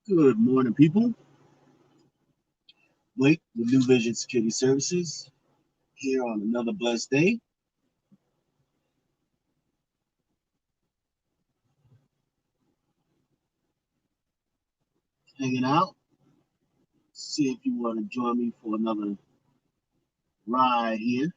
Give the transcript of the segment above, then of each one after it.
Good morning, people. Blake with New Vision Security Services here on another blessed day. Hanging out. See if you want to join me for another ride here.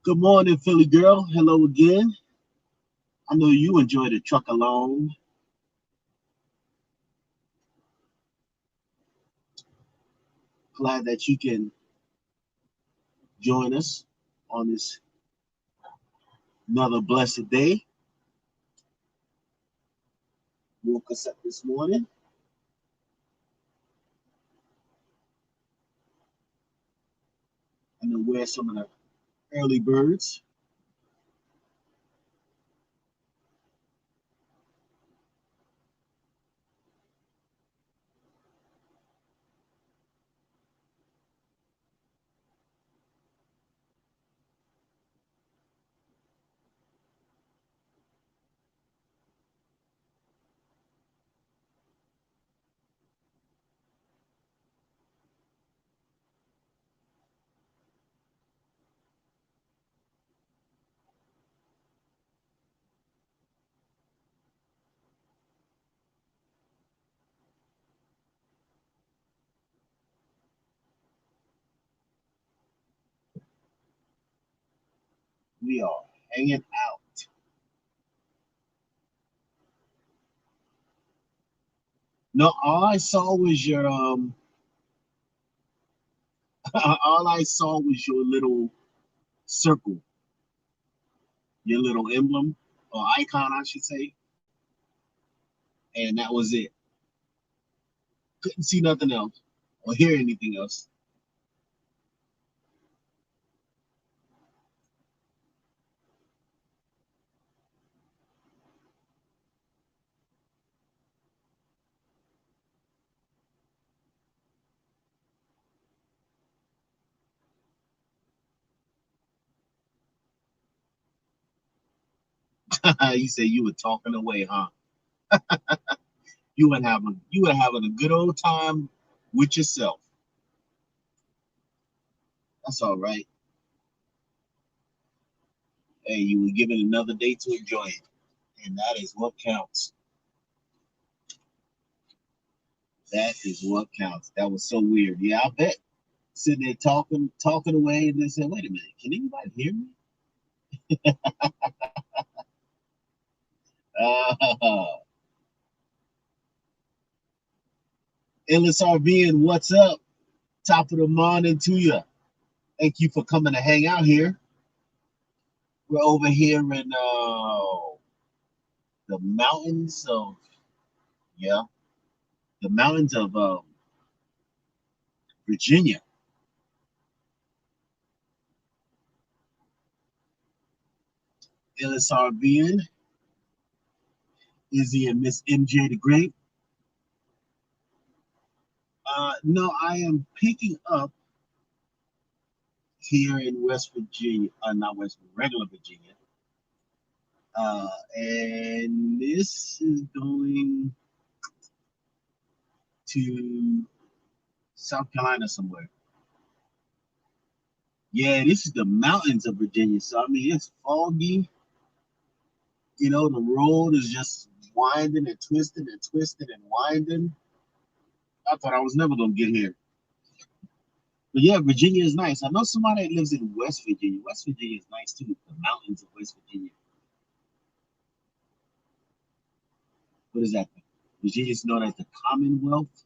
Good morning, Philly girl. Hello again. I know you enjoy the truck alone. Glad that you can join us on this another blessed day. Woke us up this morning. I know where some of the early birds. We are hanging out. No, all I saw was your all I saw was your little circle, your little emblem or icon, I should say, and that was it. Couldn't see nothing else or hear anything else. You say you were talking away, huh? You were having a good old time with yourself. That's all right. Hey, you were given another day to enjoy it, and that is what counts. That is what counts. That was so weird. Yeah, I bet. Sitting there talking away, and then said, "Wait a minute, can anybody hear me?" Uh, LSRV, what's up? Top of the morning to you. Thank you for coming to hang out here. We're over here in the mountains of, yeah, the mountains of Virginia. LSRBN, Izzy and Miss MJ the Great. No, I am picking up here in West Virginia, not West, regular Virginia. And this is going to South Carolina somewhere. Yeah, this is the mountains of Virginia. So, I mean, it's foggy. You know, the road is just winding and twisting and twisting and winding. I thought I was never going to get here. But yeah, Virginia is nice. I know somebody that lives in West Virginia. West Virginia is nice too. The mountains of West Virginia. What is that? Virginia is known as the Commonwealth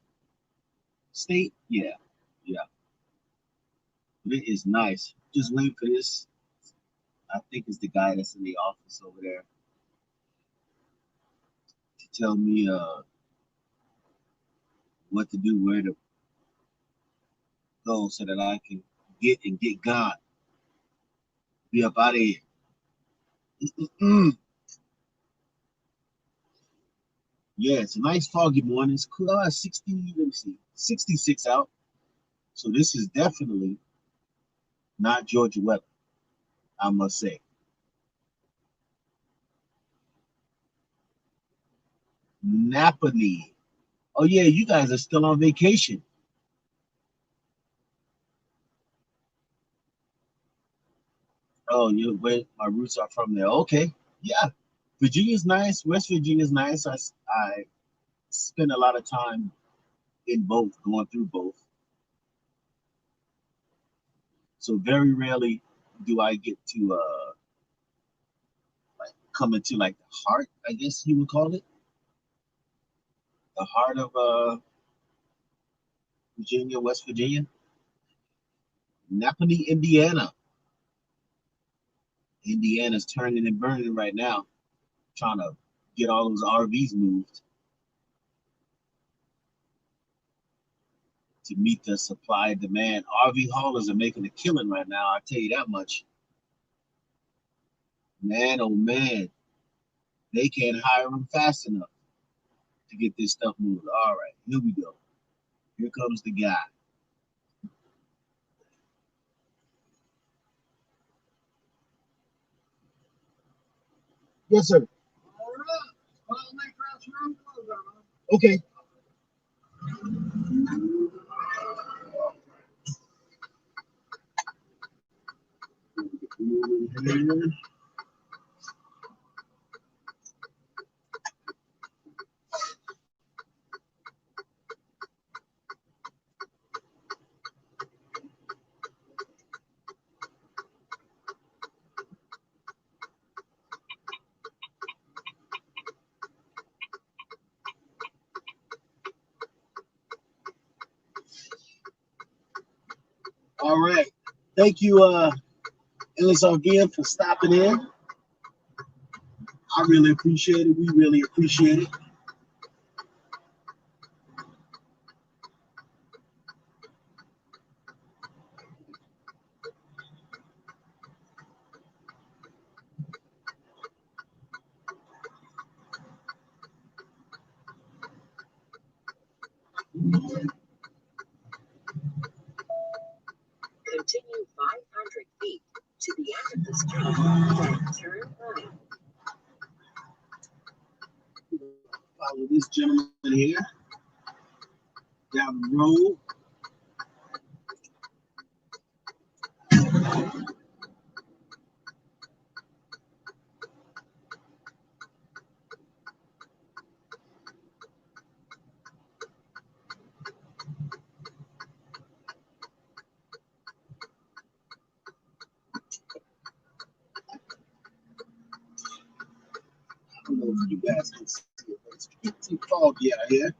state. Yeah, yeah. But it is nice. Just wait for this. I think it's the guy that's in the office over there. tell me what to do, where to go, so that I can get God, be up out of here. Yeah, it's a nice foggy morning. It's cool. 60, let me see, 66 out. So this is definitely not Georgia weather, I must say. Napoli. Oh yeah, you guys are still on vacation. Oh, you where my roots are from there. Okay. Yeah. Virginia's nice. West Virginia's nice. I spend a lot of time in both, going through both. So very rarely do I get to like come into like the heart, I guess you would call it. The heart of Virginia, West Virginia. Napoli, Indiana. Indiana's turning and burning right now, trying to get all those RVs moved to meet the supply and demand. RV haulers are making a killing right now, I'll tell you that much. Man, oh man, they can't hire them fast enough to get this stuff moved. All right, here we go. Here comes the guy. Yes, sir. Okay. All right. Thank you, Ellis again for stopping in. I really appreciate it. We really appreciate it. Continue 500 feet to the end of the street, then turn right. Follow this gentleman here down the road. I don't know if you guys can see it, but it's pretty foggy out here.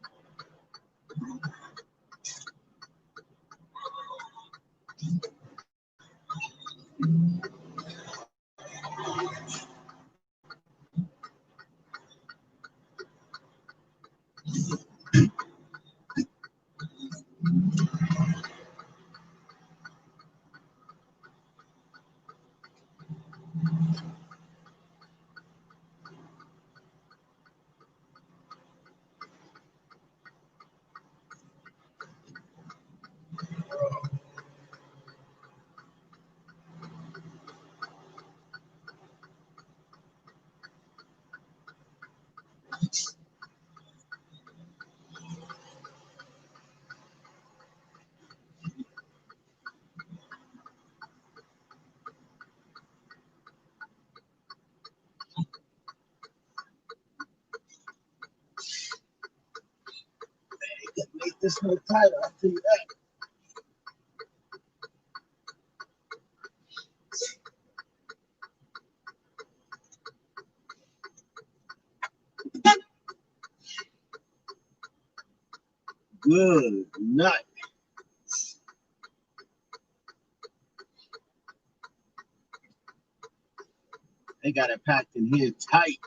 Make this more tighter, I'll tell you that. Good night. They got it packed in here tight.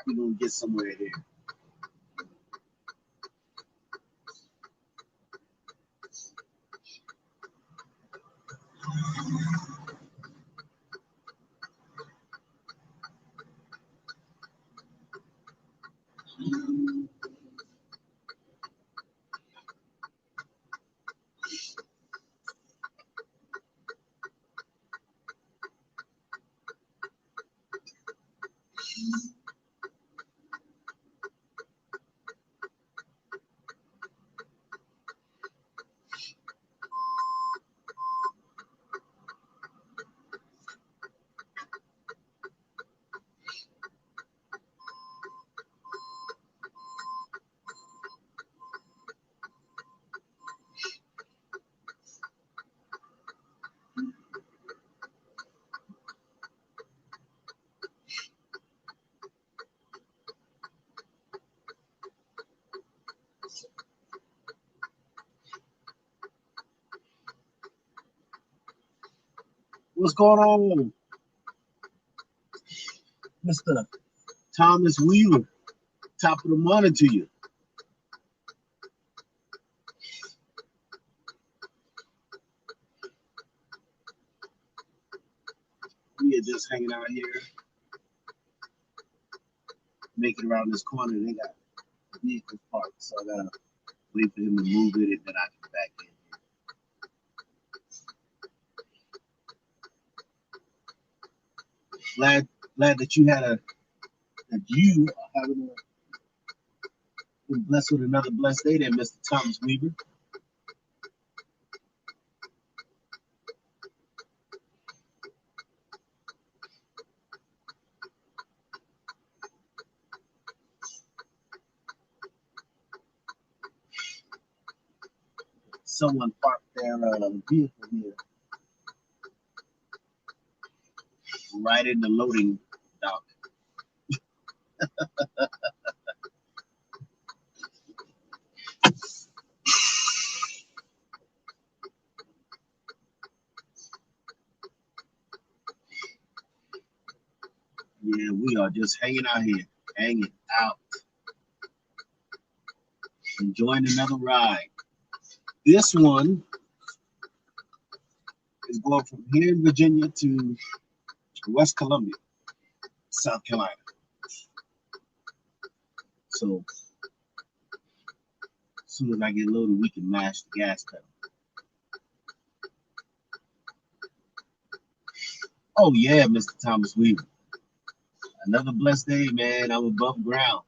we're gonna get somewhere here. What's going on, Mr. Thomas Weaver? Top of the morning to you. We are just hanging out here, making around this corner. They got vehicles parked, so I gotta wait for him to move it, and then I can back in. Glad that you had that you are having been blessed with another blessed day there, Mr. Thomas Weaver. Someone parked their vehicle here right in the loading dock. Yeah, we are just hanging out here, hanging out, enjoying another ride. This one is going from here in Virginia to West Columbia, South Carolina. So as soon as I get loaded, we can mash the gas pedal. Oh yeah, Mr. Thomas Weaver. Another blessed day, man. I'm above ground.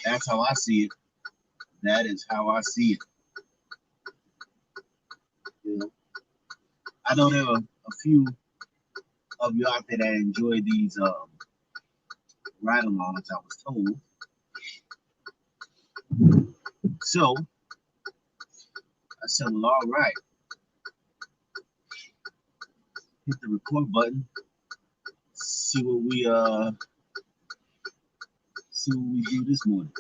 That's how I see it. That is how I see it. You know, I know there are a few of you out there that enjoy these ride-alongs, I was told. So I said, well, all right. Hit the record button. See what we do this morning.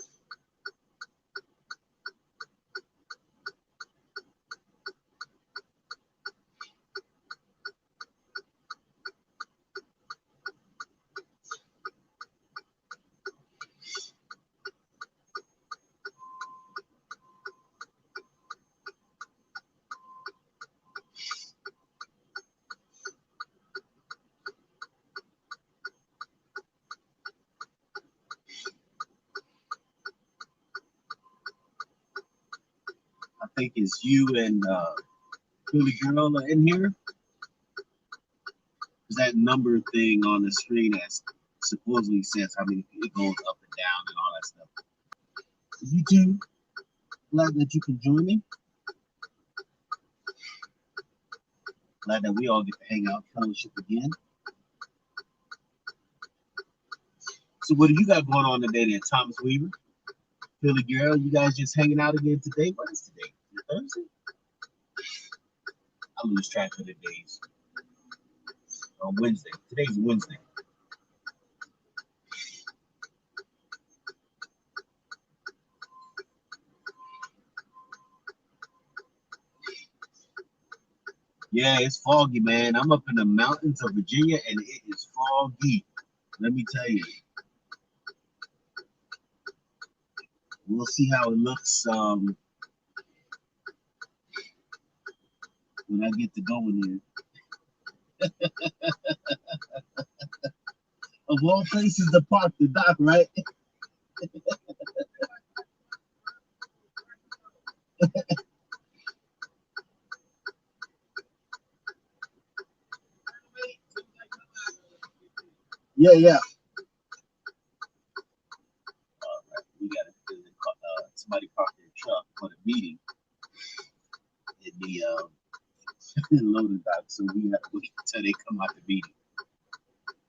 I think it's you and Philly Girl are in here. There's that number thing on the screen that supposedly says how many it goes up and down and all that stuff. You two, glad that you can join me. Glad that we all get to hang out, fellowship again. So what do you got going on today there, Thomas Weaver? Philly Girl, you guys just hanging out again today? What is today? Thursday? I lose track of the days. On Wednesday. Today's Wednesday. Yeah, it's foggy, man. I'm up in the mountains of Virginia and it is foggy. Let me tell you. We'll see how it looks when I get to going there. Of all places to park, the dock, right? Yeah, yeah. We got somebody parked their truck for the meeting in the loading dock, so we have to wait until they come out the meeting.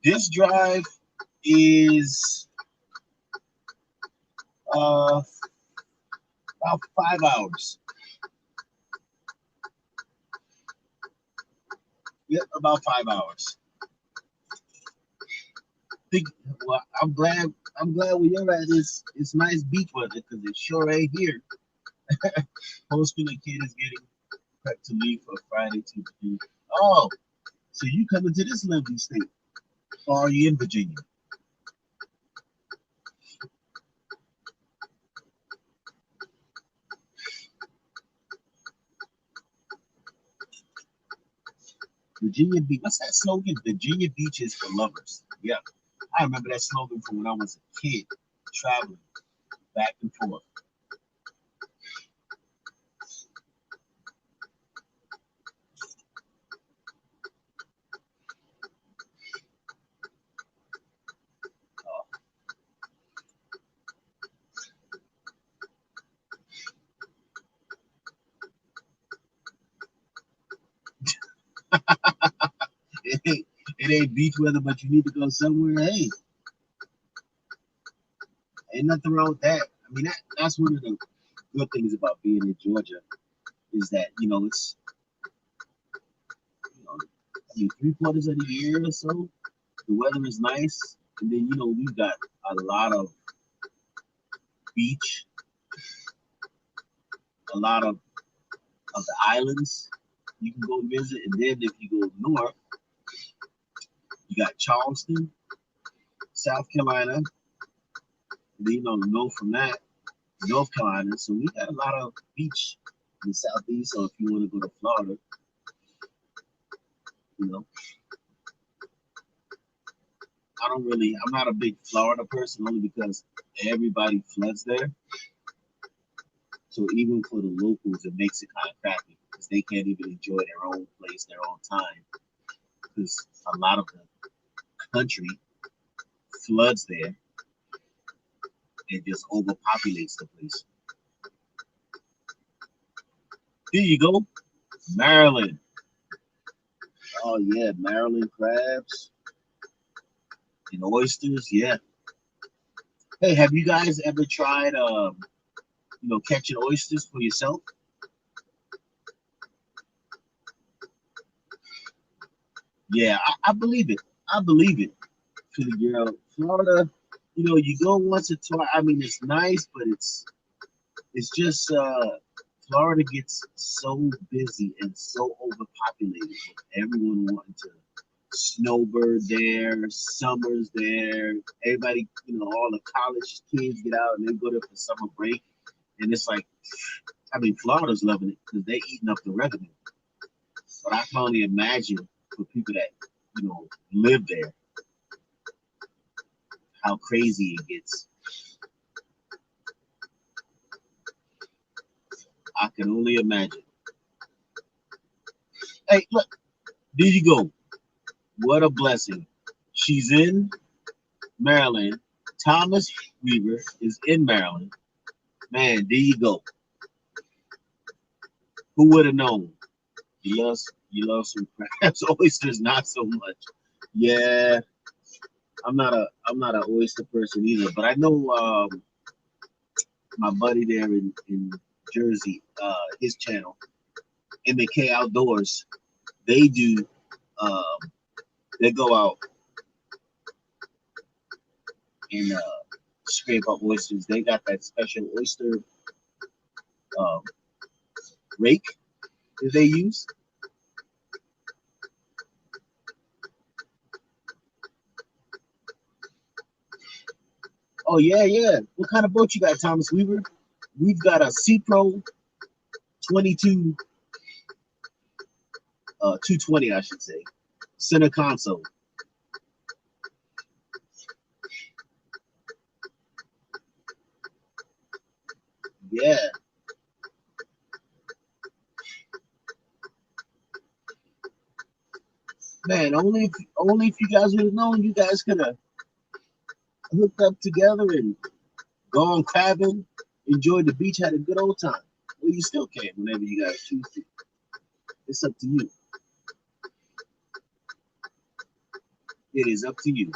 This drive is about 5 hours. Yep, about 5 hours. Think, well, I'm glad where you're at is it's nice beach weather because it sure ain't here. Posting the kid is getting prepped to leave for Friday to do. Oh, so you coming to this lovely state? Or are you in Virginia? Virginia Beach. What's that slogan? Virginia Beach is for lovers. Yeah, I remember that slogan from when I was a kid, traveling back and forth. It ain't beach weather, but you need to go somewhere. Hey, ain't nothing wrong with that. I mean, that's one of the good things about being in Georgia is that it's I mean 3/4 of the year or so the weather is nice, and then we've got a lot of beach, a lot of the islands you can go visit, and then if you go north, you got Charleston, South Carolina. And then, north from that, North Carolina. So we got a lot of beach in the southeast. So if you want to go to Florida, you know, I'm not a big Florida person only because everybody floods there. So even for the locals, it makes it kind of crappy because they can't even enjoy their own place, their own time, because a lot of the country floods there and just overpopulates the place. Here you go, Maryland. Oh yeah, Maryland crabs and oysters. Yeah. Hey, have you guys ever tried catching oysters for yourself? Yeah, I believe it. I believe it. To the girl, Florida, you go once or twice. I mean, it's nice, but it's just Florida gets so busy and so overpopulated with everyone wanting to snowbird there, summers there. Everybody, all the college kids get out and they go there for summer break, and it's like, I mean, Florida's loving it because they're eating up the revenue. But I can only imagine for people that live there how crazy it gets. I can only imagine. Hey, look, there you go. What a blessing. She's in Maryland. Thomas Weaver is in Maryland. Man, there you go. Who would have known? You love some crabs, oysters, not so much. Yeah, I'm not an oyster person either, but I know my buddy there in Jersey, his channel, MK Outdoors, they do they go out and scrape up oysters. They got that special oyster um, rake that they use. Oh yeah, yeah. What kind of boat you got, Thomas Weaver? We've got a Sea Pro 22, 220, I should say, center console. Yeah, man. Only if you guys would have known, you guys could have hooked up together and gone crabbing, enjoyed the beach, had a good old time. Well, you still can whenever you guys choose to. It's up to you. It is up to you.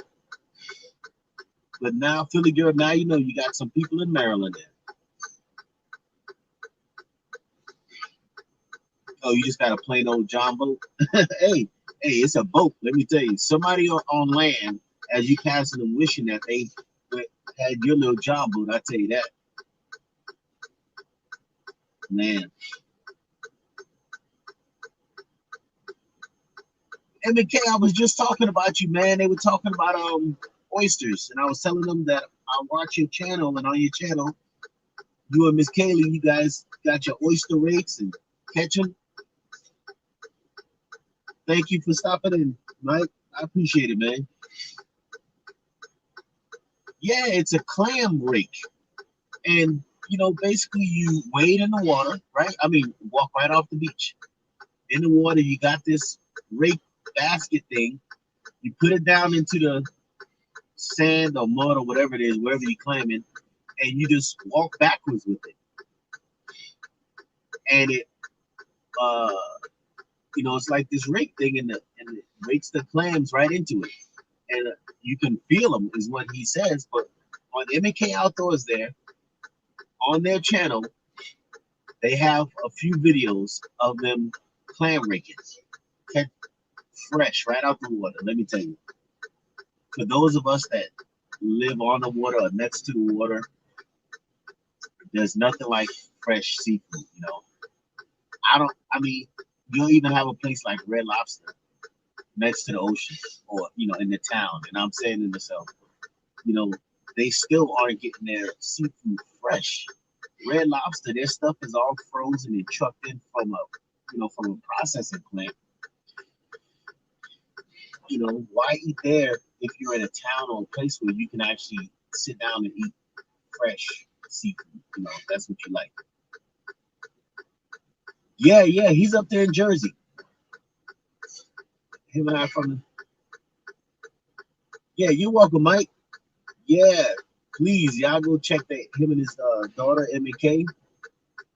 But now, Philly girl, now you know you got some people in Maryland there. Oh, you just got a plain old John boat. Hey, it's a boat. Let me tell you, somebody on land, as you passing them, wishing that they had your little John boat. I tell you that, man. MK, I was just talking about you, man. They were talking about oysters, and I was telling them that I watch your channel, and on your channel, you and Miss Kaylee, you guys got your oyster rakes and catch them. Thank you for stopping in, Mike. I appreciate it, man. Yeah, it's a clam rake. And basically you wade in the water, right? I mean, walk right off the beach. In the water, you got this rake basket thing. You put it down into the sand or mud or whatever it is, wherever you're clamming, and you just walk backwards with it. And it it's like this rake thing, and it rakes the clams right into it. And you can feel them, is what he says. But on MK Outdoors there, on their channel, they have a few videos of them clam raking, fresh right out the water. Let me tell you, for those of us that live on the water or next to the water, there's nothing like fresh seafood. I mean, you'll even have a place like Red Lobster next to the ocean, or in the town. And I'm saying to myself, you know, they still aren't getting their seafood fresh. Red Lobster, their stuff is all frozen and trucked in from a processing plant. Why eat there if you're in a town or a place where you can actually sit down and eat fresh seafood? If that's what you like. Yeah, he's up there in Jersey. Him and I from the. Yeah, you're welcome, Mike. Yeah, please, y'all go check him and his daughter MK.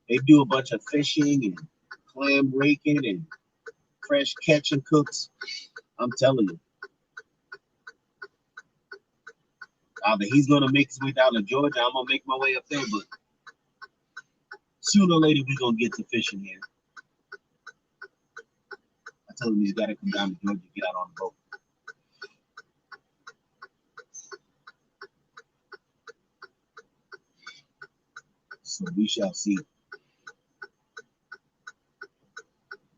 They do a bunch of fishing and clam raking and fresh catch and cooks. I'm telling you. Either he's gonna make his way down to Georgia, I'm gonna make my way up there, but sooner or later we're gonna get to fishing here. I told him he's gotta come down to Georgia, get out on the boat. So we shall see.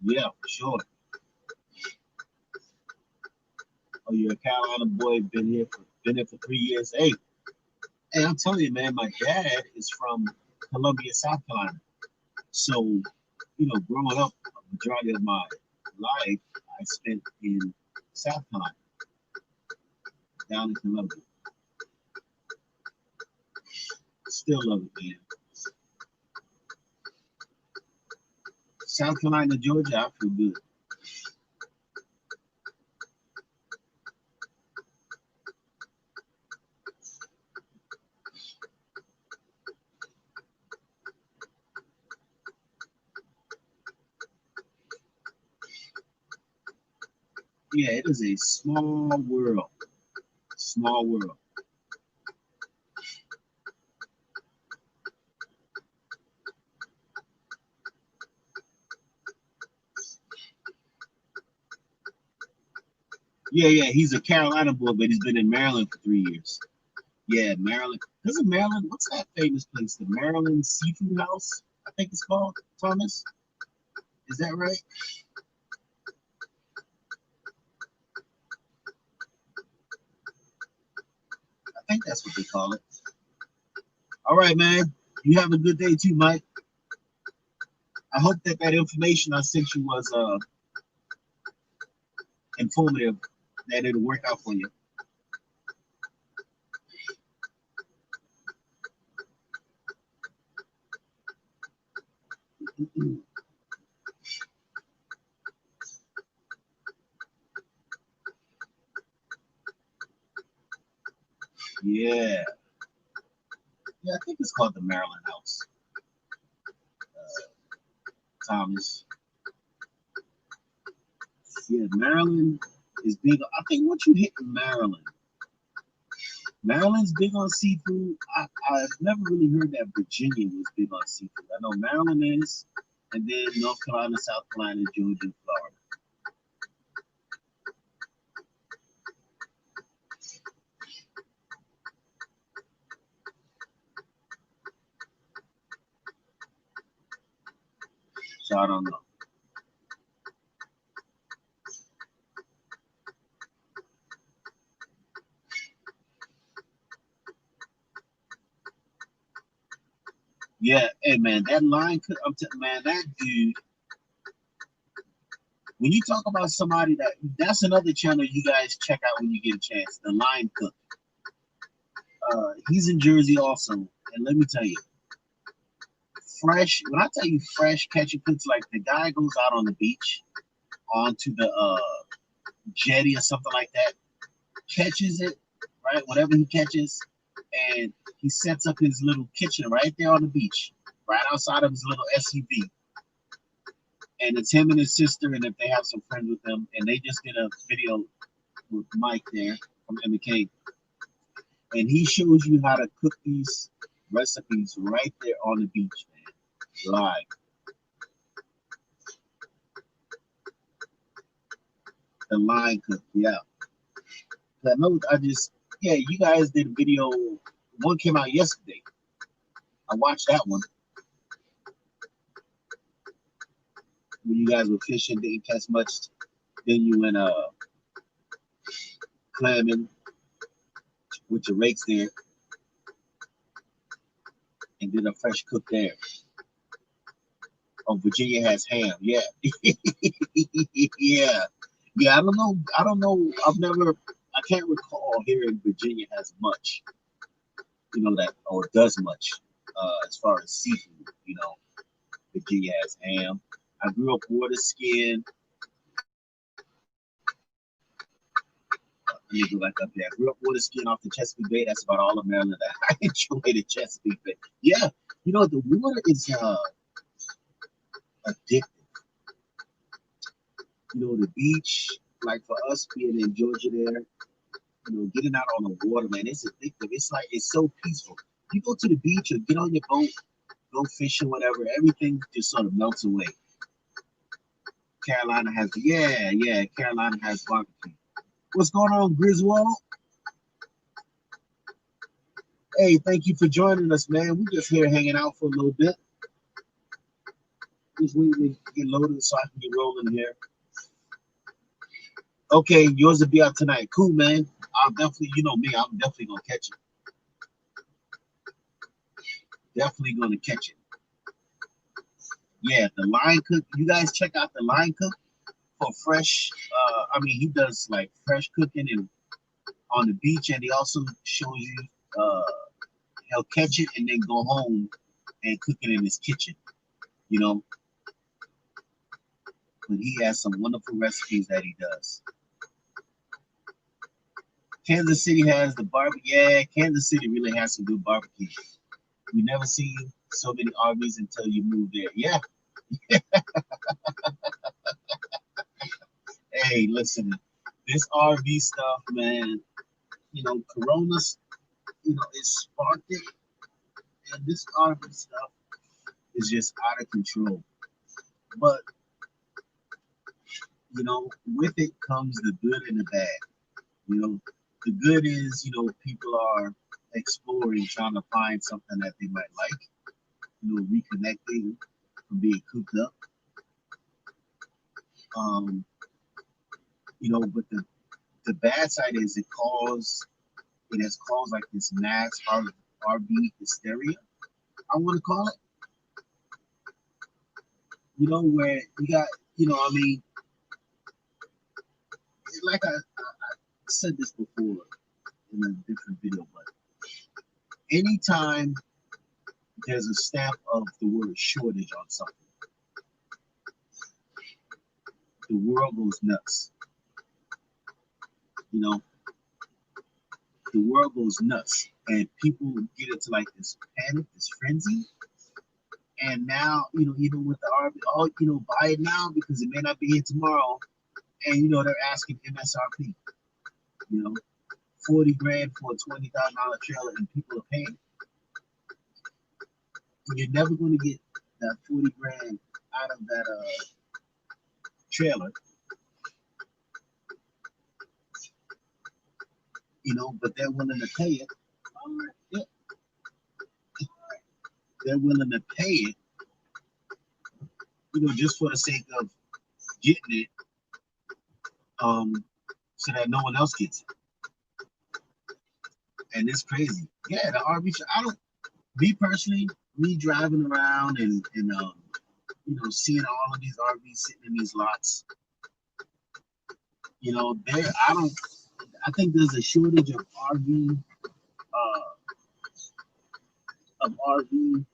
Yeah, for sure. Oh, you're a Carolina boy, been here for 3 years. Hey, I'm telling you, man, my dad is from Columbia, South Carolina. So, growing up, a majority of my life I spent in South Carolina, down in Columbia. Still love it, man. South Carolina, Georgia, I feel good. Yeah, it is a small world. Small world. Yeah, he's a Carolina boy, but he's been in Maryland for 3 years. Yeah, Maryland. Doesn't Maryland, what's that famous place? The Maryland Seafood House, I think it's called, Thomas? Is that right? I think that's what they call it. All right, man. You have a good day too, Mike. I hope that information I sent you was informative, that it'll work out for you. Yeah. Yeah, I think it's called the Maryland House. Thomas. Yeah, Maryland is big. I think once you hit Maryland, Maryland's big on seafood. I've never really heard that Virginia was big on seafood. I know Maryland is, and then North Carolina, South Carolina, Georgia, and Florida. So I don't know. Yeah, hey man, that line cook. Man, that dude. When you talk about somebody that's another channel you guys check out when you get a chance. The Line Cook. He's in Jersey also, and let me tell you, fresh. When I tell you fresh catch and cooks, like the guy goes out on the beach onto the jetty or something like that, catches it, right? Whatever he catches, and he sets up his little kitchen right there on the beach, right outside of his little SUV. And it's him and his sister, and if they have some friends with them, and they just did a video with Mike there from MK, and he shows you how to cook these recipes right there on the beach, man, live. The Line Cook, yeah. I know. Yeah, you guys did a video. One came out yesterday. I watched that one when you guys were fishing, didn't catch much. Then you went clamming with your rakes there and did a fresh cook there. Oh, Virginia has ham. Yeah. Yeah. Yeah, I don't know. I don't know. I can't recall hearing Virginia has much, that, or does much as far as seafood. Virginia has ham. I grew up water skiing. Let me go back up there. I grew up water skiing off the Chesapeake Bay. That's about all of Maryland that I enjoy, the Chesapeake Bay. Yeah, the water is addictive. The beach, like for us being in Georgia there, getting out on the water, man, it's addictive. It's so peaceful. You go to the beach or get on your boat, go fishing, whatever, everything just sort of melts away. Carolina has, yeah, Carolina has barbecue. What's going on, Griswold? Hey, thank you for joining us, man. We just here hanging out for a little bit. Just waiting to get loaded so I can get rolling here. Okay, yours will be out tonight. Cool, man. I'll definitely, me, I'm definitely gonna catch it. Definitely gonna catch it. Yeah, the Line Cook. You guys check out the Line Cook for fresh. He does like fresh cooking and on the beach, and he also shows you. He'll catch it and then go home and cook it in his kitchen. But he has some wonderful recipes that he does. Kansas City has the barbecue. Yeah, Kansas City really has some good barbecue. You never see so many RVs until you move there. Yeah. Hey, listen, this RV stuff, man. Corona's, it sparked it, and this RV stuff is just out of control. But with it comes the good and the bad. The good is, people are exploring, trying to find something that they might like, reconnecting from being cooped up. But the bad side is it has caused like this mass RV hysteria, I want to call it. You know, where you got, you know, I mean, like I said this before in a different video, but anytime there's a stamp of the word shortage on something, the world goes nuts. You know, the world goes nuts, and people get into like this panic, this frenzy. And now, you know, even with the RV, oh, you know, buy it now because it may not be here tomorrow. And you know, they're asking MSRP. You know, 40 grand for a $20,000 trailer, and people are paying. You're never going to get that 40 grand out of that trailer. You know, but they're willing to pay it. Yeah. They're willing to pay it, you know, just for the sake of getting it, so that no one else gets it. And it's crazy. Yeah, the RV. I don't. Me personally, me driving around and you know, seeing all of these RVs sitting in these lots. You know, there. I think there's a shortage of RV. Of RV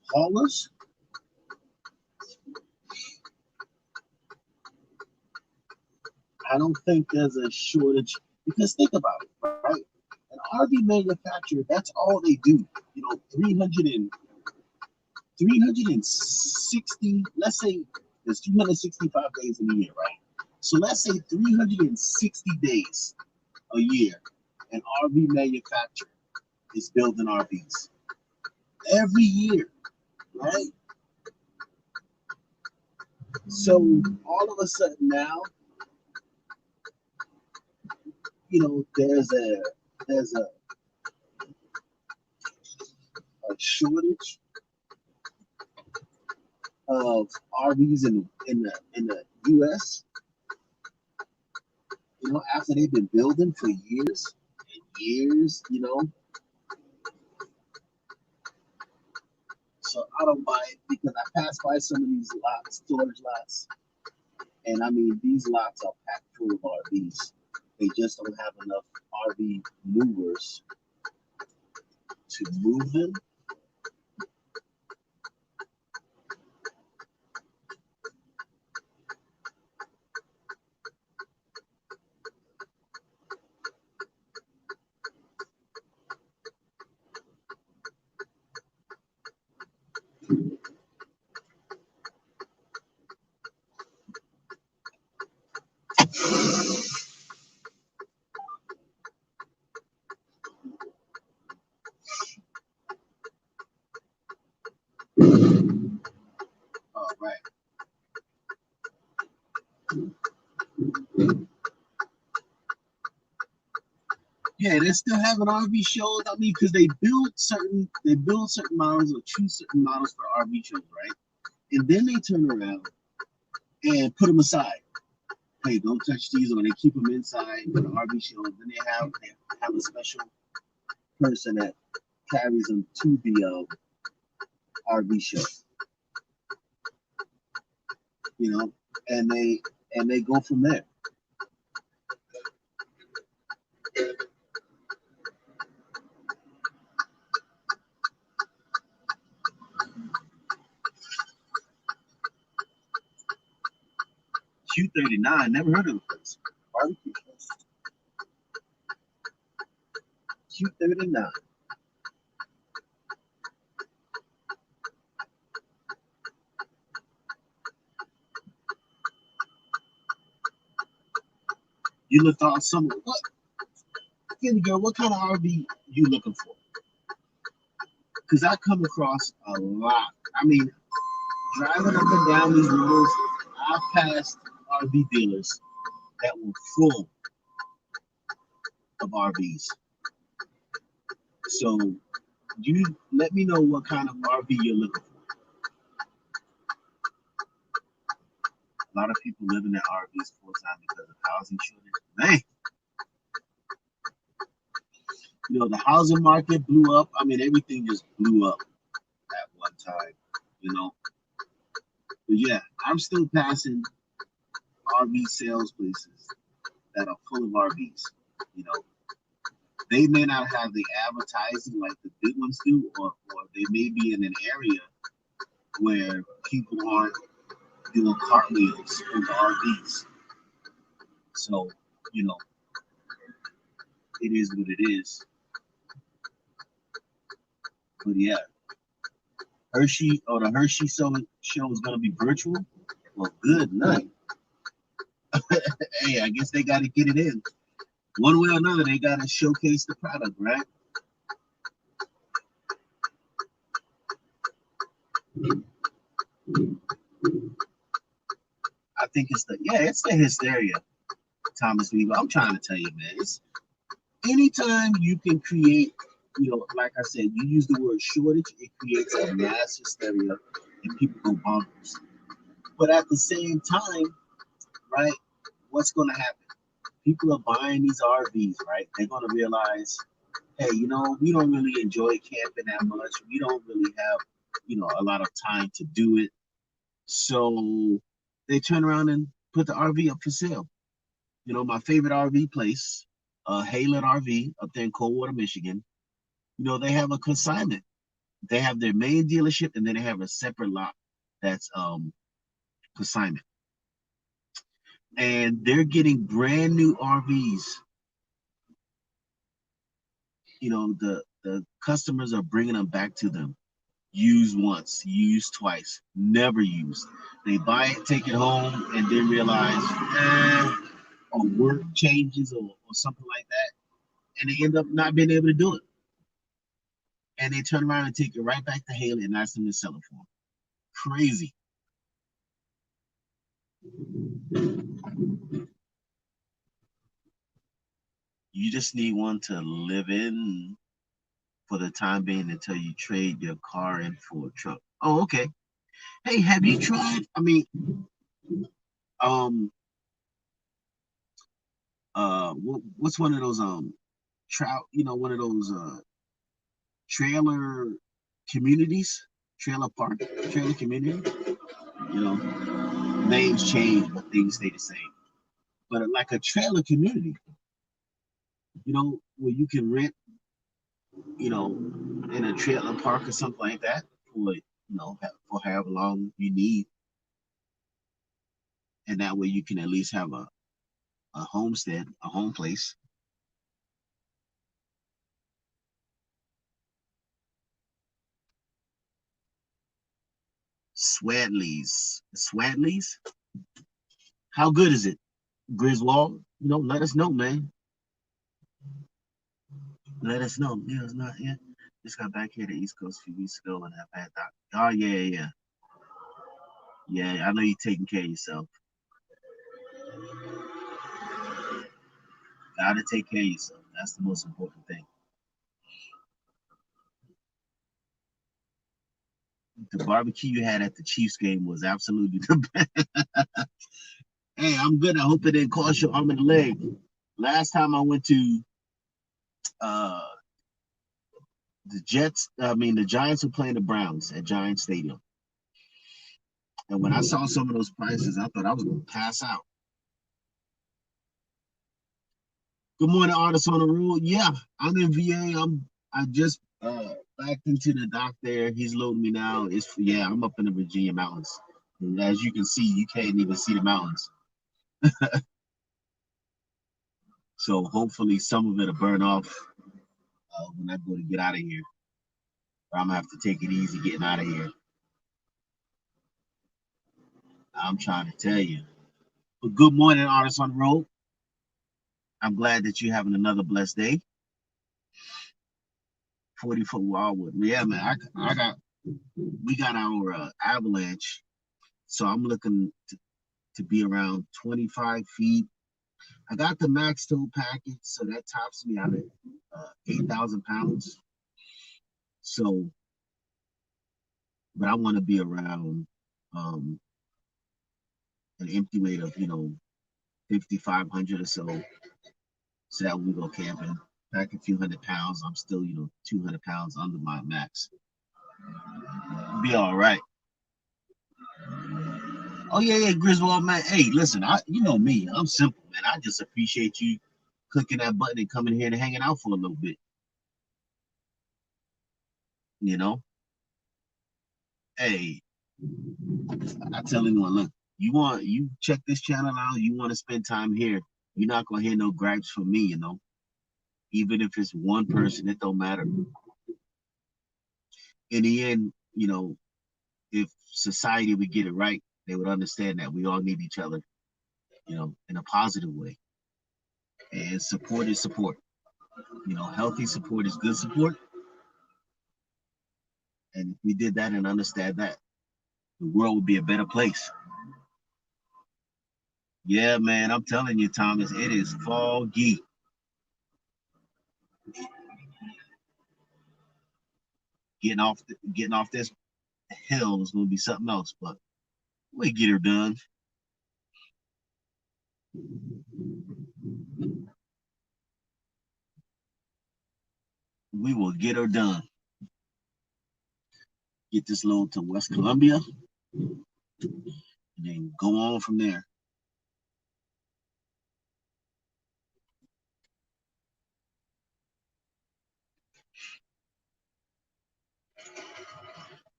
haulers. I don't think there's a shortage because think about it, right? An RV manufacturer, that's all they do. You know, 360, let's say there's 365 days in a year, right? So let's say 360 days a year, an RV manufacturer is building RVs every year, right? So all of a sudden now, you know, there's a shortage of RVs in the US. You know, after they've been building for years and years, you know. So I don't buy it because I pass by some of these lots, storage lots, and I mean these lots are packed full of RVs. They just don't have enough RV movers to move them. All right. Yeah, they're still having RV shows. I mean, because they build certain models or choose certain models for RV shows, right? And then they turn around and put them aside. Hey, don't touch these, or they keep them inside for the RV show. And then they have a special person that carries them to the RV show. You know, and they go from there. Q39, never heard of the place. Barbecue place. Q39. You looked on some what? Girl, what kind of RV you looking for? Because I come across a lot. I mean, driving up and down these roads, I passed RV dealers that were full of RVs. So you let me know what kind of RV you're looking for. A lot of people live in their RVs full time because of housing shortage. Man, the housing market blew up. I mean, everything just blew up at one time. But yeah, I'm still passing RV sales places that are full of RVs. You know, they may not have the advertising like the big ones do, or they may be in an area where people aren't doing cartwheels on the RVs. So, it is what it is. But yeah, the Hershey show is gonna be virtual. Well, good night. Hey, I guess they got to get it in one way or another. They got to showcase the product, right? I think it's the hysteria, Thomas Weaver. I'm trying to tell you, man. It's anytime you can create, like I said, you use the word shortage, it creates a mass hysteria and people go bonkers. But at the same time, right, what's going to happen? People are buying these RVs, right? They're going to realize, hey, we don't really enjoy camping that much. We don't really have, a lot of time to do it. So they turn around and put the RV up for sale. My favorite RV place, Haylet RV up there in Coldwater, Michigan, they have a consignment. They have their main dealership and then they have a separate lot that's consignment. And they're getting brand new RVs. The customers are bringing them back to them. Used once, used twice, never used. They buy it, take it home, and then realize, or work changes or something like that, and they end up not being able to do it. And they turn around and take it right back to Haley and ask them to sell it for them. Crazy. You just need one to live in for the time being until you trade your car in for a truck. Oh, okay. Hey, have you tried? I mean, what's one of those one of those trailer communities, trailer park, trailer community. Names change, but things stay the same. But like a trailer community, where you can rent, in a trailer park or something like that for however long you need, and that way you can at least have a homestead, a home place. Swadley's. How good is it, Griswold? Let us know, man. Let us know. Yeah, it's not yet. Just got back here to East Coast a few weeks ago and I've had that. Oh yeah. Yeah, I know you're taking care of yourself. Gotta take care of yourself. That's the most important thing. The barbecue you had at the Chiefs game was absolutely the best. Hey, I'm good. I hope it didn't cost your arm and leg. Last time I went to the Giants were playing the Browns at Giant Stadium. And when I saw some of those prices, I thought I was going to pass out. Good morning, Artists on the Road. Yeah, I'm in VA. I just backed into the dock there. He's loading me now. I'm up in the Virginia mountains. And as you can see, you can't even see the mountains. So hopefully some of it'll burn off when I go to get out of here. Or I'm gonna have to take it easy getting out of here. I'm trying to tell you. But good morning, Artists on the Road. I'm glad that you're having another blessed day. 40-foot wildwood. Yeah, man. We got our avalanche. So I'm looking to be around 25 feet. I got the max tow package, so that tops me out at 8,000 pounds. So, but I want to be around an empty weight of 5,500 or so. So that when we go camping, pack a few 100 pounds. I'm still 200 pounds under my max. Be all right. Oh yeah, Griswold man. Hey, listen, you know me. I'm simple, man. I just appreciate you clicking that button and coming here and hanging out for a little bit. You know, hey, I tell anyone, look, you check this channel out. You want to spend time here. You're not gonna hear no gripes from me. Even if it's one person, it don't matter. In the end, if society would get it right, they would understand that we all need each other, in a positive way. And support is support. Healthy support is good support. And if we did that and understand that, the world would be a better place. Yeah, man, I'm telling you, Thomas, it is foggy. Getting off this hill is gonna be something else, but we get her done. We will get her done. Get this load to West Columbia, and then go on from there.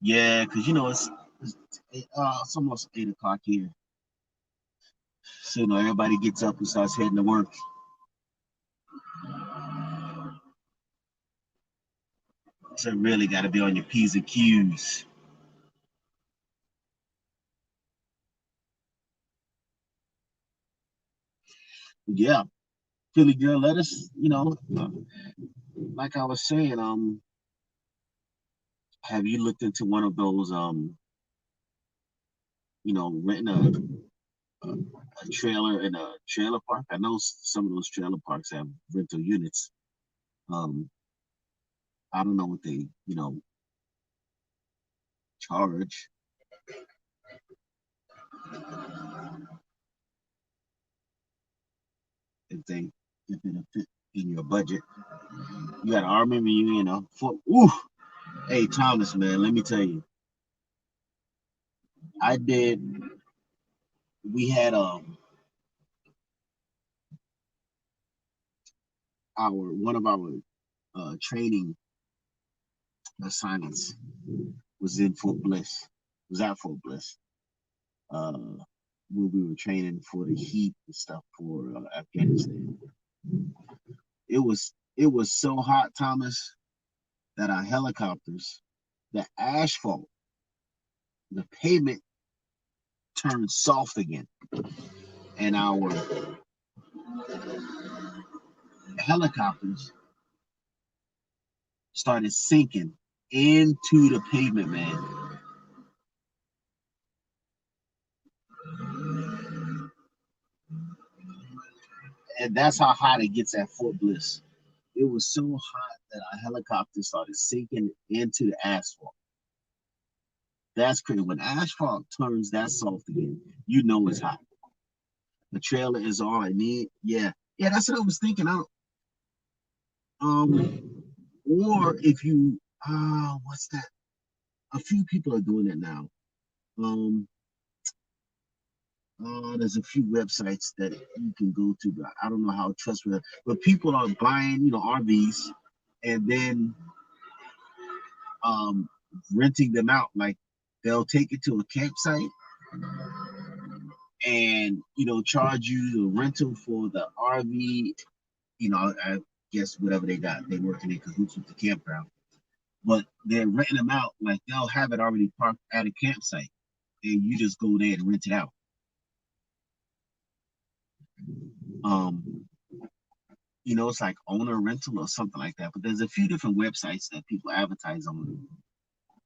Yeah, because it's almost 8 o'clock here. So everybody gets up and starts heading to work. So really got to be on your P's and Q's. Yeah, Philly girl, let us, like I was saying, have you looked into one of those, renting a trailer in a trailer park? I know some of those trailer parks have rental units. I don't know what they, charge. If it'll fit in your budget. You got an army reunion, ooh. Hey Thomas, man, let me tell you. We had one of our training assignments was in Fort Bliss. Was at Fort Bliss. Where we were training for the heat and stuff for Afghanistan. It was so hot, Thomas, that our helicopters, the asphalt, the pavement turned soft again, and our helicopters started sinking into the pavement, man. And that's how hot it gets at Fort Bliss. It was so hot that our helicopter started sinking into the asphalt. That's crazy. When asphalt turns that soft again, it's hot. The trailer is all I need. Yeah, that's what I was thinking. Or if you, what's that? A few people are doing it now. There's a few websites that you can go to, but I don't know how trustworthy. But people are buying, RVs, and then renting them out. Like they'll take it to a campsite and charge you the rental for the RV. I guess whatever they got, they working in cahoots with the campground. But they're renting them out like they'll have it already parked at a campsite, and you just go there and rent it out. It's like owner rental or something like that. But there's a few different websites that people advertise on,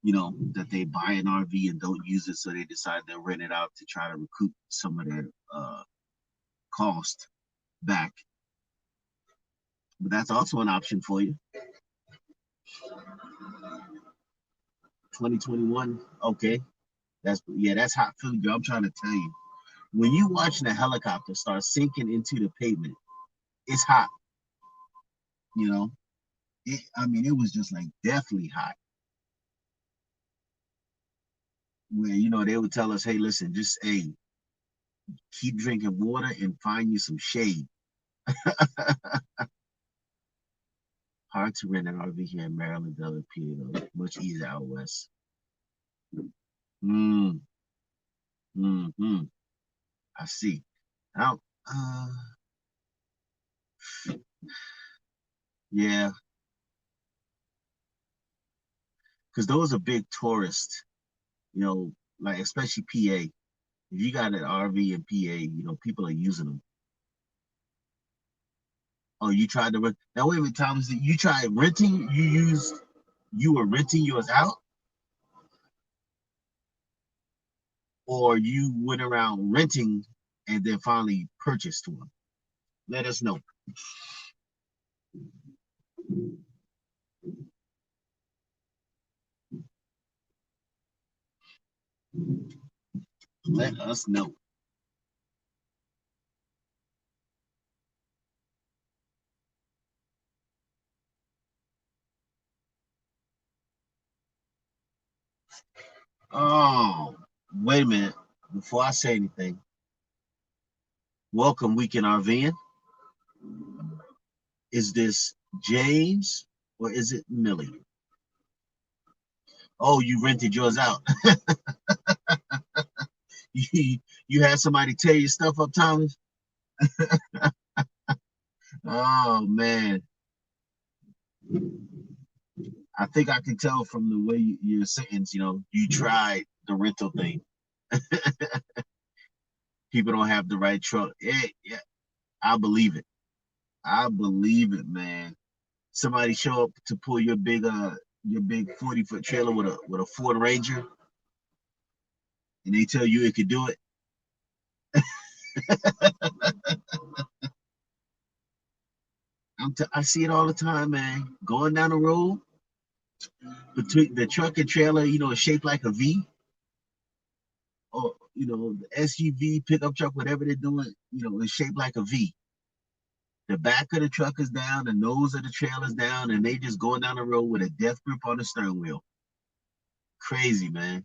that they buy an RV and don't use it, so they decide they'll rent it out to try to recoup some of their cost back. But that's also an option for you. 2021, okay. That's hot Philly girl. I'm trying to tell you. When you watching a helicopter start sinking into the pavement, it's hot. You know, I mean, it was just like deathly hot. Where they would tell us, "Hey, listen, just keep drinking water and find you some shade." Hard to rent an RV here in Maryland, Delaware, PA, much easier out west. Mm, mm-hmm. I see. Now, yeah, because those are big tourists, like especially PA. If you got an RV in PA, people are using them. Oh, you tried to rent? Now wait a minute, Thomas. You tried renting? You were renting yours out, or you went around renting and then finally purchased one? Let us know. Let us know. Oh, wait a minute. Before I say anything, welcome Weekend RVing. Is this James or is it Millie? Oh, you rented yours out. you had somebody tear your stuff up, Thomas? Oh man, I think I can tell from the way your sentence. You tried the rental thing. People don't have the right truck. Yeah, I believe it. I believe it, man. Somebody show up to pull your big 40-foot trailer with a Ford Ranger, and they tell you it could do it. I see it all the time, man. Going down the road between the truck and trailer, it's shaped like a V, or the SUV, pickup truck, whatever they're doing, it's shaped like a V. The back of the truck is down, the nose of the trailer is down, and they just going down the road with a death grip on the steering wheel. Crazy, man.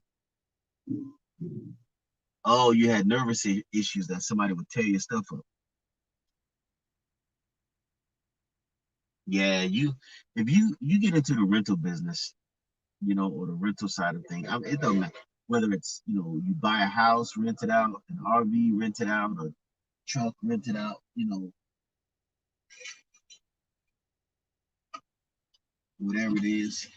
Oh, you had nervous issues that somebody would tear your stuff up. Yeah, if you get into the rental business, or the rental side of things, I mean, it doesn't matter whether it's you buy a house, rent it out, an RV, rent it out, a truck, rent it out, whatever it is.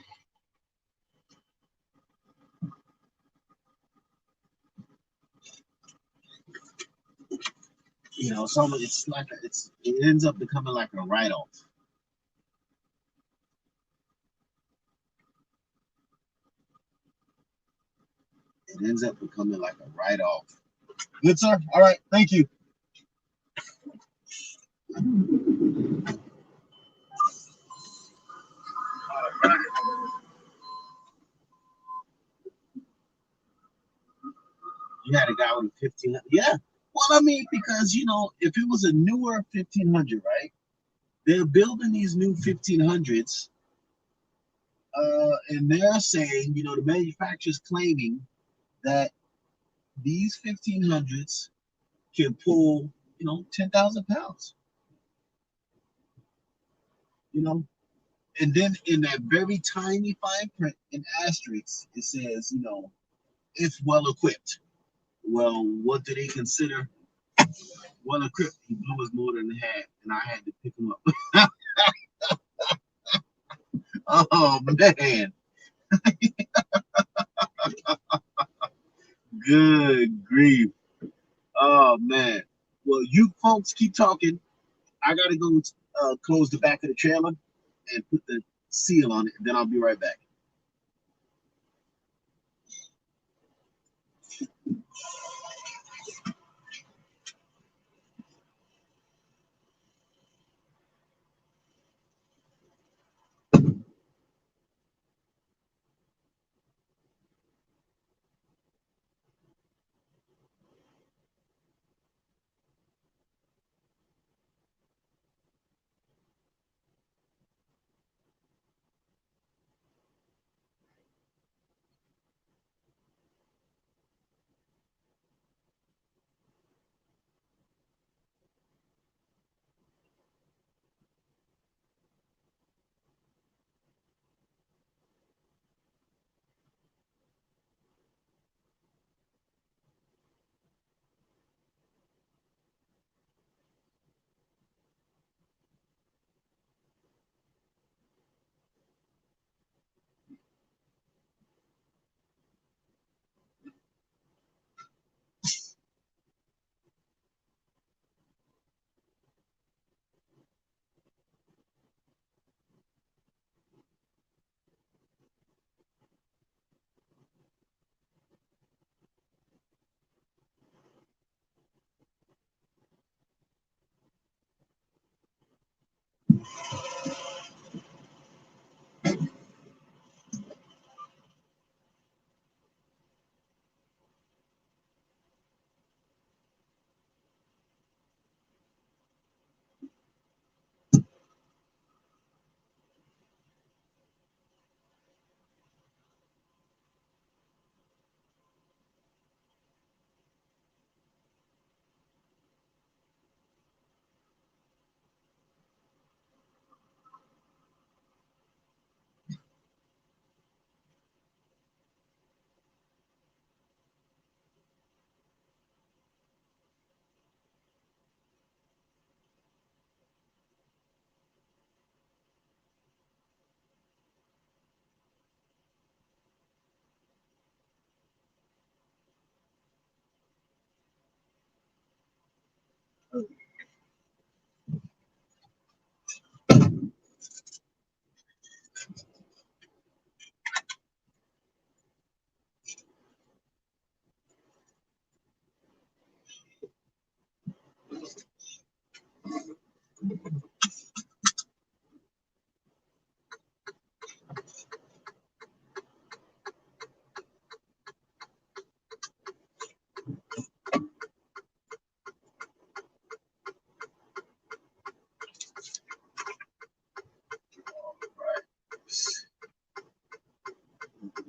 It ends up becoming like a write-off. It ends up becoming like a write-off. Good, sir. All right, thank you. You had a guy with a 1500. Yeah. Well, I mean, because if it was a newer 1500, right? They're building these new 1500s, and they're saying, the manufacturer's claiming that these 1500s can pull, 10,000 pounds, you know. And then in that very tiny fine print in asterisks, it says, if well equipped. Well, what do they consider well equipped? He blew us more than half, and I had to pick him up. Oh man, good grief. Oh man. Well, you folks keep talking. I gotta go close the back of the trailer and put the seal on it. Then I'll be right back.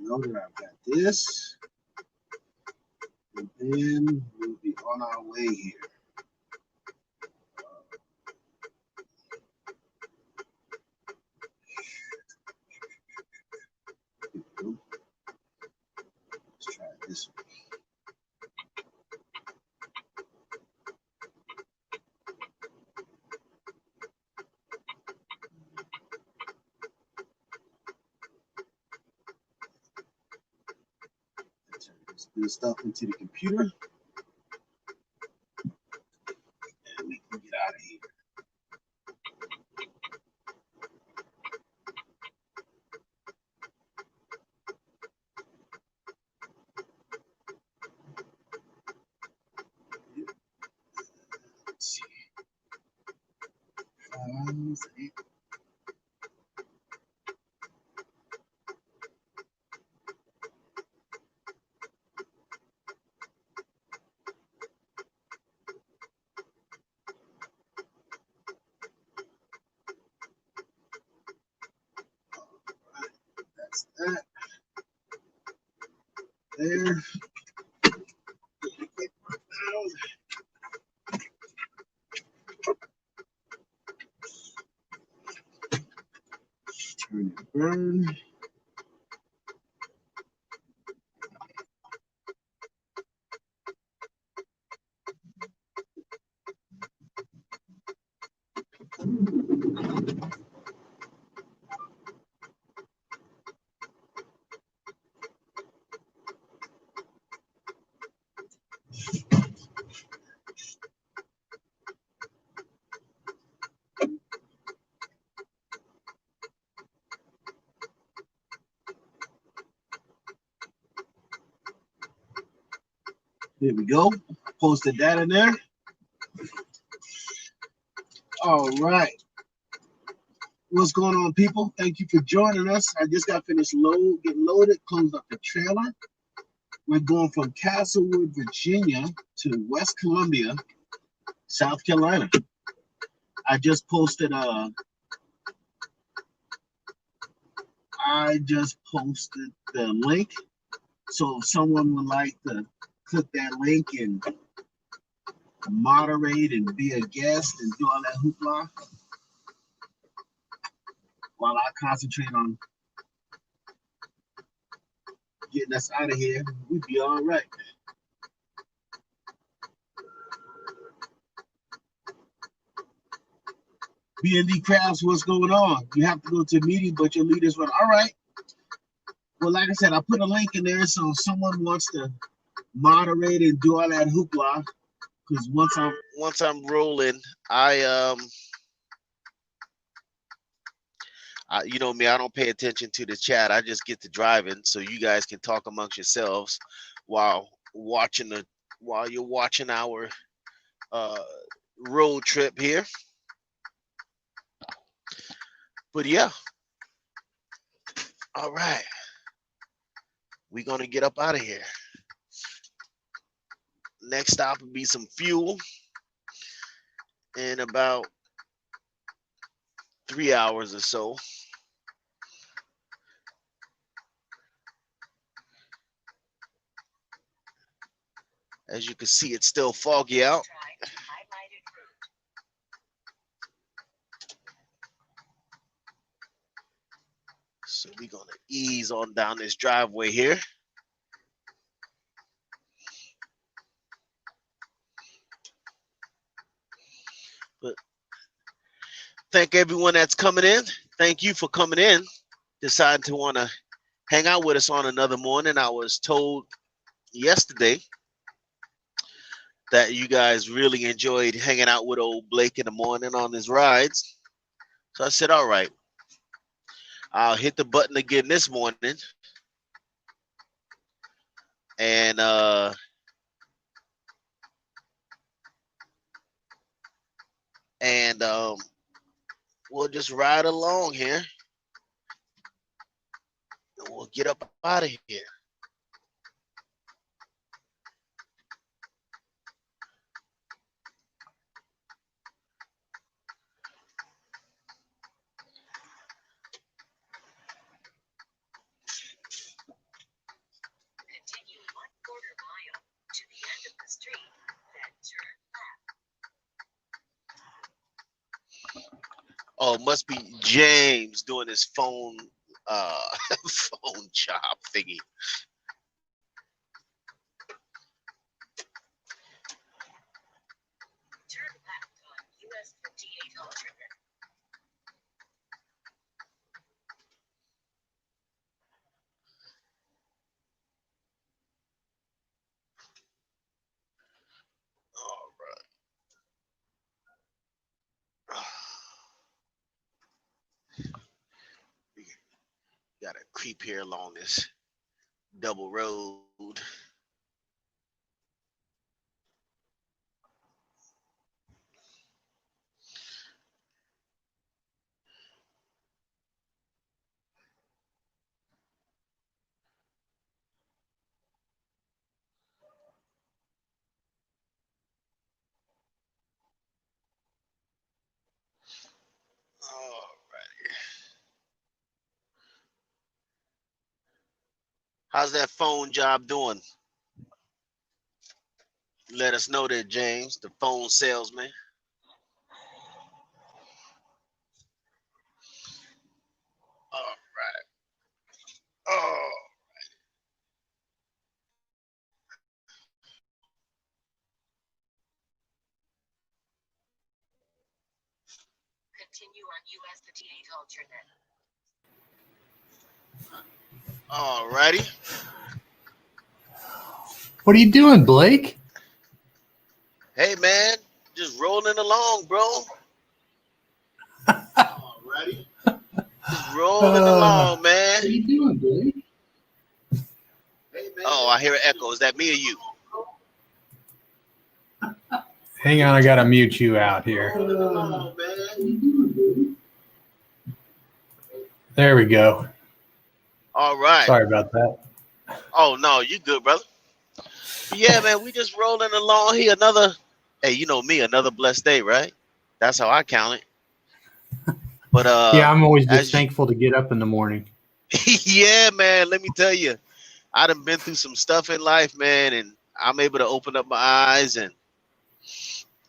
know that I've got this. And then we'll be on our way here. Let's try this one. Turn this stuff into the computer. And we can get out of here. Let's see. 5, 8. That's that. There. Turn it burn. There we go. Posted that in there. All right. What's going on, people? Thank you for joining us. I just got finished getting loaded, closed up the trailer. We're going from Castlewood, Virginia to West Columbia, South Carolina. I just posted the link. So if someone would like to click that link and moderate and be a guest and do all that hoopla while I concentrate on getting us out of here, we'd be all right. B&D Crafts, what's going on? You have to go to a meeting, but your leaders went, all right. Well, like I said, I put a link in there, so if someone wants to moderate and do all that hoopla, because once I'm rolling, you know me, I don't pay attention to the chat. I just get to driving, so you guys can talk amongst yourselves while you're watching our road trip here. But yeah, all right, we're gonna get up out of here. Next stop will be some fuel in about 3 hours or so. As you can see, it's still foggy out. So we're gonna ease on down this driveway here. But thank everyone that's coming in. Thank you for coming in, deciding to want to hang out with us on another morning. I was told yesterday that you guys really enjoyed hanging out with old Blake in the morning on his rides. So I said, all right, I'll hit the button again this morning. And we'll just ride along here. And we'll get up out of here. Oh, it must be James doing his phone phone job thingy. Turn left on US 58 alternate. All right. We gotta creep here along this double road. All right. How's that phone job doing? Let us know there, James, the phone salesman. All right. Oh, Continue on US 58 alternate. all righty. What are you doing, Blake? Hey, man, just rolling along, bro. All righty. Just rolling along, man. What are you doing, Blake? Hey, man. Oh, I hear an echo. Is that me or you? Hang on, I gotta mute you out here. Rolling along, man. There we go. All right. Sorry about that. Oh, no, you good, brother. But yeah, man, we just rolling along here. Hey, you know me, another blessed day, right? That's how I count it. But Yeah, I'm always just as you- thankful to get up in the morning. yeah, man, let me tell you, I done been through some stuff in life, man, and I'm able to open up my eyes and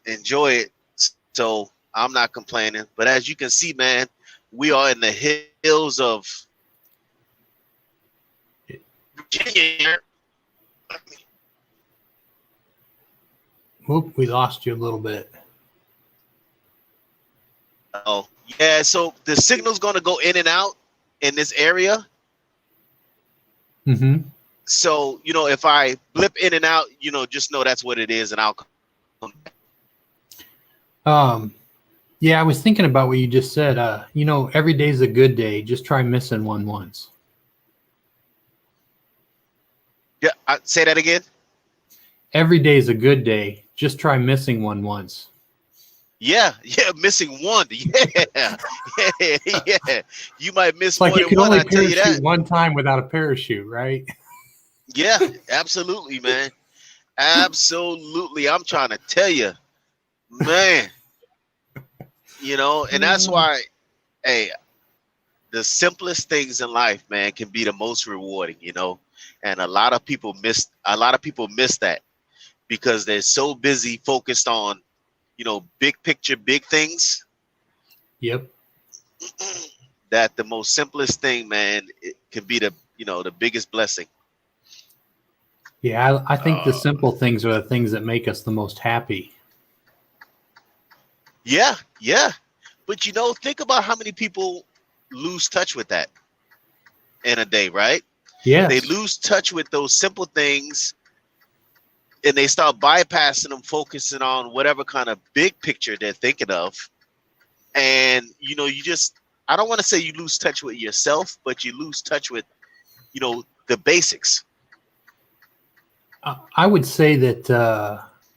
enjoy it. So I'm not complaining. But as you can see, man, we are in the hills of Virginia. Whoop, we lost you a little bit. Oh, yeah. So the signal's going to go in and out in this area. Mm-hmm. So, you know, if I blip in and out, you know, just know that's what it is, and I'll come back. Yeah, I was thinking about what you just said. You know, every day's a good day. Just try missing one once. Yeah, say that again. Every day's a good day. Just try missing one once. Yeah, missing one. Yeah, yeah. You might miss It's like more you than can one. only I tell you parachute that. one time without a parachute, right? Yeah, absolutely, man. Absolutely. I'm trying to tell you, man. You know, and that's why, hey, the simplest things in life, man, can be the most rewarding. You know, and a lot of people miss that because they're so busy focused on, you know, big picture, big things. Yep. That the most simplest thing, man, it can be the, you know, the biggest blessing. Yeah, I think the simple things are the things that make us the most happy. Yeah, yeah. But you know, think about how many people lose touch with that in a day, right? Yes. They lose touch with those simple things and they start bypassing them, focusing on whatever kind of big picture they're thinking of. And, you know, I don't want to say you lose touch with yourself, but you lose touch with, you know, the basics. I would say that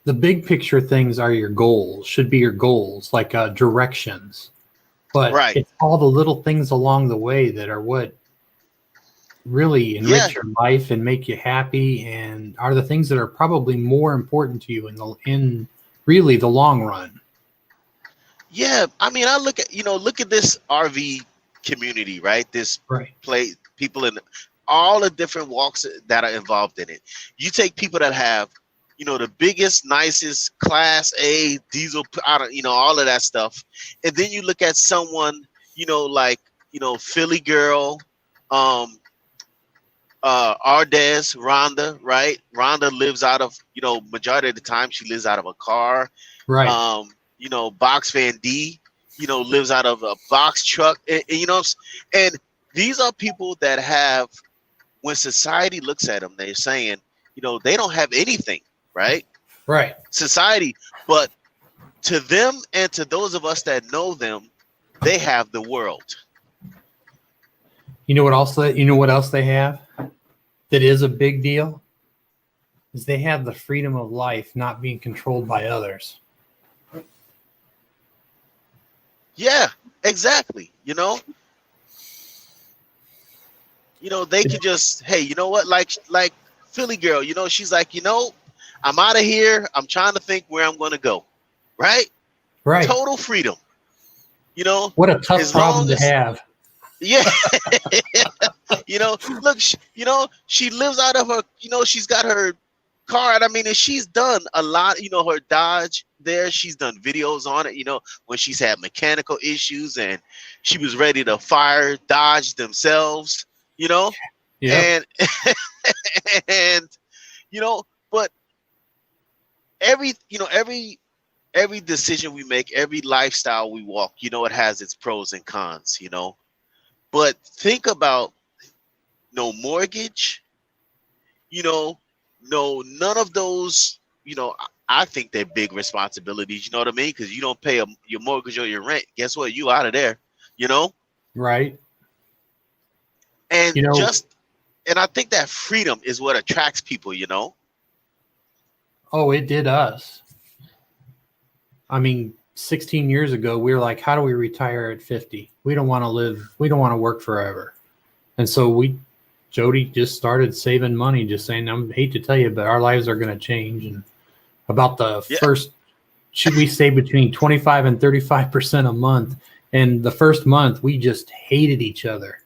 the big picture things are your goals, should be your goals, like directions. But Right. It's all the little things along the way that are what really enrich your life and make you happy, and are the things that are probably more important to you in really the long run. Yeah, I mean, I look at this RV community, right? This people in all the different walks that are involved in it. You take people that have, the biggest, nicest Class A diesel, all of that stuff. And then you look at someone, like, Philly girl, Ardez, Rhonda, right? Rhonda lives out of, majority of the time she lives out of a car. Right. Box Van D, lives out of a box truck. And these are people that have, when society looks at them, they're saying, they don't have anything, right? Right. Society, but to them and to those of us that know them, they have the world. You know what else they have that is a big deal? Is they have the freedom of life not being controlled by others. Yeah, exactly. They could just, hey, you know what? Like Philly girl, she's like, I'm out of here. I'm trying to think where I'm going to go. Right? Right. Total freedom. What a tough problem to have. Yeah. Look, she lives out of her, she's got her car. I mean, and she's done a lot, her Dodge there. She's done videos on it, when she's had mechanical issues and she was ready to fire Dodge themselves, Yeah. And but every decision we make, every lifestyle we walk, it has its pros and cons, But think about no mortgage, none of those, I think they're big responsibilities, you know what I mean? Because you don't pay your mortgage or your rent. Guess what? You out of there, Right. And and I think that freedom is what attracts people, Oh, it did us. I mean, 16 years ago, we were like, how do we retire at 50? We don't want to live. We don't want to work forever. And so Jody just started saving money, just saying, I hate to tell you, but our lives are going to change. And about the first, should we say between 25 and 35% a month? And the first month, we just hated each other.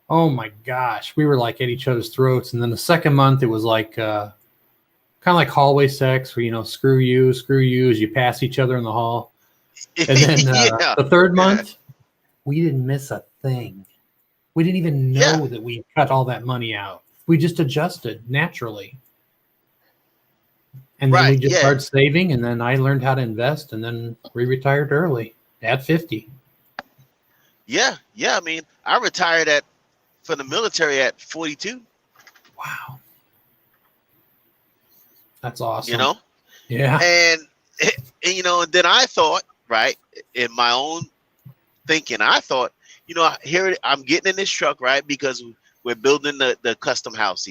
Oh my gosh. We were like at each other's throats. And then the second month, it was like, kind of like hallway sex where, screw you, as you pass each other in the hall. And then the third month, we didn't miss a thing. We didn't even know that we cut all that money out. We just adjusted naturally. And then we just started saving, and then I learned how to invest, and then we retired early at 50. Yeah. I mean, I retired from the military at 42. Wow. That's awesome. Yeah. And then I thought, right, in my own thinking, I thought, here I'm getting in this truck, right, because we're building the custom house,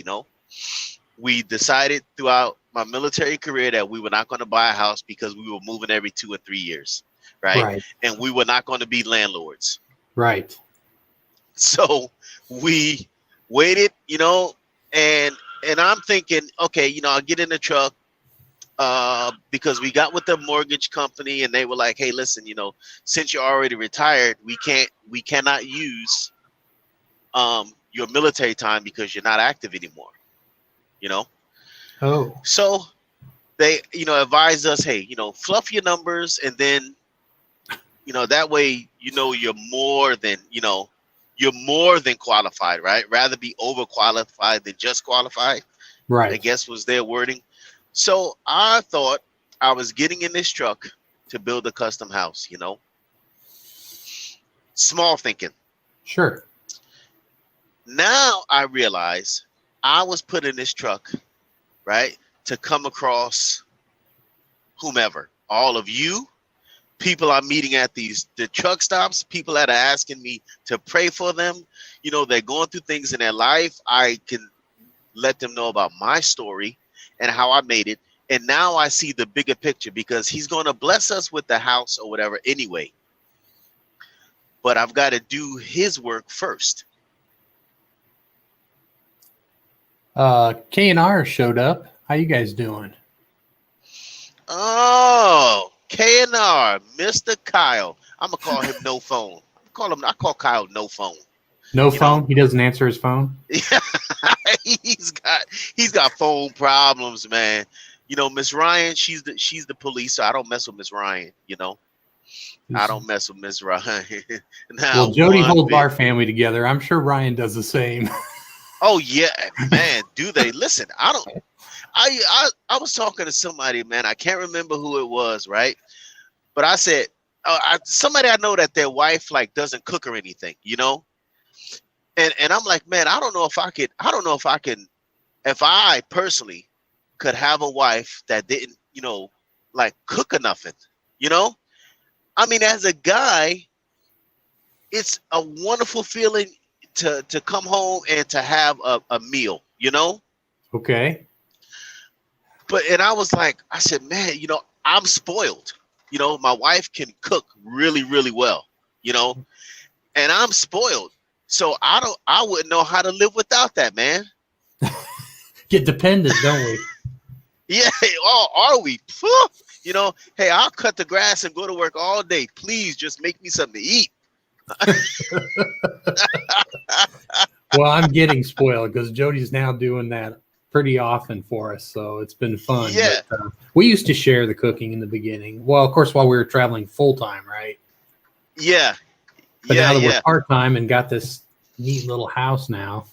We decided throughout my military career that we were not going to buy a house because we were moving every 2 or 3 years, right? And we were not going to be landlords. Right. So we waited, and I'm thinking, okay, I'll get in the truck because we got with the mortgage company and they were like, hey, listen, since you're already retired, we cannot use your military time because you're not active anymore, Oh. So they, advised us, hey, fluff your numbers and then, that way, you're more than qualified, right? Rather be overqualified than just qualified. Right. I guess was their wording. So I thought I was getting in this truck to build a custom house, Small thinking. Sure. Now I realize I was put in this truck, right, to come across whomever, all of you, people I'm meeting at the truck stops, people that are asking me to pray for them. They're going through things in their life. I can let them know about my story and how I made it. And now I see the bigger picture because he's going to bless us with the house or whatever anyway. But I've got to do his work first. K&R showed up. How you guys doing? Oh, K&R, Mr. Kyle. I'm going to call him No Phone. I call Kyle No Phone. No phone? He doesn't answer his phone? Yeah, he's got phone problems, man. You know, Miss Ryan, she's the police, so I don't mess with Miss Ryan. You know, I don't mess with Miss Ryan. Well, Jody holds our family together. I'm sure Ryan does the same. Oh yeah, man. Do they listen? I was talking to somebody, man. I can't remember who it was, right? But I said, somebody I know that their wife like doesn't cook or anything, you know. And I'm like, man, I don't know if I personally could have a wife that didn't, you know, like cook or nothing, you know. I mean, as a guy, it's a wonderful feeling to come home and to have a meal, you know. Okay. And I was like, I said, man, you know, I'm spoiled. You know, my wife can cook really, really well, you know, and I'm spoiled. So I wouldn't know how to live without that, man. Get dependent, don't we? Yeah. Oh, are we? You know, hey, I'll cut the grass and go to work all day. Please just make me something to eat. Well, I'm getting spoiled because Jody's now doing that pretty often for us, so it's been fun. Yeah. But, we used to share the cooking in the beginning. Well, of course, while we were traveling full time, right? Yeah. But now that we're part time and got this neat little house now,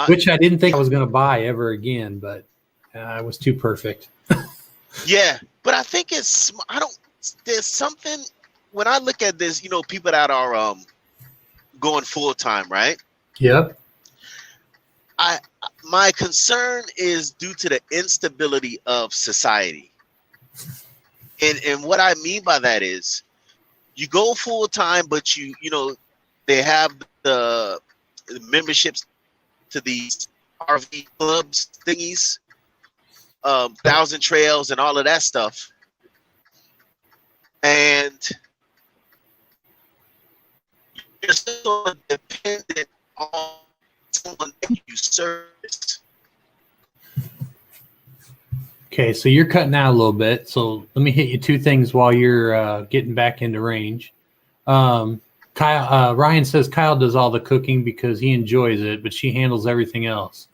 which I didn't think I was going to buy ever again, but it was too perfect. Yeah, but I think there's something when I look at this, you know, people that are going full time, right? Yep. My concern is due to the instability of society. And what I mean by that is you go full time, but you know, they have the memberships to these RV clubs thingies, Thousand Trails and all of that stuff. And you're still dependent on someone that you service. Okay, so you're cutting out a little bit. So let me hit you two things while you're getting back into range. Ryan says Kyle does all the cooking because he enjoys it, but she handles everything else.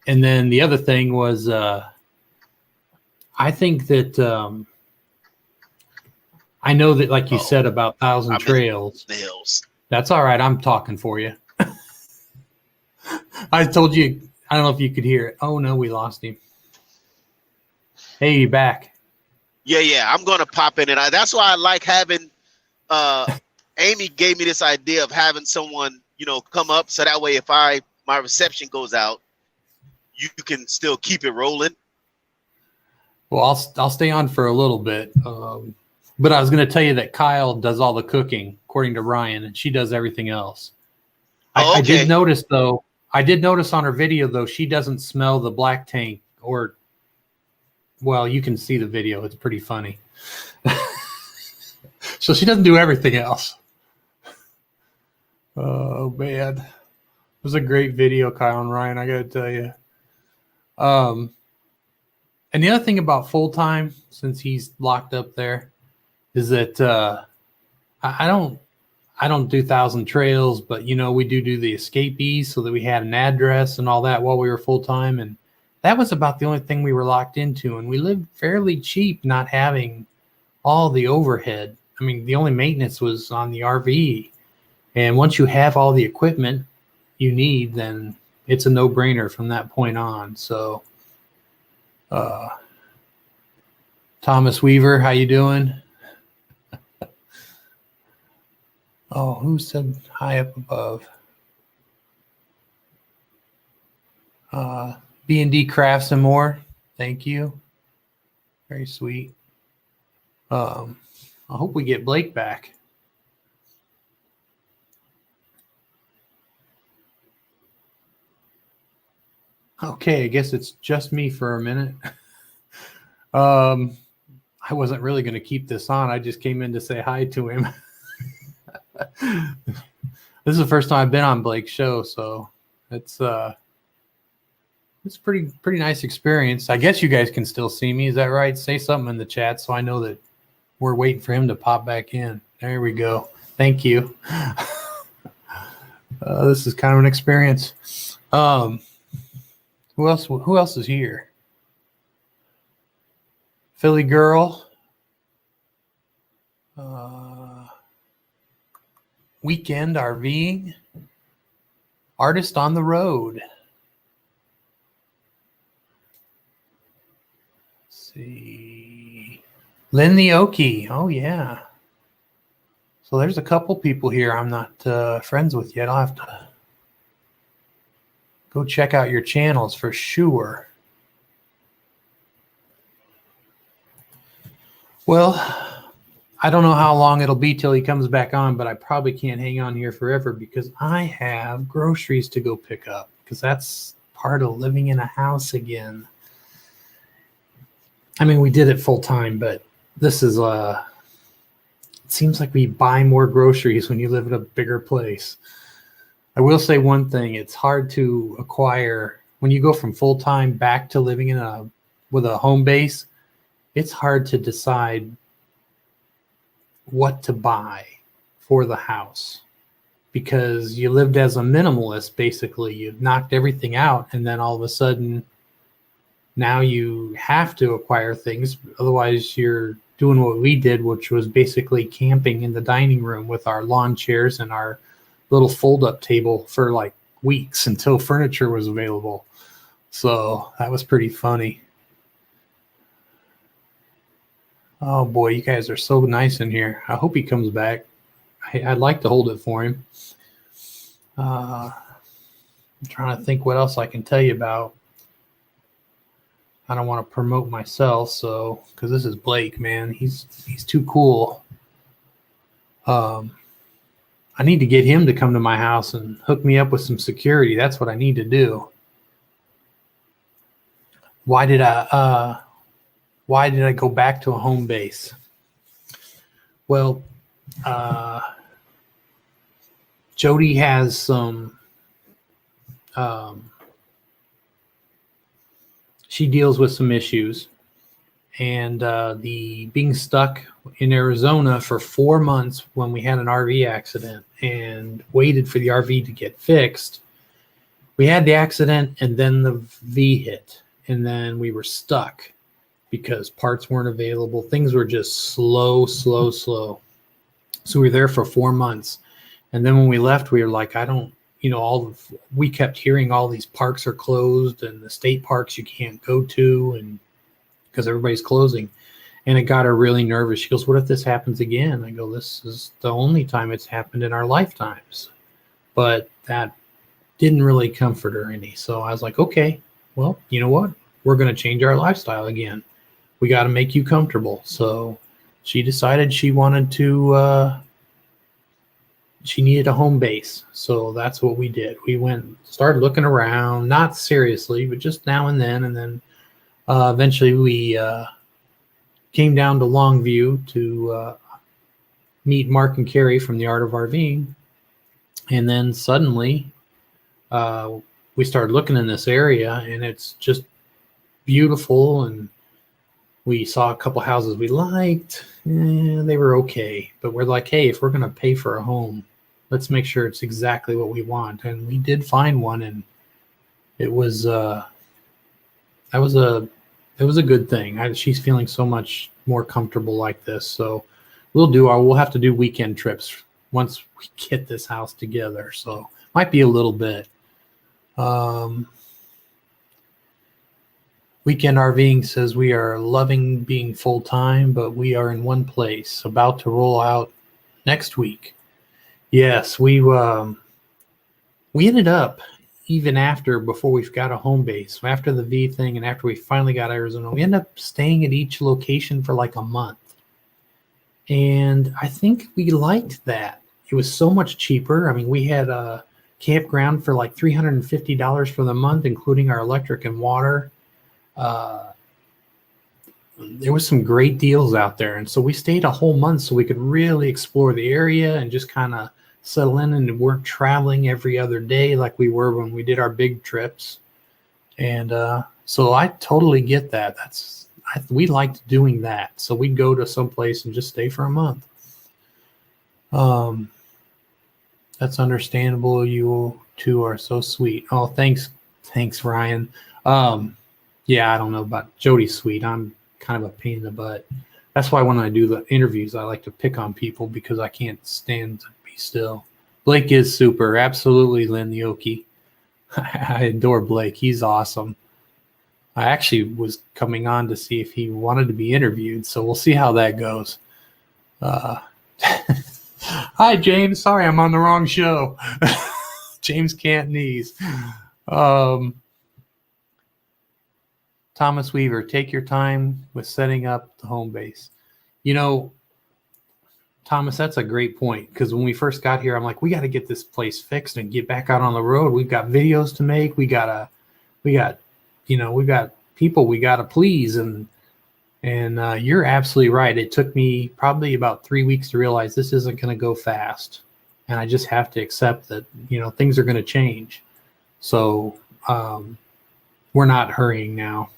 And then the other thing was, I think that I know that, like you said about Thousand Trails. That's all right. I'm talking for you. I told you. I don't know if you could hear it. Oh no, we lost him. Hey, you back? Yeah. I'm gonna pop in, and that's why I like having. Amy gave me this idea of having someone, you know, come up so that way if my reception goes out, you can still keep it rolling. Well, I'll stay on for a little bit, but I was going to tell you that Kyle does all the cooking according to Ryan, and she does everything else. I did notice though. I did notice on her video though she doesn't smell the black tank, or well, you can see the video. It's pretty funny. So she doesn't do everything else. Oh man, it was a great video, Kyle and Ryan. I got to tell you. And the other thing about full time, since he's locked up there, is that I don't do Thousand Trails, but you know we do the escapees, so that we had an address and all that while we were full time, and that was about the only thing we were locked into, and we lived fairly cheap, not having all the overhead. I mean, the only maintenance was on the RV, and once you have all the equipment you need, then it's a no-brainer from that point on. So, Thomas Weaver, how you doing? Oh, who said high up above? B&D Crafts and More. Thank you. Very sweet. I hope we get Blake back. Okay, I guess it's just me for a minute. I wasn't really going to keep this on. I just came in to say hi to him. This is the first time I've been on Blake's show, so it's pretty nice experience. I guess you guys can still see me. Is that right? Say something in the chat so I know that we're waiting for him to pop back in. There we go. Thank you. This is kind of an experience. Who else? Who else is here? Philly Girl. Weekend RVing. Artist on the Road. Let's see. Lynn the Okie. Oh, yeah. So there's a couple people here I'm not friends with yet. I'll have to go check out your channels for sure. Well, I don't know how long it'll be till he comes back on, but I probably can't hang on here forever because I have groceries to go pick up because that's part of living in a house again. I mean, we did it full time, but this is it seems like we buy more groceries when you live in a bigger place. I will say one thing, it's hard to acquire when you go from full time back to living with a home base. It's hard to decide what to buy for the house because you lived as a minimalist. Basically, you've knocked everything out, and then all of a sudden now you have to acquire things. Otherwise, you're doing what we did, which was basically camping in the dining room with our lawn chairs and our little fold-up table for like weeks until furniture was available. So that was pretty funny. Oh boy, you guys are so nice in here. I hope he comes back. I'd like to hold it for him. I'm trying to think what else I can tell you about. I don't want to promote myself, so because this is Blake, man, he's too cool. I need to get him to come to my house and hook me up with some security. That's what I need to do. Why did I go back to a home base? Well, Jody has some, she deals with some issues, and the being stuck in Arizona for 4 months when we had an RV accident and waited for the RV to get fixed. We had the accident and then the V hit, and then we were stuck because parts weren't available. Things were just slow. So we were there for 4 months. And then when we left, we were like, we kept hearing all these parks are closed and the state parks you can't go to, and because everybody's closing. And it got her really nervous. She goes, what if this happens again? I go, this is the only time it's happened in our lifetimes. But that didn't really comfort her any. So I was like, okay, well, you know what? We're going to change our lifestyle again. We got to make you comfortable. So she decided she wanted to, she needed a home base. So that's what we did. We started looking around, not seriously, but just now and then. And then eventually we came down to Longview to meet Mark and Carrie from the Art of RVing. And then suddenly we started looking in this area, and it's just beautiful. And we saw a couple houses we liked. They were okay. But we're like, hey, if we're going to pay for a home, let's make sure it's exactly what we want. And we did find one, and it was it was a good thing. She's feeling so much more comfortable like this. So we'll have to do weekend trips once we get this house together. So might be a little bit. Weekend RVing says we are loving being full-time, but we are in one place, about to roll out next week. Yes, we ended up, even before we've got a home base, after the V thing and after we finally got Arizona, we ended up staying at each location for like a month. And I think we liked that. It was so much cheaper. I mean, we had a campground for like $350 for the month, including our electric and water. There was some great deals out there. And so we stayed a whole month so we could really explore the area and just kind of settle in, and weren't traveling every other day like we were when we did our big trips. And so I totally get that. We liked doing that. So we'd go to some place and just stay for a month. That's understandable. You two are so sweet. Oh, thanks, Ryan. Yeah, I don't know about Jody's sweet. I'm kind of a pain in the butt. That's why when I do the interviews, I like to pick on people because I can't stand to be still. Blake is super. Absolutely, Lynn Yoki. I adore Blake. He's awesome. I actually was coming on to see if he wanted to be interviewed, so we'll see how that goes. Hi, James. Sorry, I'm on the wrong show. James Cantonese. Thomas Weaver, take your time with setting up the home base. You know, Thomas, that's a great point, because when we first got here, I'm like, we got to get this place fixed and get back out on the road. We've got videos to make. We got people we got to please. And you're absolutely right. It took me probably about 3 weeks to realize this isn't going to go fast. And I just have to accept that, things are going to change. So we're not hurrying now.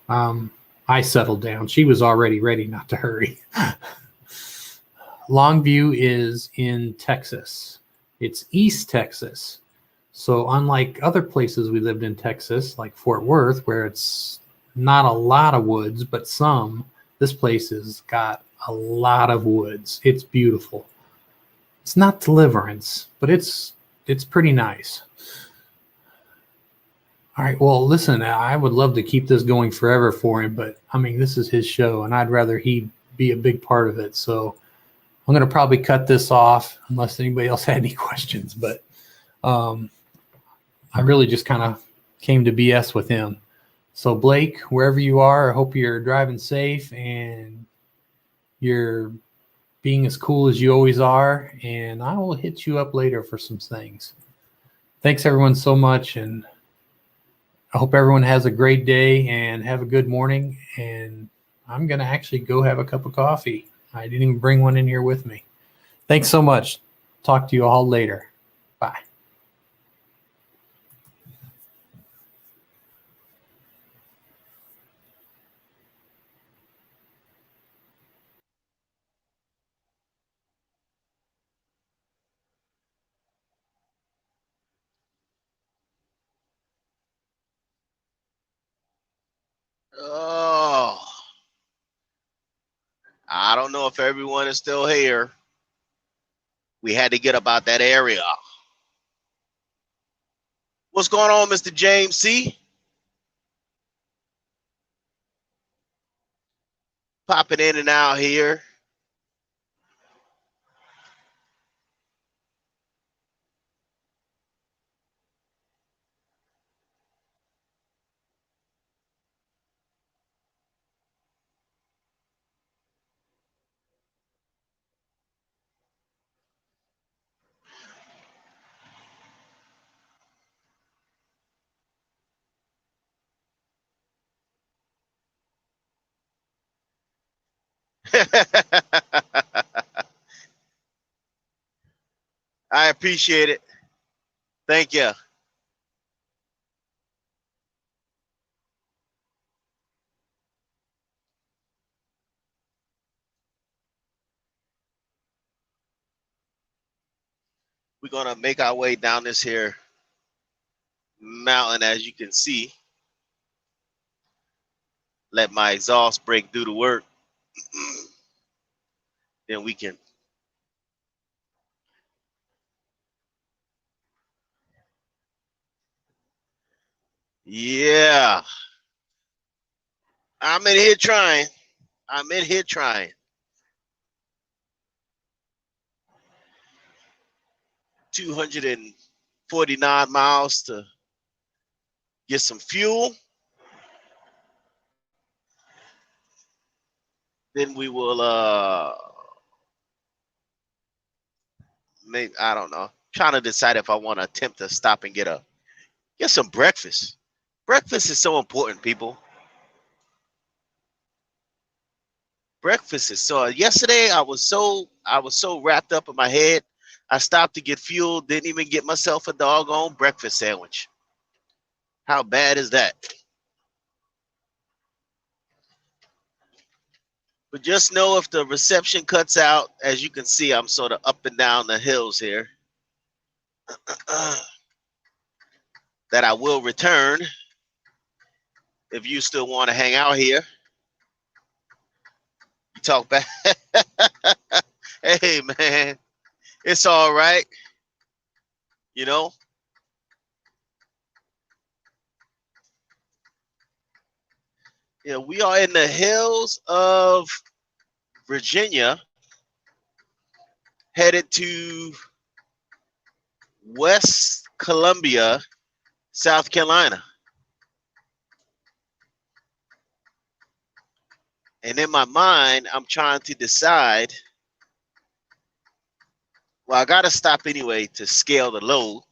I settled down. She was already ready not to hurry. Longview is in Texas. It's East Texas. So unlike other places we lived in Texas, like Fort Worth, where it's not a lot of woods, but some, this place has got a lot of woods. It's beautiful. It's not Deliverance, but it's pretty nice. All right, well, listen, I would love to keep this going forever for him, but I mean, this is his show, and I'd rather he be a big part of it. So I'm going to probably cut this off unless anybody else had any questions, but I really just kind of came to BS with him. So Blake, wherever you are, I hope you're driving safe and you're being as cool as you always are, and I will hit you up later for some things. Thanks everyone so much, and I hope everyone has a great day and have a good morning, and I'm going to actually go have a cup of coffee. I didn't even bring one in here with me. Thanks so much. Talk to you all later. Bye. Oh, I don't know if everyone is still here. We had to get about that area. What's going on, Mr. James C? Popping in and out here. I appreciate it. Thank you. We're going to make our way down this here mountain, as you can see. Let my exhaust brake do the work. Then we can. Yeah. I'm in here trying. 249 miles to get some fuel. Then we will maybe, I don't know. Trying to decide if I want to attempt to stop and get some breakfast. Breakfast is so important, people. Breakfast is so. Yesterday I was so wrapped up in my head. I stopped to get fuel, didn't even get myself a doggone breakfast sandwich. How bad is that? But just know if the reception cuts out, as you can see, I'm sort of up and down the hills here, that I will return If you still want to hang out here, you talk back. Hey man, it's all right. You know, yeah, we are in the hills of Virginia, headed to West Columbia, South Carolina. And in my mind, I'm trying to decide. Well, I got to stop anyway to scale the load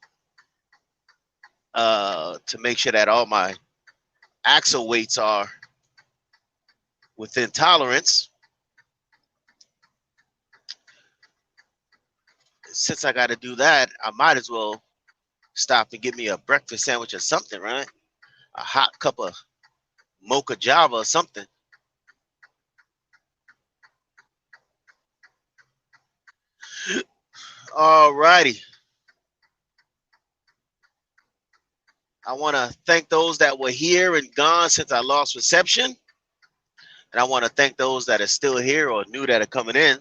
to make sure that all my axle weights are within tolerance. Since I got to do that, I might as well stop and get me a breakfast sandwich or something, right? A hot cup of mocha java or something. All righty. I want to thank those that were here and gone since I lost reception. And I want to thank those that are still here or new that are coming in.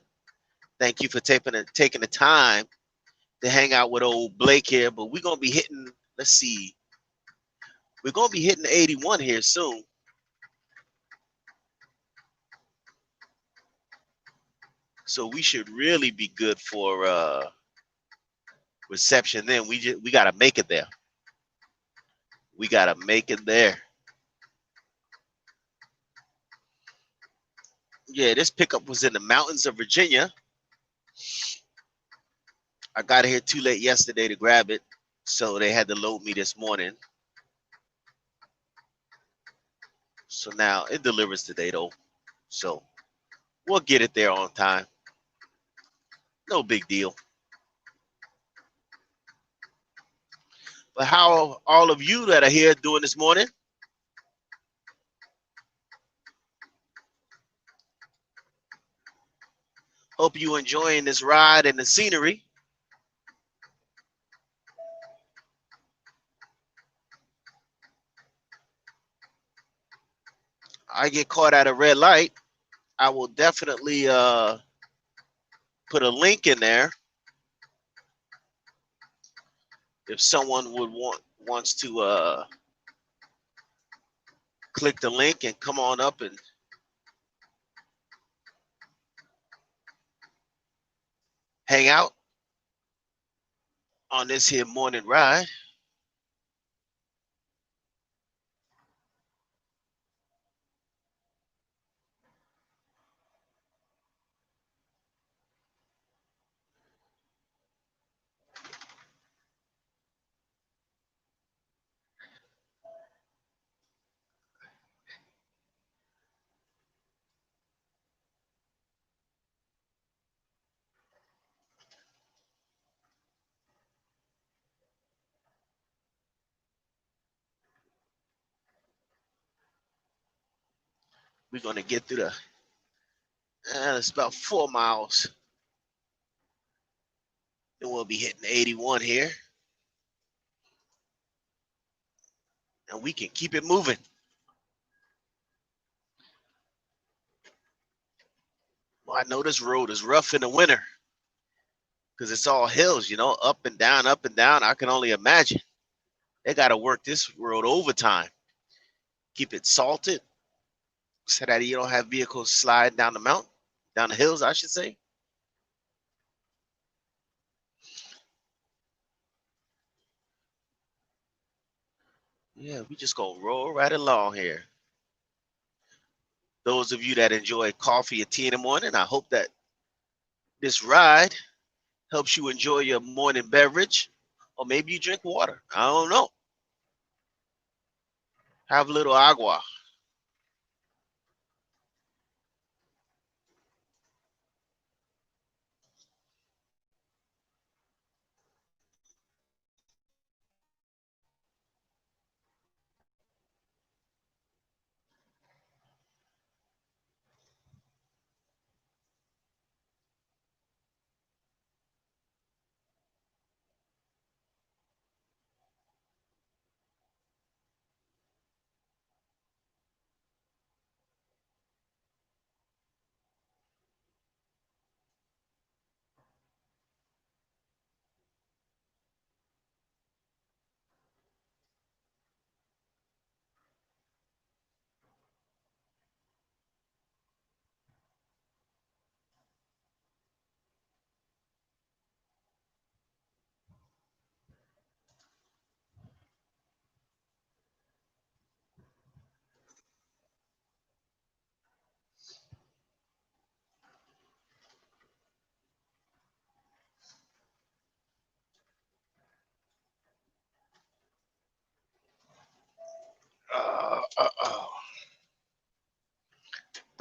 Thank you for taking the time to hang out with old Blake here. But we're going to be hitting, let's see, we're going to be hitting 81 here soon. So we should really be good for reception then. We got to make it there. We got to make it there. Yeah, this pickup was in the mountains of Virginia. I got here too late yesterday to grab it, so they had to load me this morning. So now it delivers today though. So we'll get it there on time. No big deal. But how are all of you that are here doing this morning? Hope you enjoying this ride and the scenery. I get caught at a red light, I will definitely put a link in there if someone would wants to click the link and come on up and hang out on this here morning ride. We're gonna get through the it's about 4 miles. Then we'll be hitting 81 here. And we can keep it moving. Well, I know this road is rough in the winter because it's all hills, you know, up and down, up and down. I can only imagine. They got to work this road overtime. Keep it salted so that you don't have vehicles sliding down the mountain, down the hills, I should say. Yeah, we just gonna roll right along here. Those of you that enjoy coffee or tea in the morning, I hope that this ride helps you enjoy your morning beverage, or maybe you drink water. I don't know. Have a little agua.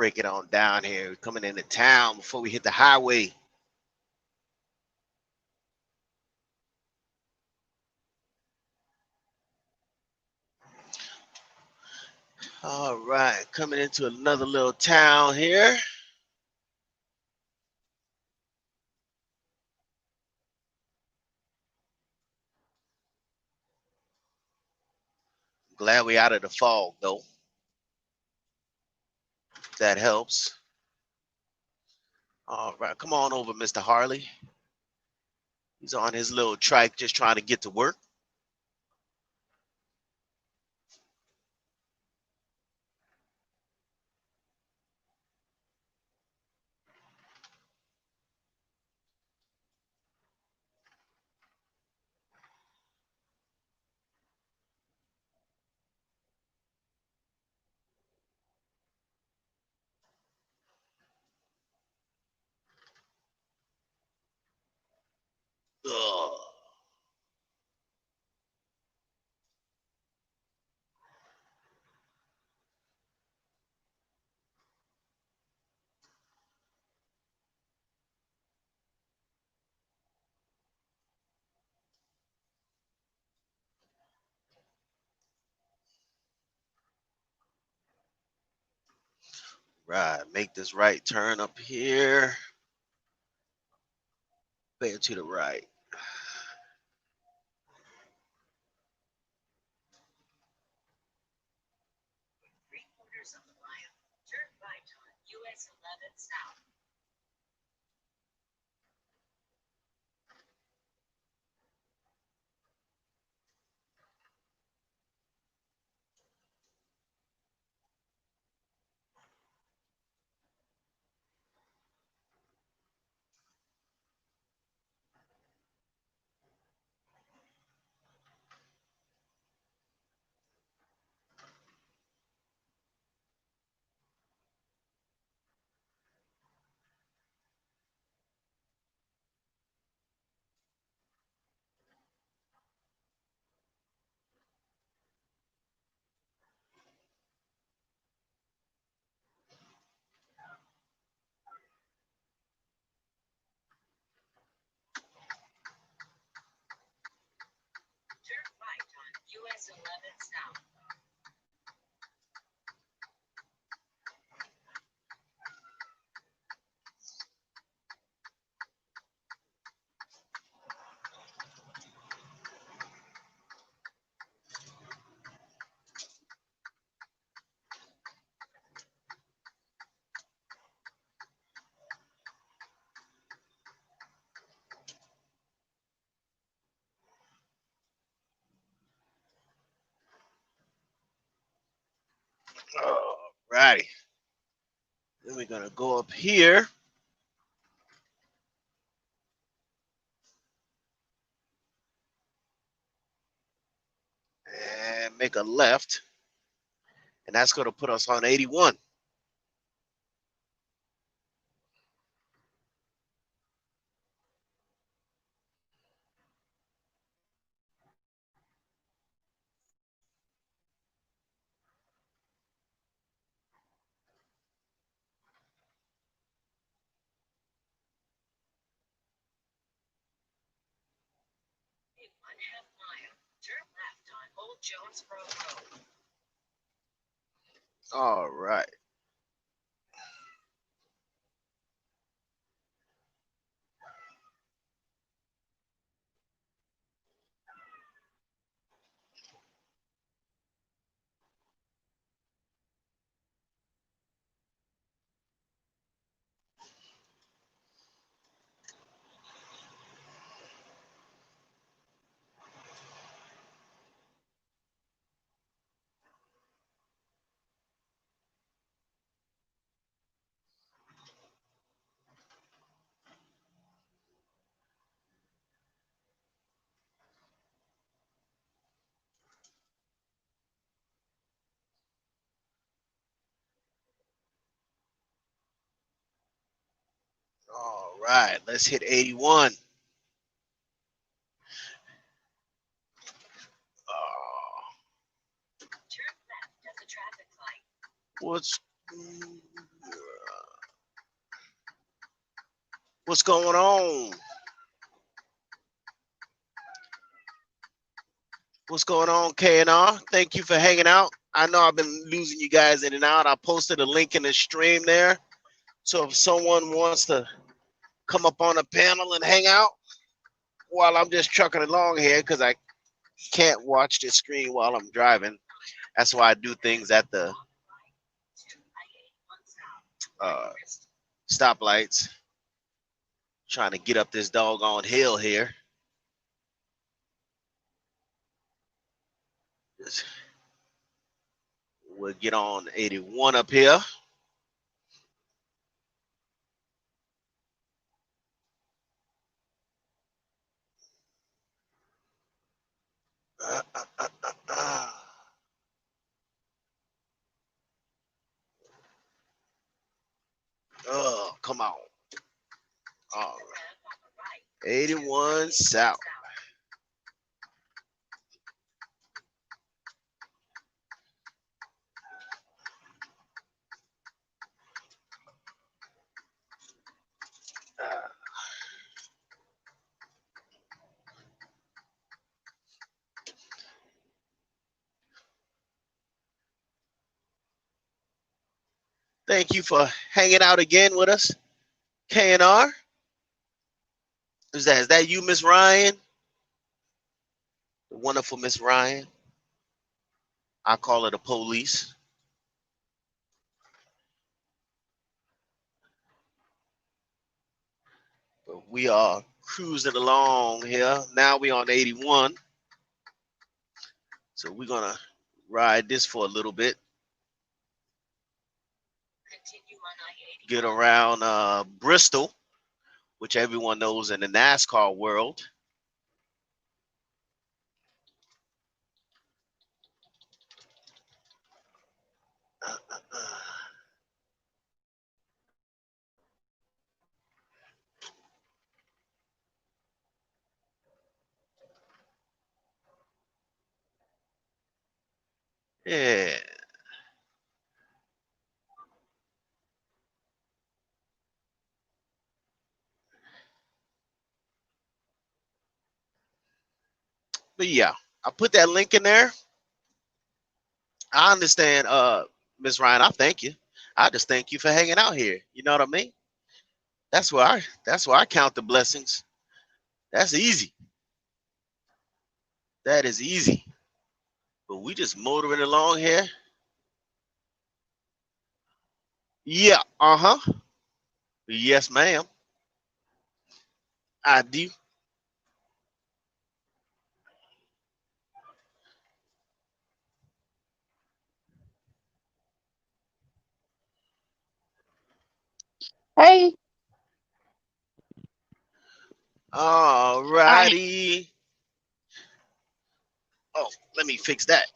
break it on down here. We're coming into town before we hit the highway. All right, coming into another little town here. Glad we out of the fog though. That helps. All right, come on over, Mr. Harley. He's on his little trike just trying to get to work. Ugh. Right, make this right turn up here. Bear to the right. 3/4 of the mile. Turn right on US 11 South. Turn right on US 11 South. All righty. Then we're gonna go up here. And make a left. And that's gonna put us on 81. In 1/2 mile. Turn left on Old Jonesboro Road. All right. All right. Let's hit 81. Turn left at the traffic light. What's What's going on? What's going on, KNR? Thank you for hanging out. I know I've been losing you guys in and out. I posted a link in the stream there. So if someone wants to come up on a panel and hang out while I'm just trucking along here, because I can't watch the screen while I'm driving. That's why I do things at the stoplights. Trying to get up this doggone hill here. We'll get on 81 up here. Oh, come on. All right. 81 South. Thank you for hanging out again with us, KNR. Is that you, Miss Ryan? The wonderful Miss Ryan. I call her the police. But we are cruising along here. Now we on 81. So we're gonna ride this for a little bit. Get around Bristol, which everyone knows in the NASCAR world. Yeah. But yeah, I put that link in there. I understand, Miss Ryan. I thank you. I just thank you for hanging out here. You know what I mean? That's why I count the blessings. That's easy. That is easy. But we just motoring along here. Yeah, uh-huh. Yes, ma'am. I do. Hey, All righty. Oh, let me fix that.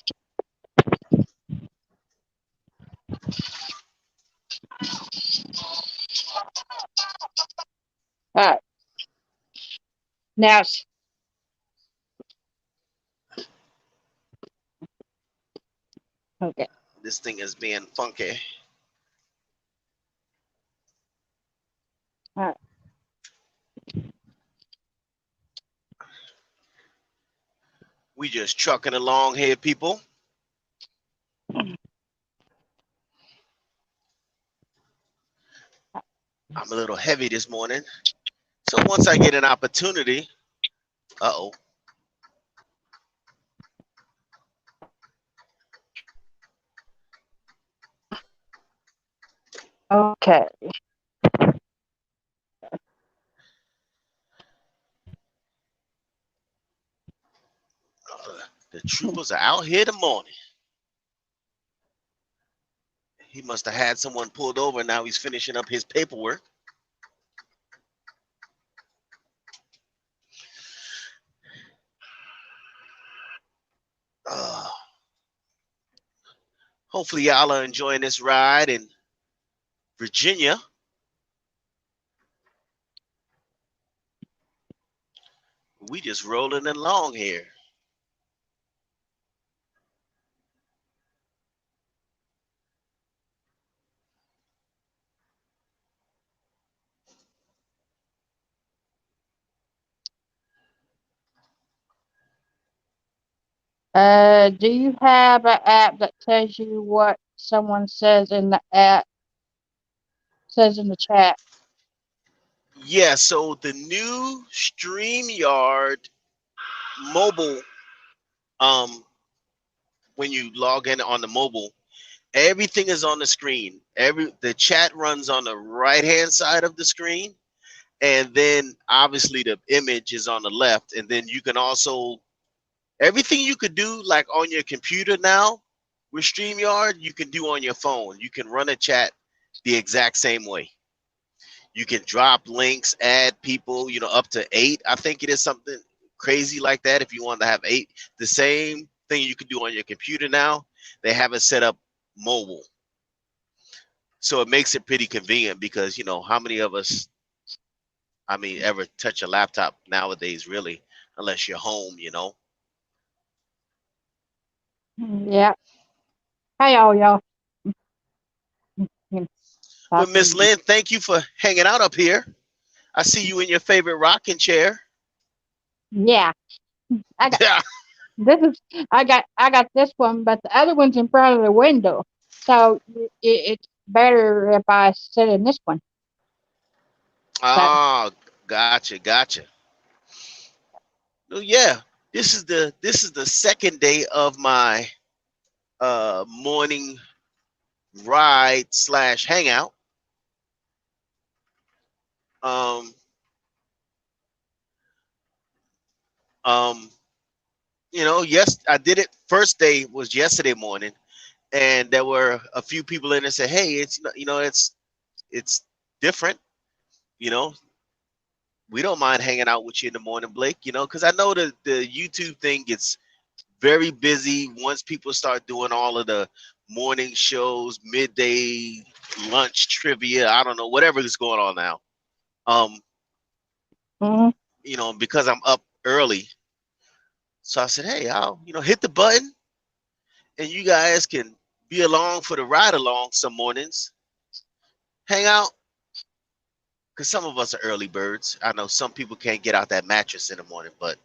all right. Now, okay. This thing is being funky. All right. We just trucking along here, people. I'm a little heavy this morning. So once I get an opportunity, uh-oh. Okay. The troopers are out here this morning. He must have had someone pulled over. Now he's finishing up his paperwork. Hopefully y'all are enjoying this ride in Virginia. We just rolling along here. Do you have an app that tells you what someone says in the app, says in the chat? Yeah, so the new StreamYard mobile, um, when you log in on the mobile, everything is on the screen. The chat runs on the right hand side of the screen, and then obviously the image is on the left. And then you can also everything you could do like on your computer now with StreamYard, you can do on your phone. You can run a chat the exact same way. You can drop links, add people, up to 8. I think it is something crazy like that. If you want to have 8, the same thing you can do on your computer now, they have it set up mobile. So it makes it pretty convenient because, how many of us, ever touch a laptop nowadays, really, unless you're home, Yeah. Hey, y'all. Well, Miss Lynn, thank you for hanging out up here. I see you in your favorite rocking chair. Yeah, I got Yeah. I got this one, but the other one's in front of the window, so it's better if I sit in this one. But Oh, gotcha. Well, yeah. This is the second day of my morning ride / hangout. Um, um, yes, I did it. First day was yesterday morning, and there were a few people in and said, "Hey, it's different. You know, we don't mind hanging out with you in the morning, Blake. Because I know the YouTube thing gets very busy once people start doing all of the morning shows, midday lunch trivia. I don't know, whatever is going on now. mhm. Because I'm up early, so I said, hey, I'll hit the button, and you guys can be along for the ride along some mornings, hang out. Because some of us are early birds. I know some people can't get out that mattress in the morning, but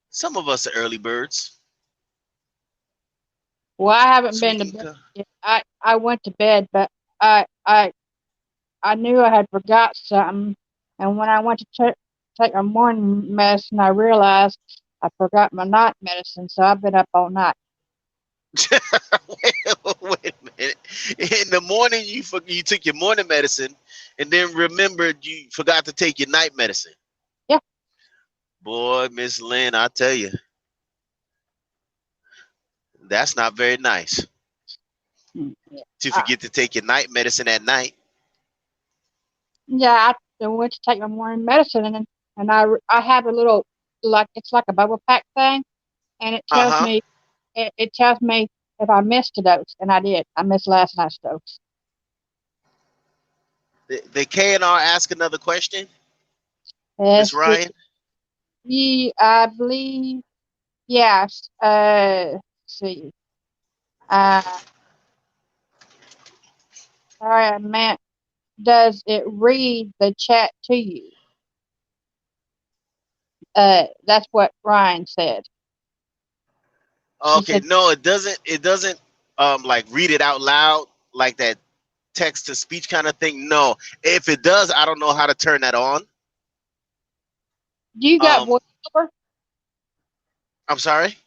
some of us are early birds. Well, I haven't So we been to can bed yet. I went to bed, but I I I knew I had forgot something, and when I went to take my morning medicine, I realized I forgot my night medicine, so I've been up all night. wait a minute. In the morning, you took your morning medicine, and then remembered you forgot to take your night medicine. Yeah. Boy, Miss Lynn, I tell you, that's not very nice Yeah. to forget to take your night medicine at night. Yeah, I went to take my morning medicine, and I have a little, like, it's like a bubble pack thing, and Uh huh. it tells me if I missed a dose, and I did. I missed last night's dose. The KNR ask another question, Miss Let's Ryan. see, I believe, yes. Let's see. Uh, sorry, I meant, does it read the chat to you? That's what Ryan said. He Okay, said, no, it doesn't. It doesn't like read it out loud like that text to speech kind of thing. No, if it does, I don't know how to turn that on. "Do you got Um, voiceover? I'm sorry.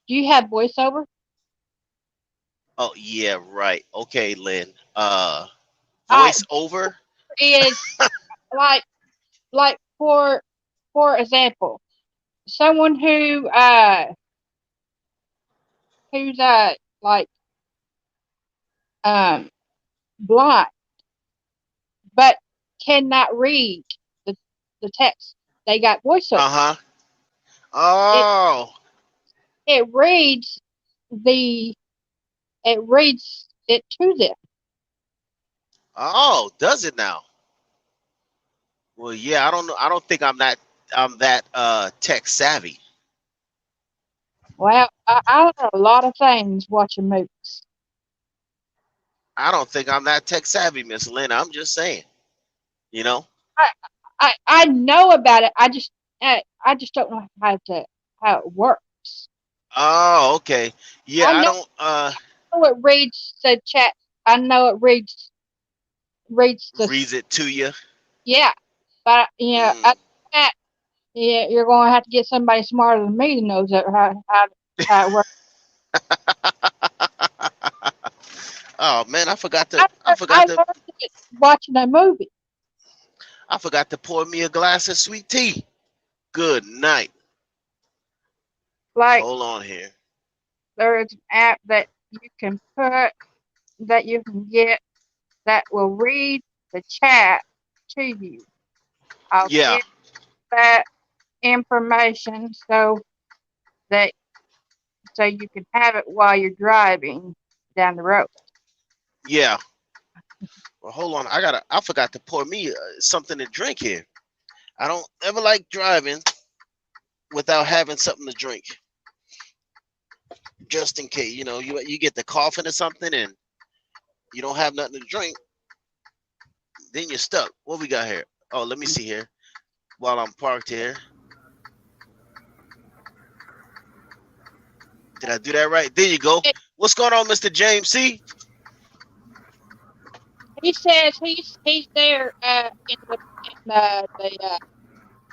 Do you have voiceover?" Oh yeah, right. Okay, Lynn. I Voice over. is like like for example, someone who's like um blind but cannot read the the text. They got voiceover. Uh huh. It Oh. it reads the it reads it to them. Oh, does it now? Well, yeah. I don't know. I don't think I'm that tech savvy. Well, I learn a lot of things watching movies. I don't think I'm that tech savvy, Miss Lynn. I'm just saying. You know. I I know about it. I just don't know how it works. Oh, okay. Yeah, I I know don't. it reads the chat. I know it reads the Reads it to you. yeah, but Mm. chat, yeah, you're going to have to get somebody smarter than me to know that how it works. Oh man, I I learned it watching a movie. forgot to pour me a glass of sweet tea. Good night. Like Hold on here. there's an app that you can get that will read the chat to you. I'll Yeah, give that information that so you can have it while you're driving down the road. yeah. Well, hold on. I forgot to pour me something to drink here. I don't ever like driving without having something to drink, just in case. You get the coughing or something and you don't have nothing to drink, then you're stuck. What we got here? Oh, let me see here. While I'm parked here, did I do that right? There you go. What's going on, Mr. James C? He says he's there in the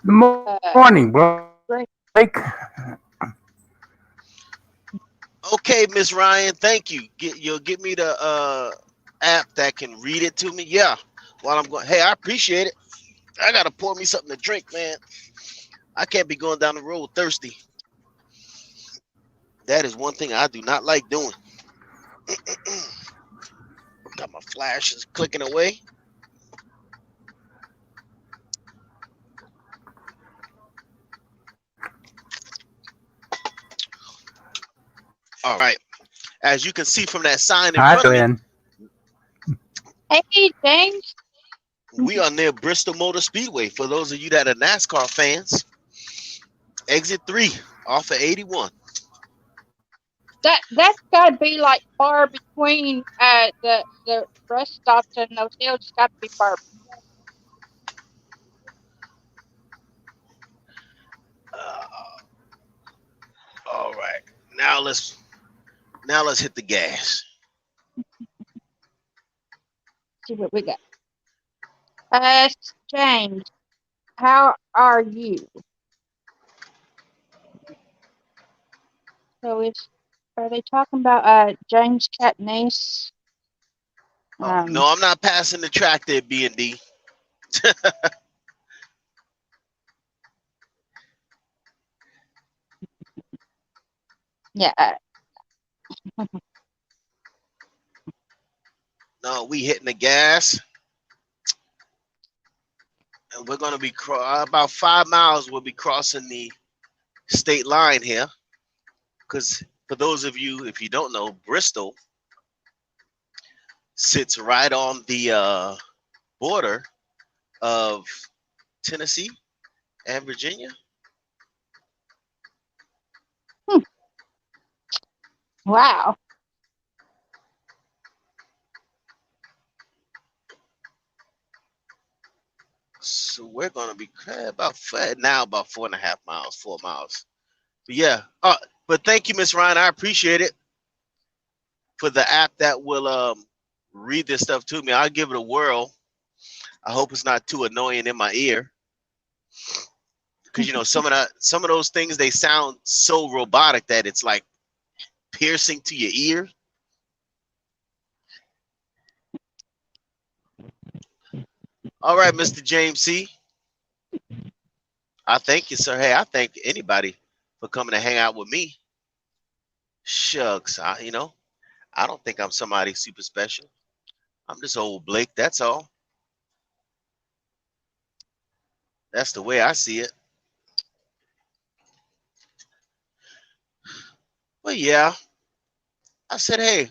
Good uh, morning, drink. Blake. Okay, Miss Ryan, thank you. You'll give me the app that can read it to me. Yeah. While I'm going, hey, I appreciate it. I gotta pour me something to drink, man. I can't be going down the road thirsty. That is one thing I do not like doing. Got my flashes clicking away. All right. As you can see from that sign in Hi, front of me, Glenn. Hey James, we are near Bristol Motor Speedway. For those of you that are NASCAR fans, exit 3 off of 81. that's got to be like far between the rest stops and those hills. It's got to be far. Uh, all right. Now let's hit the gas. See what we got. James, how are you? So are they talking about James Katniss? No, I'm not passing the track there, B&D. Yeah. No, we hitting the gas. And we're going to be about 5 miles. We'll be crossing the state line here. Because for those of you, if you don't know, Bristol sits right on the border of Tennessee and Virginia. Wow. So we're going to be about 4.5 miles, 4 miles. But yeah. But thank you, Miss Ryan. I appreciate it for the app that will read this stuff to me. I'll give it a whirl. I hope it's not too annoying in my ear. Because some of those things, they sound so robotic that it's like piercing to your ear. All right, Mr. James C. I thank you, sir. Hey, I thank anybody for coming to hang out with me. Shucks, I don't think I'm somebody super special. I'm just old Blake, that's all. That's the way I see it. But yeah, I said, hey,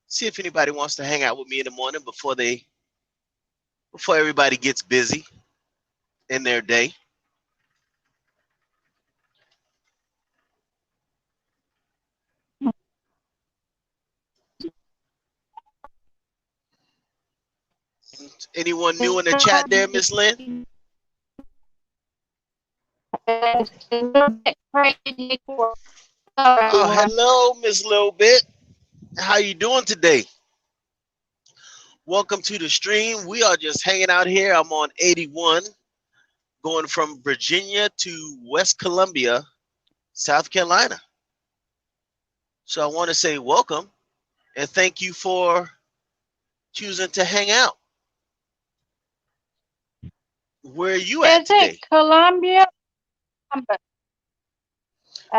see if anybody wants to hang out with me in the morning before everybody gets busy in their day. Anyone new in the chat there, Miss Lynn? crazy for. Hello, Oh, everyone. hello, Miss Little Bit. How you doing today? Welcome to the stream. We are just hanging out here. I'm on 81, going from Virginia to West Columbia, South Carolina. So I want to say welcome and thank you for choosing to hang out. Where are you at Is it today? Columbia?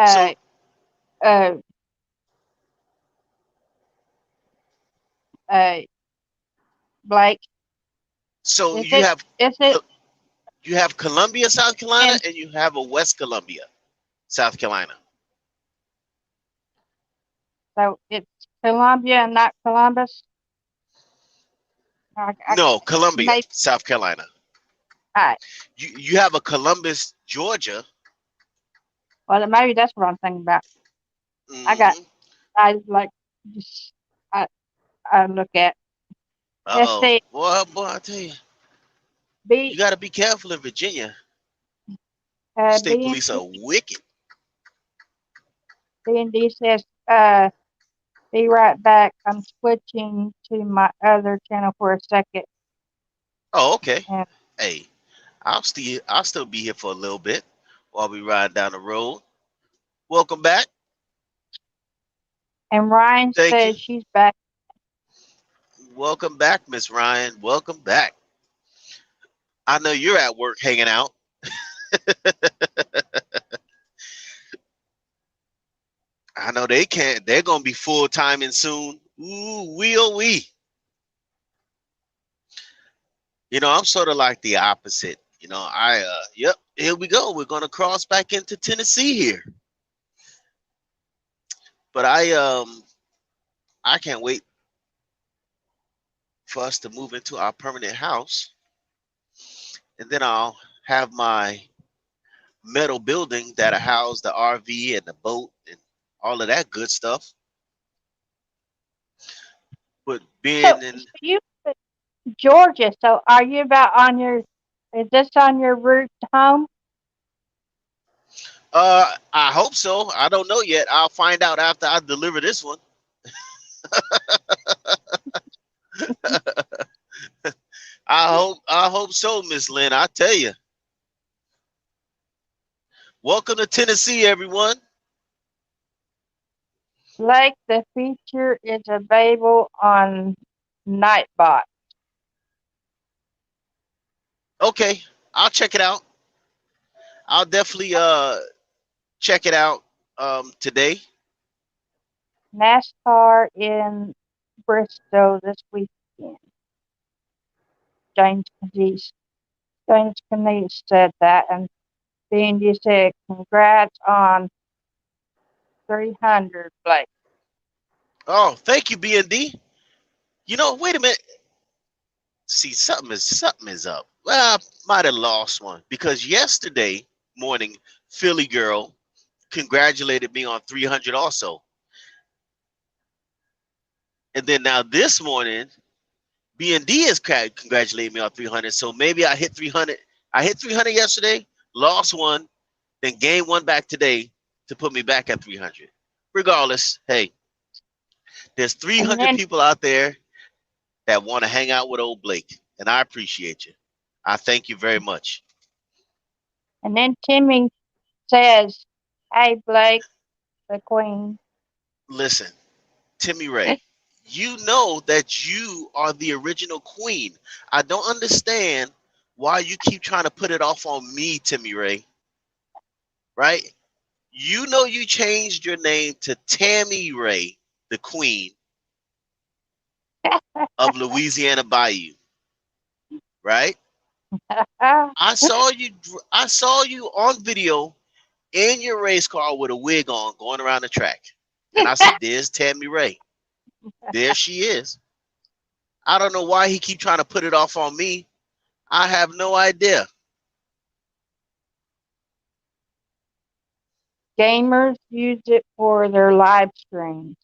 So, Uh, uh, Blake, so is it, is it, you have Columbia, South Carolina, in, and you have a West Columbia, South Carolina. so it's Columbia and not Columbus? I No, Columbia, maybe, South Carolina. all right. You have a Columbus, Georgia. Well, maybe that's what I'm thinking about. Mm-hmm. I like, just, I look at, let's Uh-oh. see, Boy, I tell you, you B, got to be careful in Virginia. State B police are wicked. and D says, be right back. I'm switching to my other channel for a second. Oh, okay. And, Hey, I'll still be here for a little bit while we ride down the road. Welcome back. and Ryan Thank you. says she's back. Welcome back, Miss Ryan. Welcome back. I know you're at work hanging out. I know they can't. They're gonna be full timing soon. Ooh, wee oh wee. You know, I'm sort of like the opposite. You know, yep, here we go. We're gonna cross back into Tennessee here. But I can't wait for us to move into our permanent house, and then I'll have my metal building that'll house the RV and the boat and all of that good stuff. But being So in, you, Georgia. So are you about on your? Is this on your route home? I hope so. I don't know yet. I'll find out after I deliver this one. I hope so, Miss Lynn. I tell you. Welcome to Tennessee, everyone. Blake, the feature is available on Nightbot. Okay, I'll check it out. I'll definitely check it out today. NASCAR in Bristol this weekend. James Knies said that, and Cindy said, "Congrats on 300, Blake." Oh, thank you, BND. You know, wait a minute. See, something is up. Well, I might have lost one because yesterday morning, Philly girl congratulated me on 300 also. And then now this morning, B&D is congratulating me on 300. So maybe I hit 300. I hit 300 yesterday, lost one, then gained one back today to put me back at 300. Regardless, hey, there's And 300 then, people out there that want to hang out with old Blake, and I appreciate you. I thank you very much. and then Timmy says, "Hey, Blake, the Queen." Listen, Timmy Ray, you know that you are the original queen. I don't understand why you keep trying to put it off on me, Timmy Ray. Right? You know you changed your name to Tammy Ray, the queen of Louisiana Bayou. Right? I saw you on video in your race car with a wig on going around the track. And I said, there's Tammy Ray. There she is. I don't know why he keep trying to put it off on me. I have no idea. Gamers use it for their live streams.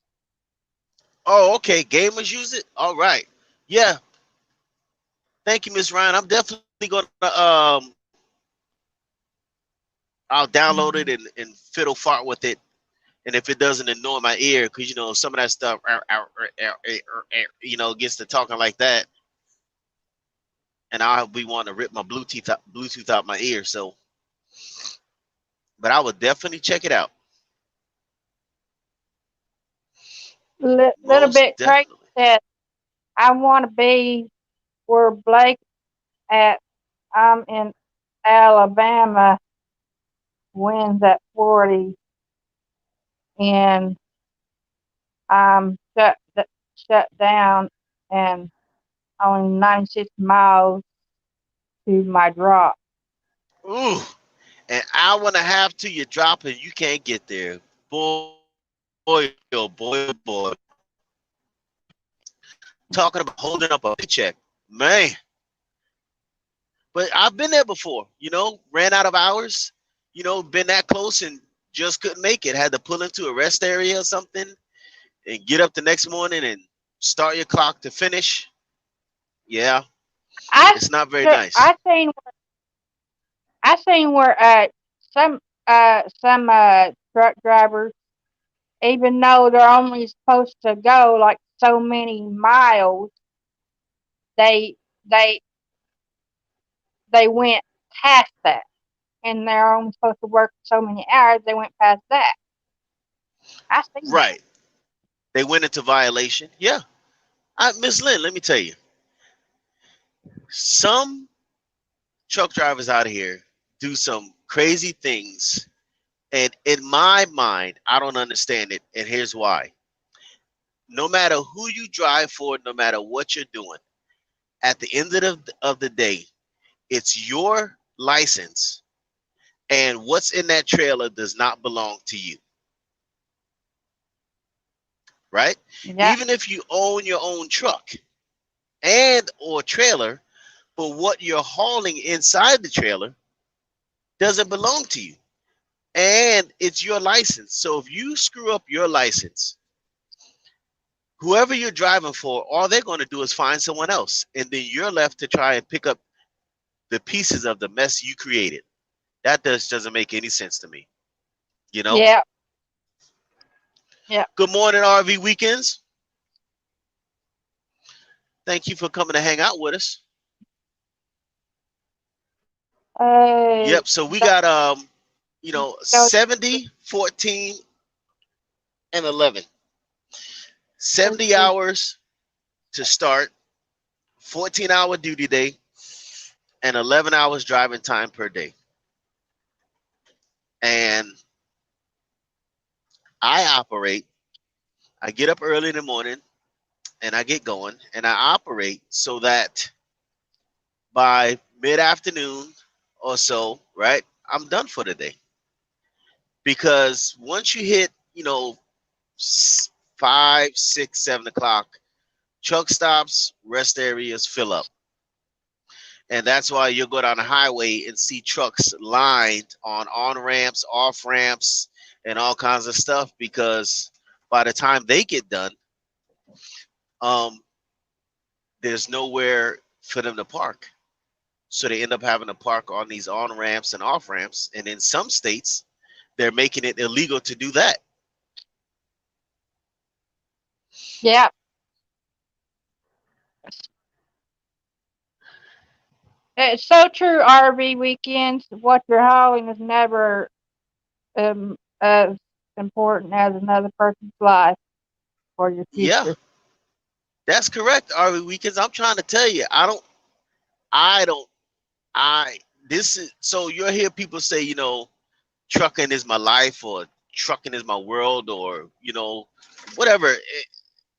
Oh, okay. Gamers use it. All right. Yeah. Thank you, Miss Ryan. I'm definitely gonna I'll download it and fiddle fart with it. And if it doesn't annoy my ear, because you know some of that stuff, you know, gets to talking like that, and I'll be wanting to rip my Bluetooth out my ear. So, but I would definitely check it out. Little Most bit crazy definitely. that I want to be where Blake at. I'm in Alabama, winds at 40, and I'm shut down, and only 96 miles to my drop. Ooh, an hour and a half to your drop, and you can't get there. Boy, oh boy, oh boy. Talking about holding up a paycheck, man. But I've been there before, you know, ran out of hours, you know, been that close and just couldn't make it. Had to pull into a rest area or something and get up the next morning and start your clock to finish. Yeah, I it's not very s- nice. I seen where some truck drivers, even though they're only supposed to go like so many miles, they they they went past that, and they're only supposed to work so many hours. They went past that. I seen that. Right. They went into violation. Yeah. Miss Lynn, let me tell you, some truck drivers out here do some crazy things. And in my mind, I don't understand it. And here's why. No matter who you drive for, no matter what you're doing, at the end of the day, it's your license. And what's in that trailer does not belong to you. Right? Yeah, Even if you own your own truck and or trailer, but what you're hauling inside the trailer doesn't belong to you. And it's your license. So if you screw up your license, whoever you're driving for, all they're going to do is find someone else. And then you're left to try and pick up the pieces of the mess you created. That doesn't make any sense to me. You know? yeah, yeah. Good morning, RV Weekends. Thank you for coming to hang out with us. Uh, Yep. So we so, got you know, so 70, 14, and 11. let's 70 see. hours to start, 14-hour duty day, and 11 hours driving time per day. And I get up early in the morning and I get going and I operate so that by mid-afternoon or so, right, I'm done for the day. Because once you hit, you know, 5, 6, 7 o'clock, truck stops, rest areas fill up. And that's why you'll go down the highway and see trucks lined on ramps, off ramps, and all kinds of stuff, because by the time they get done, um, there's nowhere for them to park. So they end up having to park on these on ramps and off ramps. And in some states, they're making it illegal to do that. Yeah, it's so true. RV weekends. What you're hauling is never as important as another person's life for your Yeah, future. that's correct. RV Weekends. I'm trying to tell you, I don't, this is, so you'll hear people say, you know, trucking is my life or trucking is my world or, you know, whatever.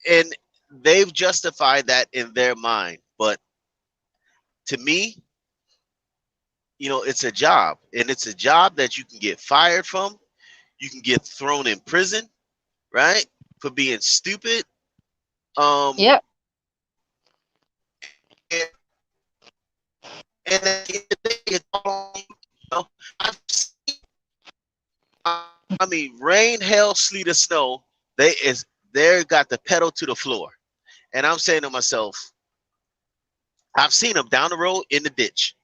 And they've justified that in their mind. But to me, you know, it's a job, and it's a job that you can get fired from. You can get thrown in prison, right? For being stupid. Um, Yep. and, and at the end of the day, it's all, you know, I've seen, I mean, rain, hail, sleet, or snow, they're got the pedal to the floor. And I'm saying to myself, I've seen them down the road in the ditch.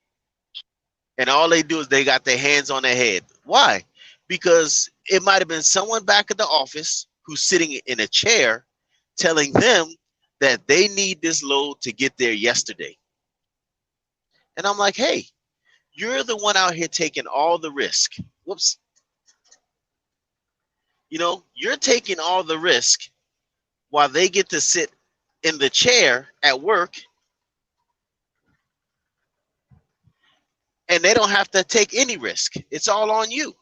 And all they do is they got their hands on their head. Why? Because it might have been someone back at the office who's sitting in a chair telling them that they need this load to get there yesterday. And I'm like, hey, you're the one out here taking all the risk. Whoops. You know, you're taking all the risk while they get to sit in the chair at work and they don't have to take any risk. It's all on you.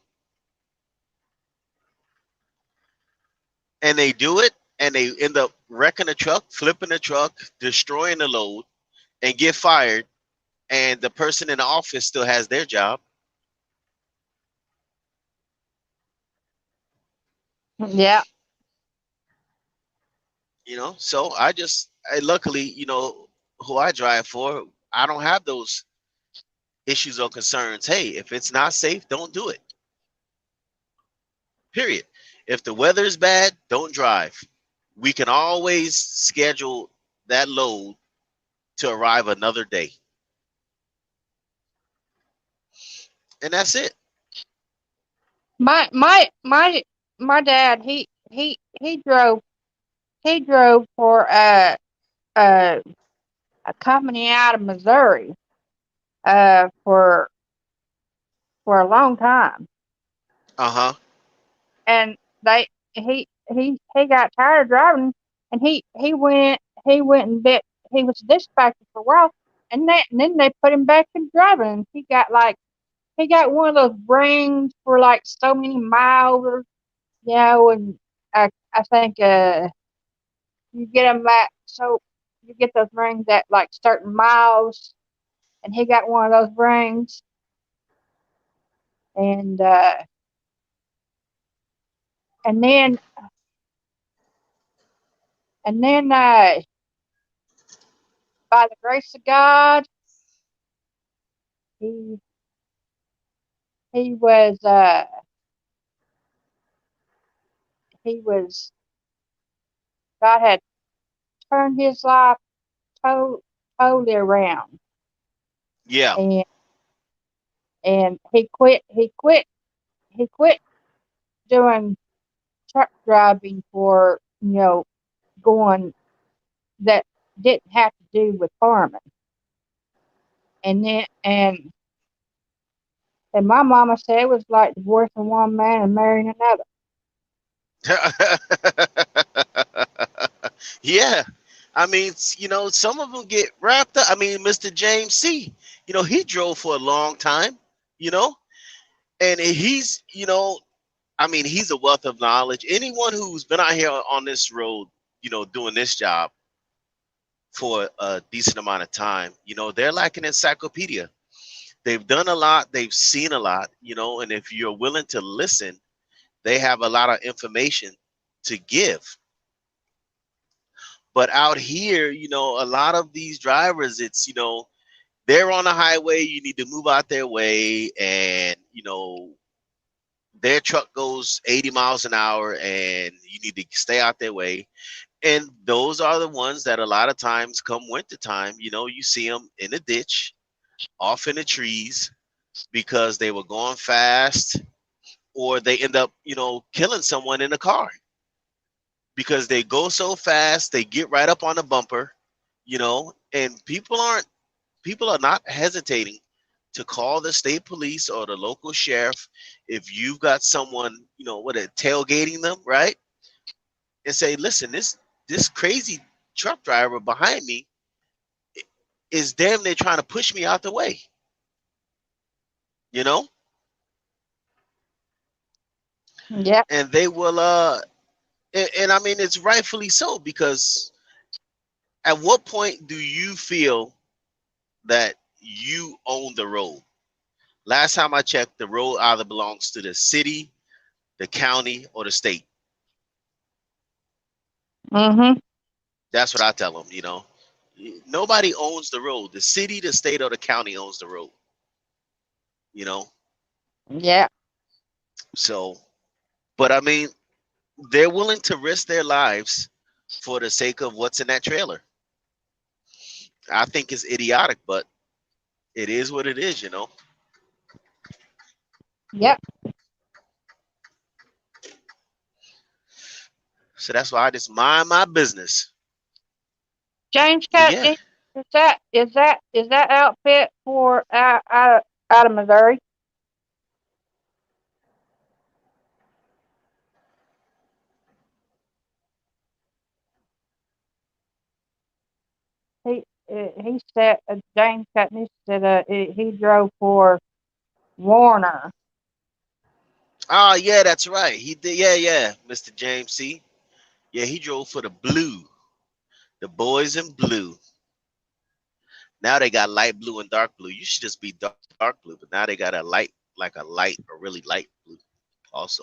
And they do it and they end up wrecking the truck, flipping the truck, destroying the load, and get fired. And the person in the office still has their job. Yeah. You know, so I luckily, you know, who I drive for, I don't have those issues or concerns. Hey, if it's not safe, don't do it. Period. If the weather is bad, don't drive. We can always schedule that load to arrive another day. And that's it. My dad, he drove for a company out of Missouri for a long time. Uh-huh. And he got tired of driving, and he went he was dispatcher for a while, and then they put him back in driving. He got one of those rings for like so many miles, or, you know, and I think you get them back, so you get those rings at like certain miles, and he got one of those rings, and and then and then by the grace of God, he he was uh he was God had turned his life to, totally around, Yeah. and he quit doing truck driving for, you know, going that didn't have to do with farming, and then and my mama said it was like divorcing one man and marrying another. Yeah. I mean, you know, some of them get wrapped up. I mean, Mr. James C., you know, he drove for a long time, you know, and he's, you know, I mean, he's a wealth of knowledge. Anyone who's been out here on this road, you know, doing this job for a decent amount of time, you know, they're like an encyclopedia. They've done a lot, they've seen a lot, you know, and if you're willing to listen, they have a lot of information to give. But out here, you know, a lot of these drivers, it's, you know, they're on the highway, you need to move out their way, and, you know, their truck goes 80 miles an hour and you need to stay out their way. And those are the ones that a lot of times come winter time, you know, you see them in the ditch, off in the trees because they were going fast, or they end up, you know, killing someone in the car because they go so fast, they get right up on the bumper, you know, and people are not hesitating to call the state police or the local sheriff if you've got someone, you know, what, tailgating them, right? And say, listen, this crazy truck driver behind me is damn near trying to push me out the way, you know? Yep. And they will and I mean it's rightfully so, because at what point do you feel that you own the road? Last time I checked, the road either belongs to the city, the county, or the state. Mhm. That's what I tell them, you know. Nobody owns the road. The city, the state, or the county owns the road, you know. Yeah. So, but I mean, they're willing to risk their lives for the sake of what's in that trailer. I think it's idiotic, but it is what it is, you know. Yep. So that's why I just mind my business. James But got yeah, is that outfit for out of Missouri? He said James Cutney said he drove for Warner. oh yeah, that's right. He did. Yeah, yeah, Mr. James C. Yeah, he drove for the blue, the boys in blue. Now they got light blue and dark blue. You should just be dark blue, but now they got a light, like a light, or really light blue, also.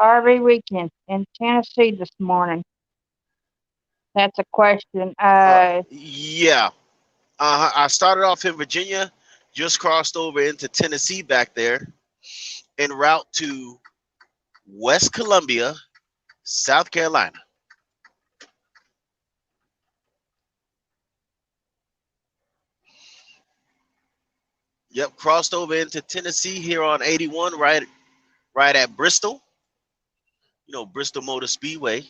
RV weekend in Tennessee this morning. That's a question. Yeah. I started off in Virginia, just crossed over into Tennessee back there, en route to West Columbia, South Carolina. Yep, crossed over into Tennessee here on 81, right at Bristol. You know, Bristol Motor Speedway,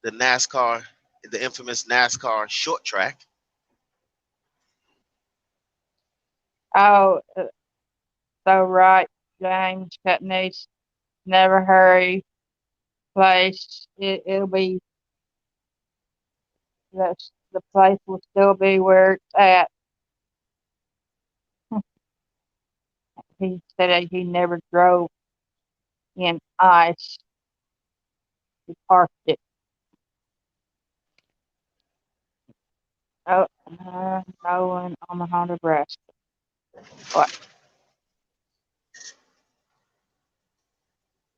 the NASCAR, the infamous NASCAR short track. oh, so right, James Cutney's Never Hurry place. It'll be the place will still be where it's at. He said that he never drove in ice. He parked it. Oh, no in Omaha, Nebraska. What?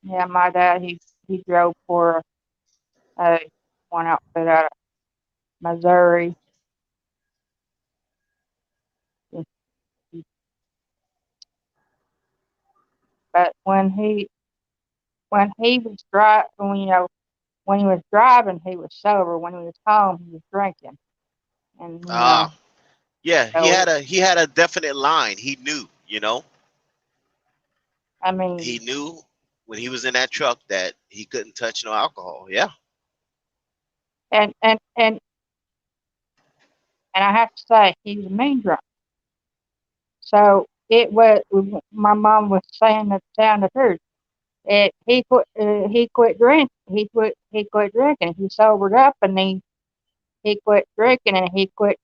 Yeah, my dad he drove for one outfit out of Missouri. But when he was driving, when he was driving, he was sober. When he was home, he was drinking. And Yeah, so he had a definite line. He knew, I mean, he knew when he was in that truck that he couldn't touch no alcohol. Yeah. and and and and I have to say, he was a mean drunk. So it was. My mom was saying the sound of truth. He quit drink. He quit drinking. He sobered up and he quit drinking and he quit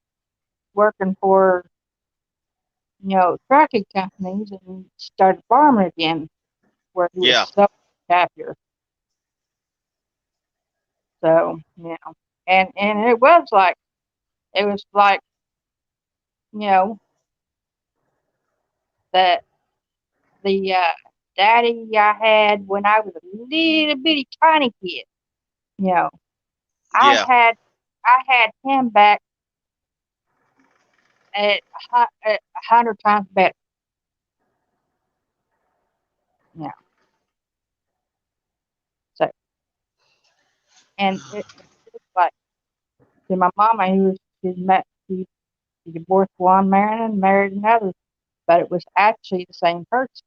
working for trucking companies and started farming again, where he was Yeah. so happier. So and it was like you know that the daddy I had when I was a little bitty tiny kid. You know, I Yeah. had I had him back at 100 times better. Yeah. So and it's like to my mama, he divorced one man and married another, but it was actually the same person,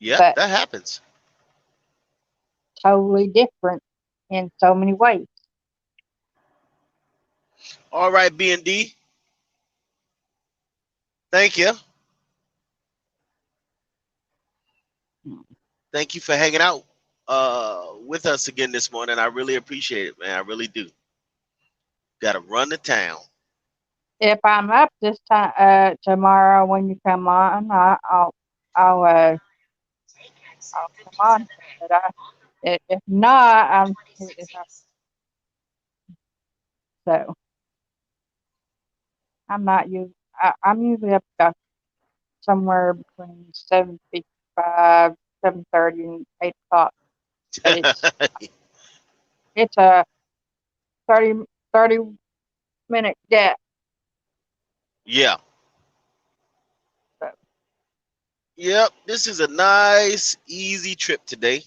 Yep, but that happens. totally different in so many ways. All right, B&D. Thank you. Thank you for hanging out with us again this morning. I really appreciate it, man. I really do. Got to run to town. If I'm up this time tomorrow when you come on, I'll come on. But if not, so I'm not usually. I'm usually up somewhere between 7:55, 7:30, and 8 o'clock. But it's a 30 minute gap. Yeah. So Yep. This is a nice, easy trip today.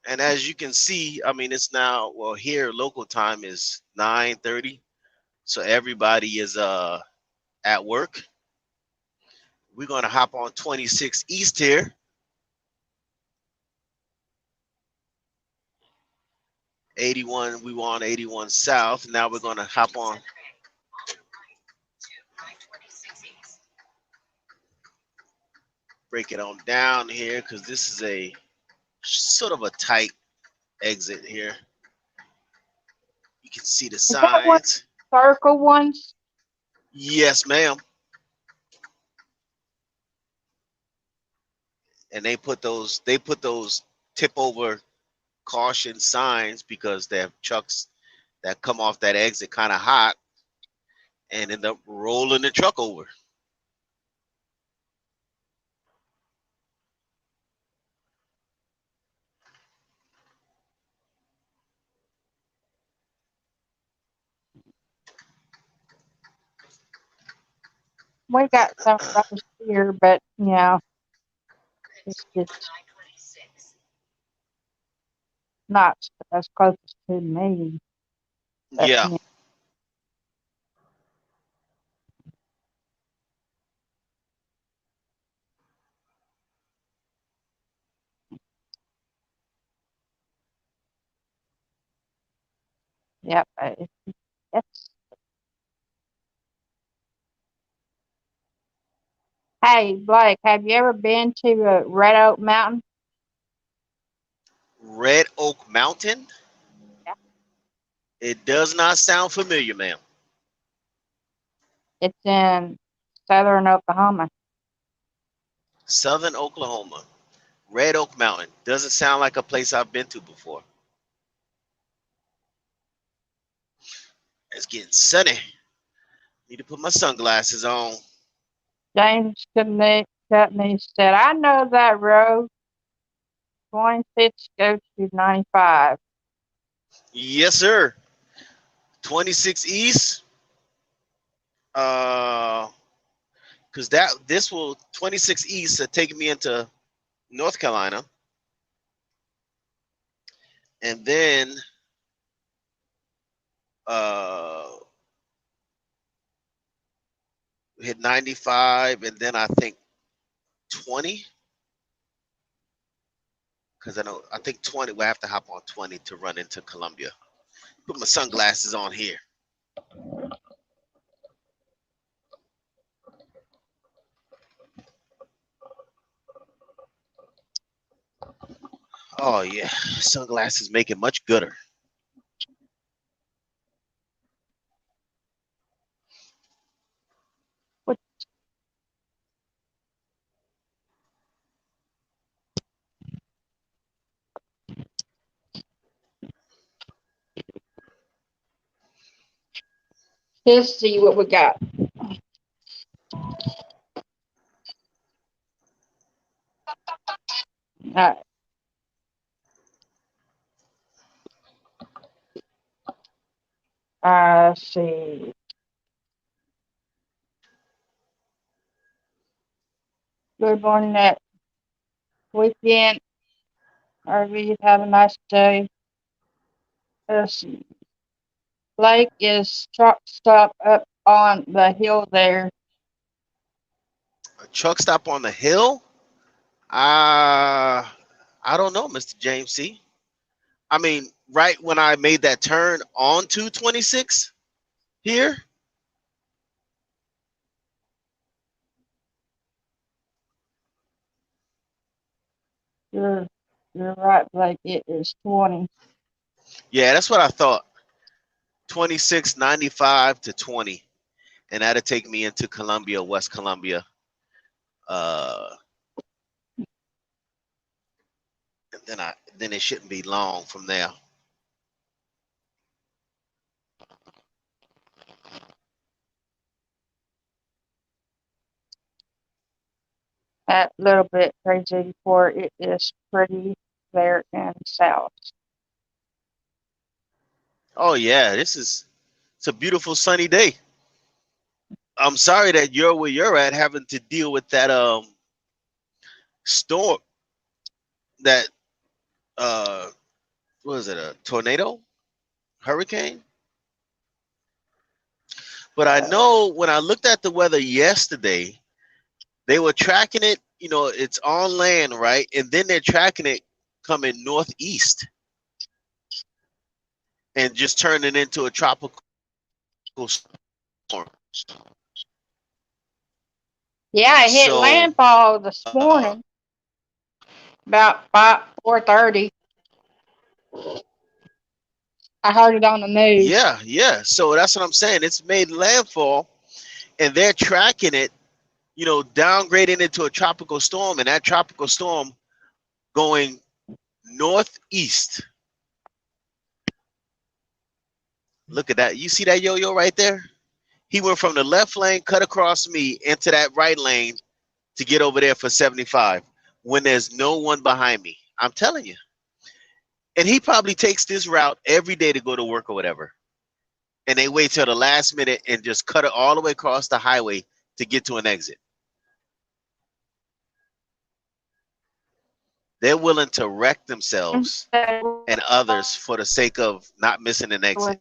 And as you can see, I mean, it's now, well, here local time is 9:30. So everybody is at work, We're gonna hop on 26 East here. '81, we were on 81 South. Now we're gonna hop on. Break it on down here because this is a sort of a tight exit here. You can see the that what signs. circle ones? Yes, ma'am. And they put those tip over caution signs because they have trucks that come off that exit kind of hot and end up rolling the truck over. We got some of those here, but you know, it's just not as close to me. But, Yeah. you know, yeah, but it's. Hey, Blake, have you ever been to Red Oak Mountain? Red Oak Mountain? Yeah. It does not sound familiar, ma'am. It's in southern Oklahoma. Southern Oklahoma. Red Oak Mountain. Doesn't sound like a place I've been to before. It's getting sunny. Need to put my sunglasses on. James Cutney said, I know that road. 26 goes to 95. Yes, sir. 26 East. Because this will 26 East take me into North Carolina. And then hit 95 and then I think 20. Because I think 20, we'll have to hop on 20 to run into Columbia. Put my sunglasses on here. Oh yeah, sunglasses make it much gooder. What? Let's see what we got. Let's see. Good morning, that weekend. RV, have a nice day. Let's see. Blake is truck stop up on the hill there. A truck stop on the hill? I don't know, Mr. James C. I mean, right when I made that turn on 226 here. You're right, Blake. It is 20. Yeah, that's what I thought. 2695 to 20. And that'll take me into Columbia, West Columbia. And then it shouldn't be long from there. That little bit crazy for it is pretty there in south. Oh yeah, it's a beautiful sunny day. I'm sorry that you're where you're at having to deal with that storm, that what is it, a tornado, hurricane? But I know when I looked at the weather yesterday, They were tracking it, it's on land, right? And then they're tracking it coming northeast and just turning into a tropical storm. Yeah, it hit So, landfall this morning about 4:30. I heard it on the news. yeah. So that's what I'm saying. It's made landfall, and they're tracking it, downgrading into a tropical storm, and that tropical storm going northeast. Look at that. You see that yo-yo right there? He went from the left lane, cut across me, into that right lane to get over there for 75 when there's no one behind me. I'm telling you. And he probably takes this route every day to go to work or whatever. And they wait till the last minute and just cut it all the way across the highway to get to an exit. They're willing to wreck themselves and others for the sake of not missing an exit.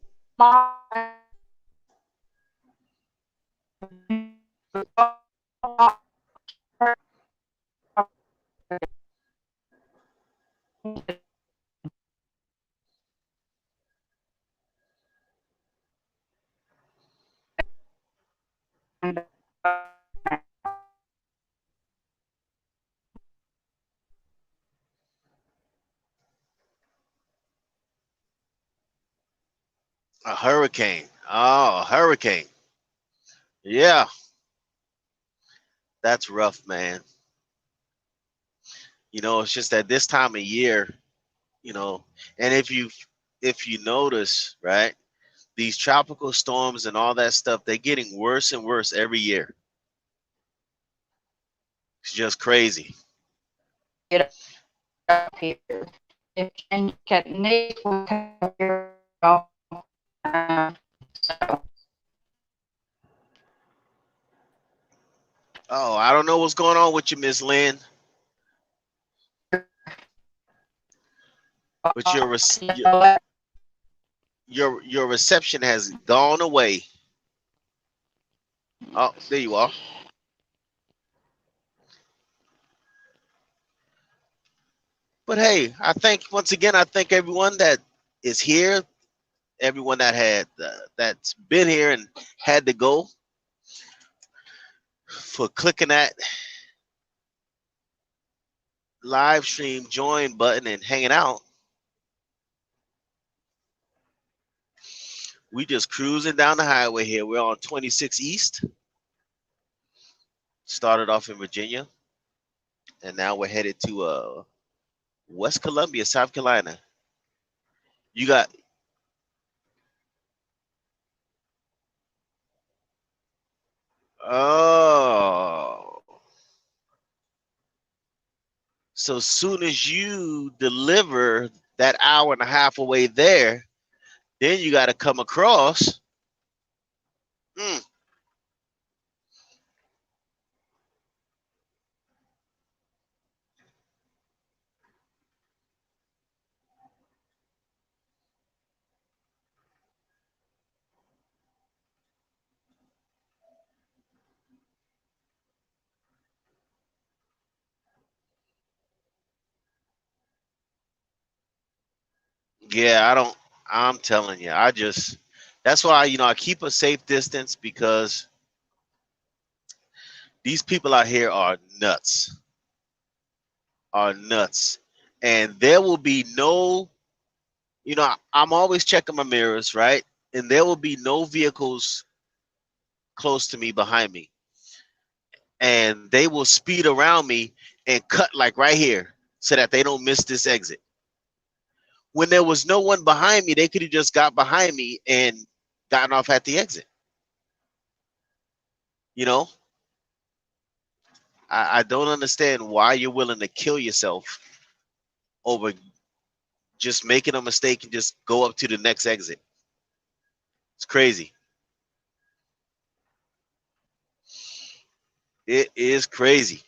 A hurricane. Oh, a hurricane. Yeah, that's rough, man. It's just that this time of year, and if you notice, right, these tropical storms and all that stuff, they're getting worse and worse every year. It's just crazy. Get up here. If you can need so Oh, I don't know what's going on with you, Miss Lynn. But your reception has gone away. Oh, there you are. But hey, I thank everyone that is here, everyone that's been here and had to go, for clicking that live stream join button and hanging out. We just cruising down the highway here. We're on 26 East. Started off in Virginia, and now we're headed to West Columbia, South Carolina. You got oh. So soon as you deliver that hour and a half away there, then you got to come across. Yeah, I'm telling you, that's why, I keep a safe distance, because these people out here are nuts. And there will be no, I'm always checking my mirrors, right? And there will be no vehicles close to me behind me. And they will speed around me and cut like right here so that they don't miss this exit. When there was no one behind me, they could have just got behind me and gotten off at the exit. I don't understand why you're willing to kill yourself over just making a mistake and just go up to the next exit. It's crazy. It is crazy.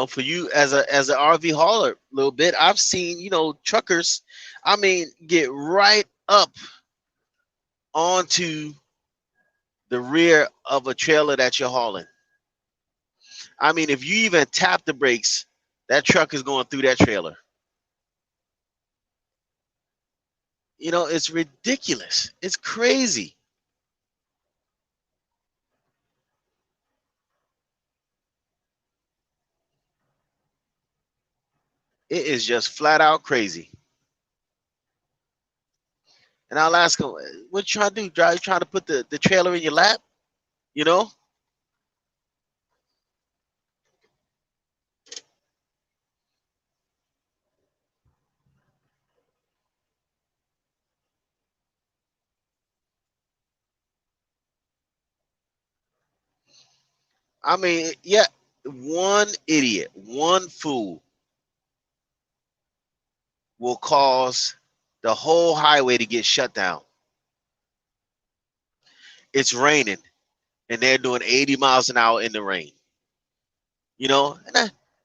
For you as an RV hauler, a little bit, I've seen truckers, I mean, get right up onto the rear of a trailer that you're hauling. I mean, if you even tap the brakes, that truck is going through that trailer. It's ridiculous. It's crazy. It is just flat out crazy. And I'll ask them, what you trying to do? Trying to put the trailer in your lap? You know? I mean, yeah, one idiot, one fool will cause the whole highway to get shut down. It's raining and they're doing 80 miles an hour in the rain.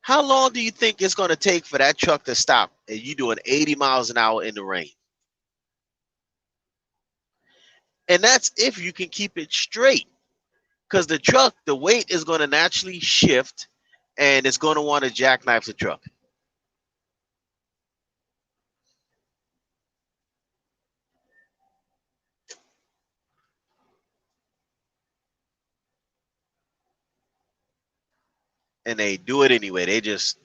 How long do you think it's going to take for that truck to stop and you doing 80 miles an hour in the rain? And that's if you can keep it straight, because the weight is going to naturally shift and it's going to want to jackknife the truck. And they do it anyway. They just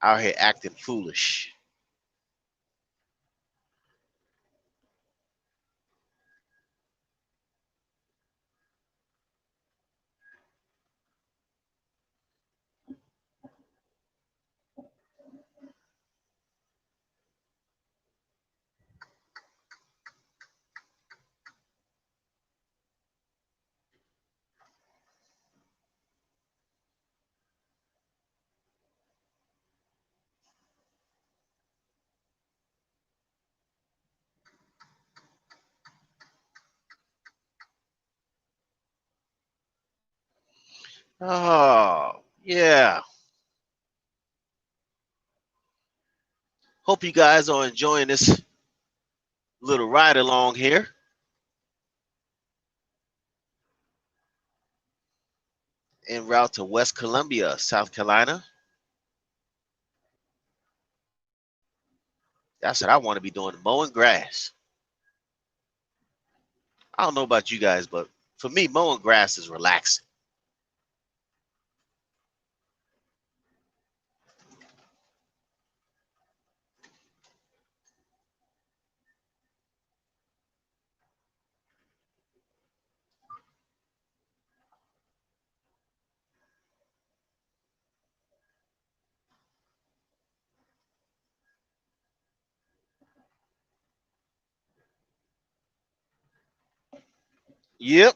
out here acting foolish. Oh, yeah. Hope you guys are enjoying this little ride along here. En route to West Columbia, South Carolina. That's what I want to be doing, mowing grass. I don't know about you guys, but for me, mowing grass is relaxing. Yep.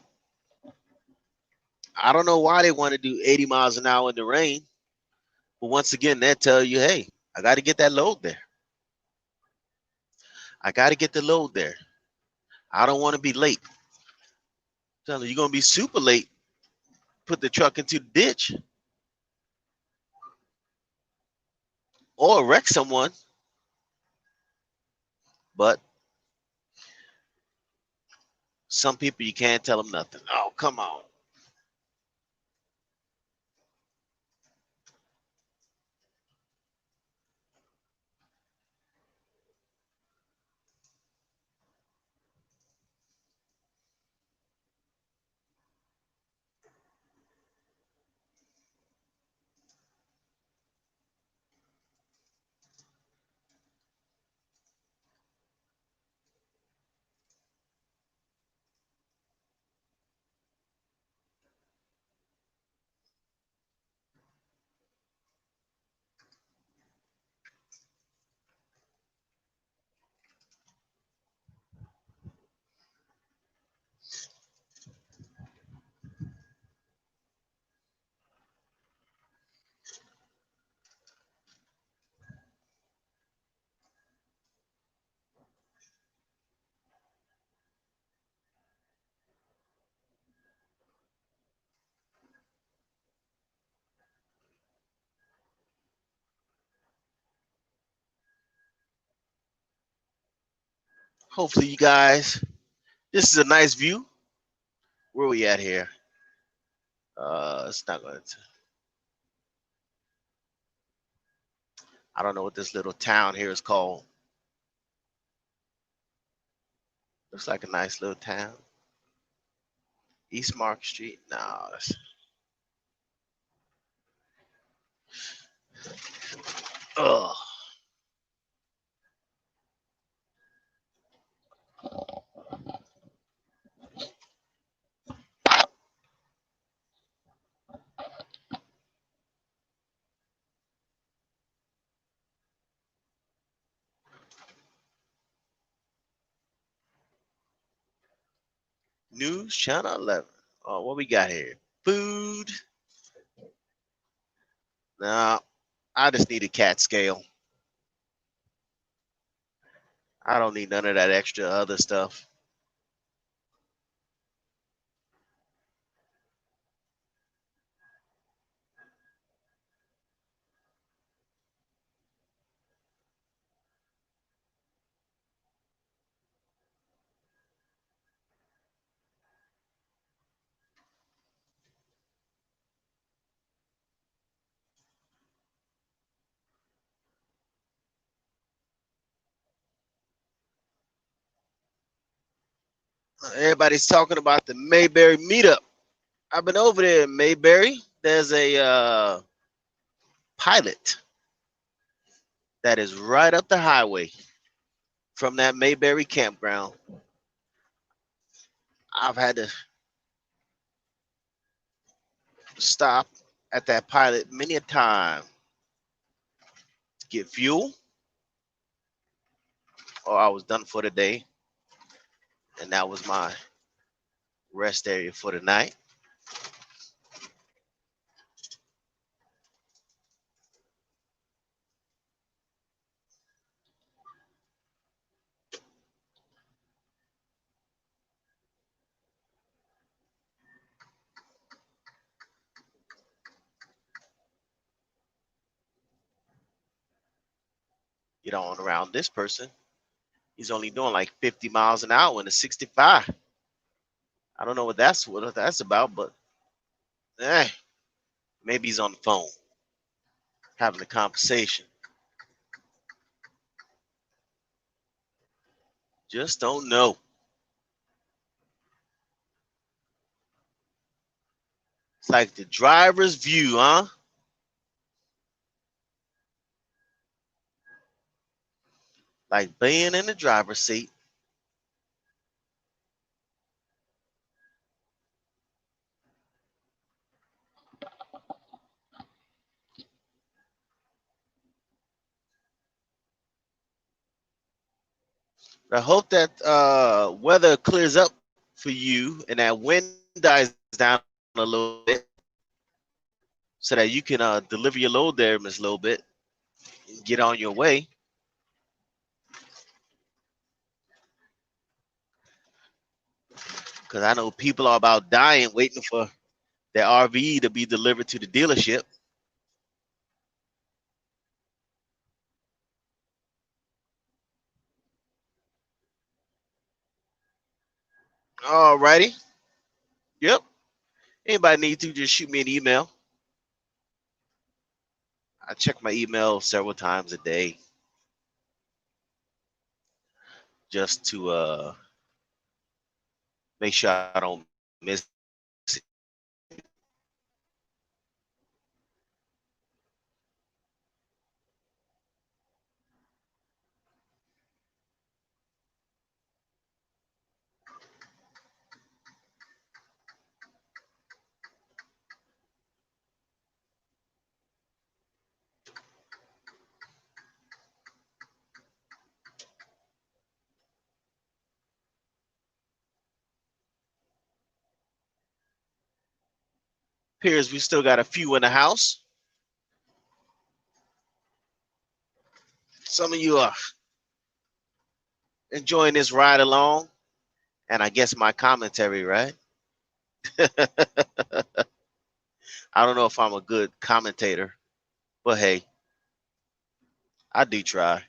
I don't know why they want to do 80 miles an hour in the rain. But once again, they tell you, hey, I got to get that load there. I got to get the load there. I don't want to be late. Tell you, you're going to be super late. Put the truck into the ditch or wreck someone. But some people, you can't tell them nothing. Oh, come on. Hopefully, you guys. This is a nice view. Where are we at here? It's not going to. I don't know what this little town here is called. Looks like a nice little town. East Mark Street. No. Ugh. News Channel 11. Oh, what we got here? Food. No, I just need a cat scale. I don't need none of that extra other stuff. Everybody's talking about the Mayberry meetup. I've been over there in Mayberry. There's a pilot that is right up the highway from that Mayberry campground. I've had to stop at that pilot many a time to get fuel, or I was done for the day, and that was my rest area for the night. You know, around this person, he's only doing like 50 miles an hour in a 65. I don't know what that's about, but maybe he's on the phone having a conversation. Just don't know. It's like the driver's view, huh? Like being in the driver's seat. I hope that weather clears up for you and that wind dies down a little bit so that you can deliver your load there, Miss Lowbit, and get on your way. Because I know people are about dying waiting for their RV to be delivered to the dealership. All righty. Yep. Anybody need to, just shoot me an email. I check my email several times a day just to make sure I don't miss it. Appears we still got a few in the house. Some of you are enjoying this ride along, and I guess my commentary, right? I don't know if I'm a good commentator, but hey, I do try.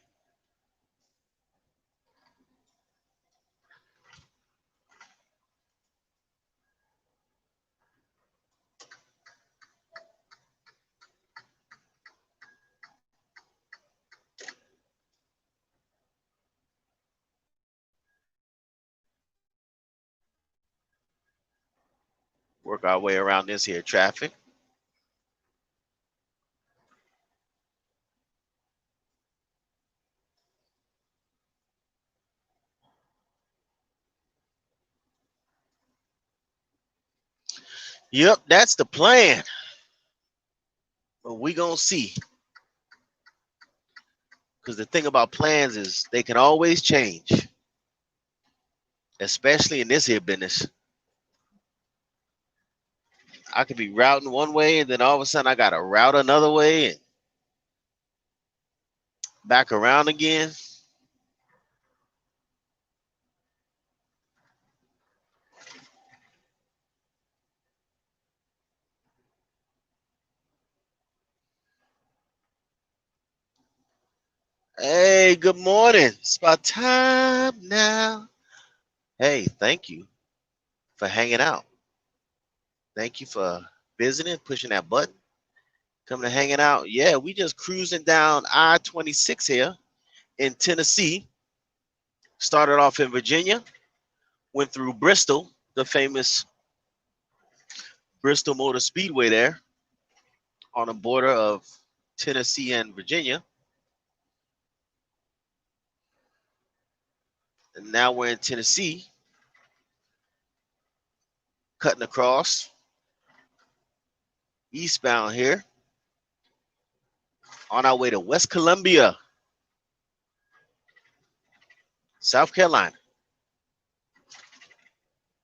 Work our way around this here traffic. Yep, that's the plan. But we gonna see. Because the thing about plans is they can always change, especially in this here business. I could be routing one way, and then all of a sudden I got to route another way and back around again. Hey, good morning. It's about time now. Hey, thank you for hanging out. Thank you for visiting, pushing that button, coming to hanging out. Yeah, we just cruising down I-26 here in Tennessee. Started off in Virginia, went through Bristol, the famous Bristol Motor Speedway there on the border of Tennessee and Virginia. And now we're in Tennessee, cutting across eastbound here on our way to West Columbia, South Carolina,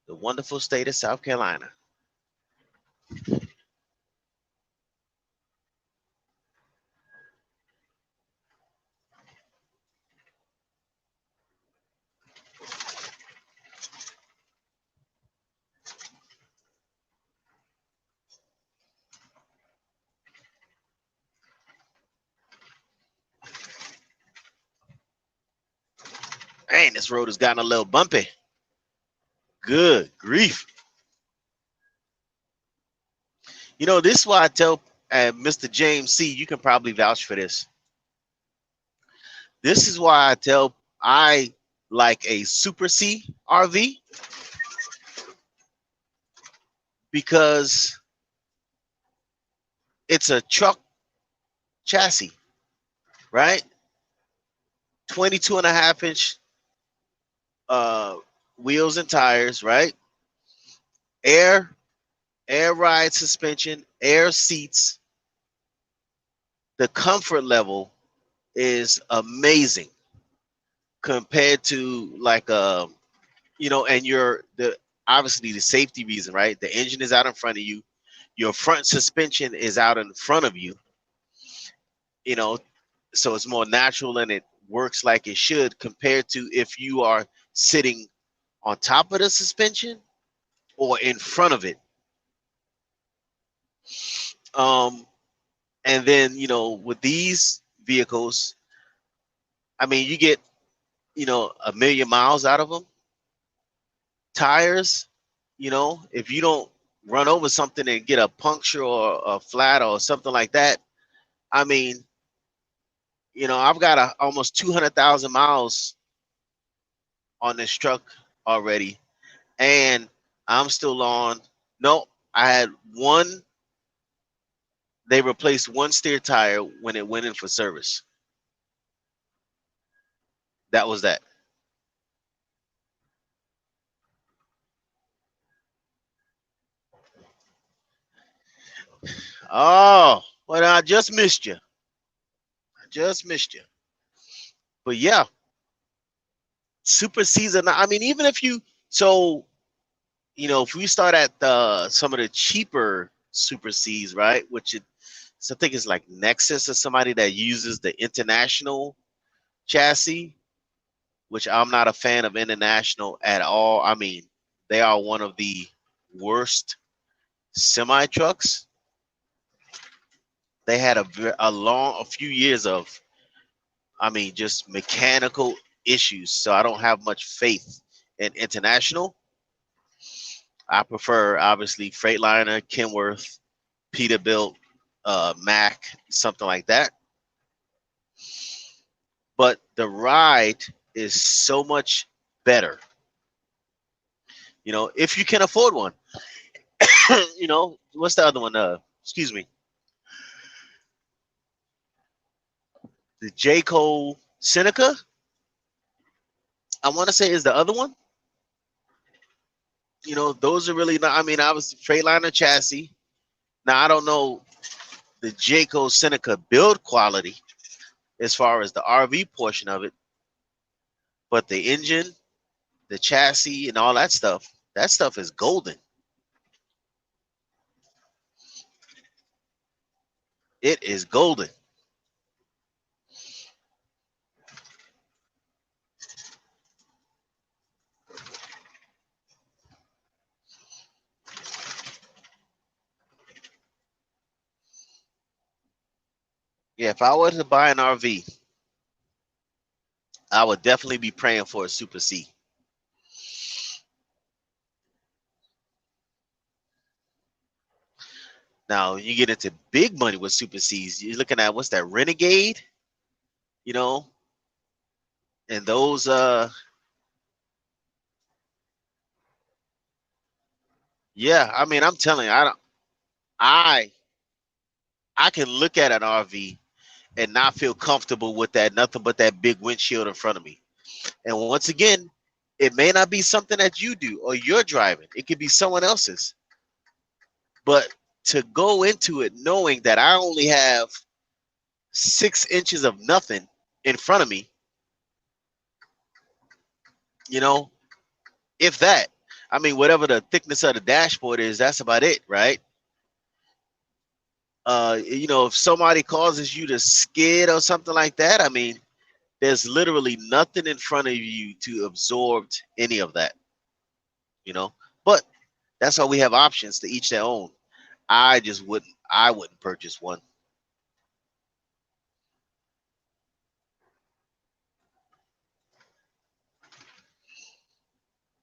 the wonderful state of South Carolina. Man, this road has gotten a little bumpy. Good grief. You know, this is why I tell Mr. James C., you can probably vouch for this. This is why I like a Super C RV, because it's a truck chassis, right? 22.5-inch wheels and tires, right? Air ride suspension, air seats. The comfort level is amazing compared to like you know, and obviously the safety reason, right? The engine is out in front of you, your front suspension is out in front of you, you know, so it's more natural and it works like it should, compared to if you are sitting on top of the suspension or in front of it. And then, you know, with these vehicles, I mean, you get, you know, 1 million miles out of them. Tires, you know, if you don't run over something and get a puncture or a flat or something like that, I mean, you know, I've got almost 200,000 miles on this truck already, and I'm still on. No, I had one. They replaced one steer tire when it went in for service. That was that. Oh, well, I just missed you. But yeah, Super season. I mean, even if you, so, you know, if we start at some of the cheaper Super Cs, right? So I think it's like Nexus or somebody that uses the International chassis, which I'm not a fan of International at all. I mean, they are one of the worst semi trucks. They had a few years of, I mean, just mechanical issues. So I don't have much faith in International. I prefer, obviously, Freightliner, Kenworth, Peterbilt, Mack, something like that. But the ride is so much better, you know, if you can afford one. You know, what's the other one? Excuse me, the J. Cole Seneca. I want to say is the other one. You know, those are really not. I mean, I was Freightliner chassis. Now I don't know the J. Cole Seneca build quality as far as the RV portion of it, but the engine, the chassis, and all that stuff is golden. It is golden. Yeah, if I were to buy an RV, I would definitely be praying for a Super C. Now, you get into big money with Super Cs. You're looking at what's that Renegade, you know, and those yeah, I mean, I'm telling you, I I can look at an RV and not feel comfortable with that, nothing but that big windshield in front of me. And once again, it may not be something that you do or you're driving. It could be someone else's. But to go into it knowing that I only have 6 inches of nothing in front of me, you know, if that, I mean, whatever the thickness of the dashboard is, that's about it, right? You know, if somebody causes you to skid or something like that, I mean, there's literally nothing in front of you to absorb any of that, you know. But that's why we have options to each their own. I wouldn't purchase one.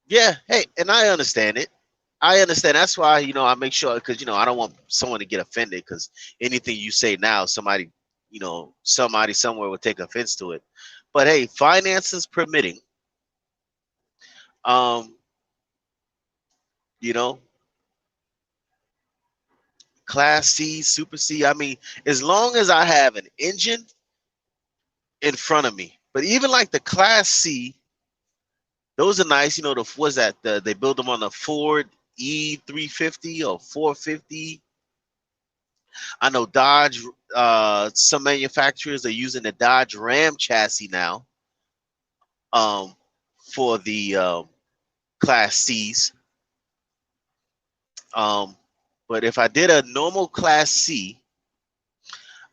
Yeah, hey, and I understand it. I understand. That's why, you know, I make sure, because, you know, I don't want someone to get offended, because anything you say now, somebody, you know, somebody somewhere will take offense to it. But hey, finances permitting, um, you know, Class C, Super C. I mean, as long as I have an engine in front of me. But even like the Class C, those are nice. You know, what's that? They build them on the Ford E350 or 450. I know Dodge. Some manufacturers are using the Dodge Ram chassis now, um, for the Class C's. Um, but if I did a normal Class C,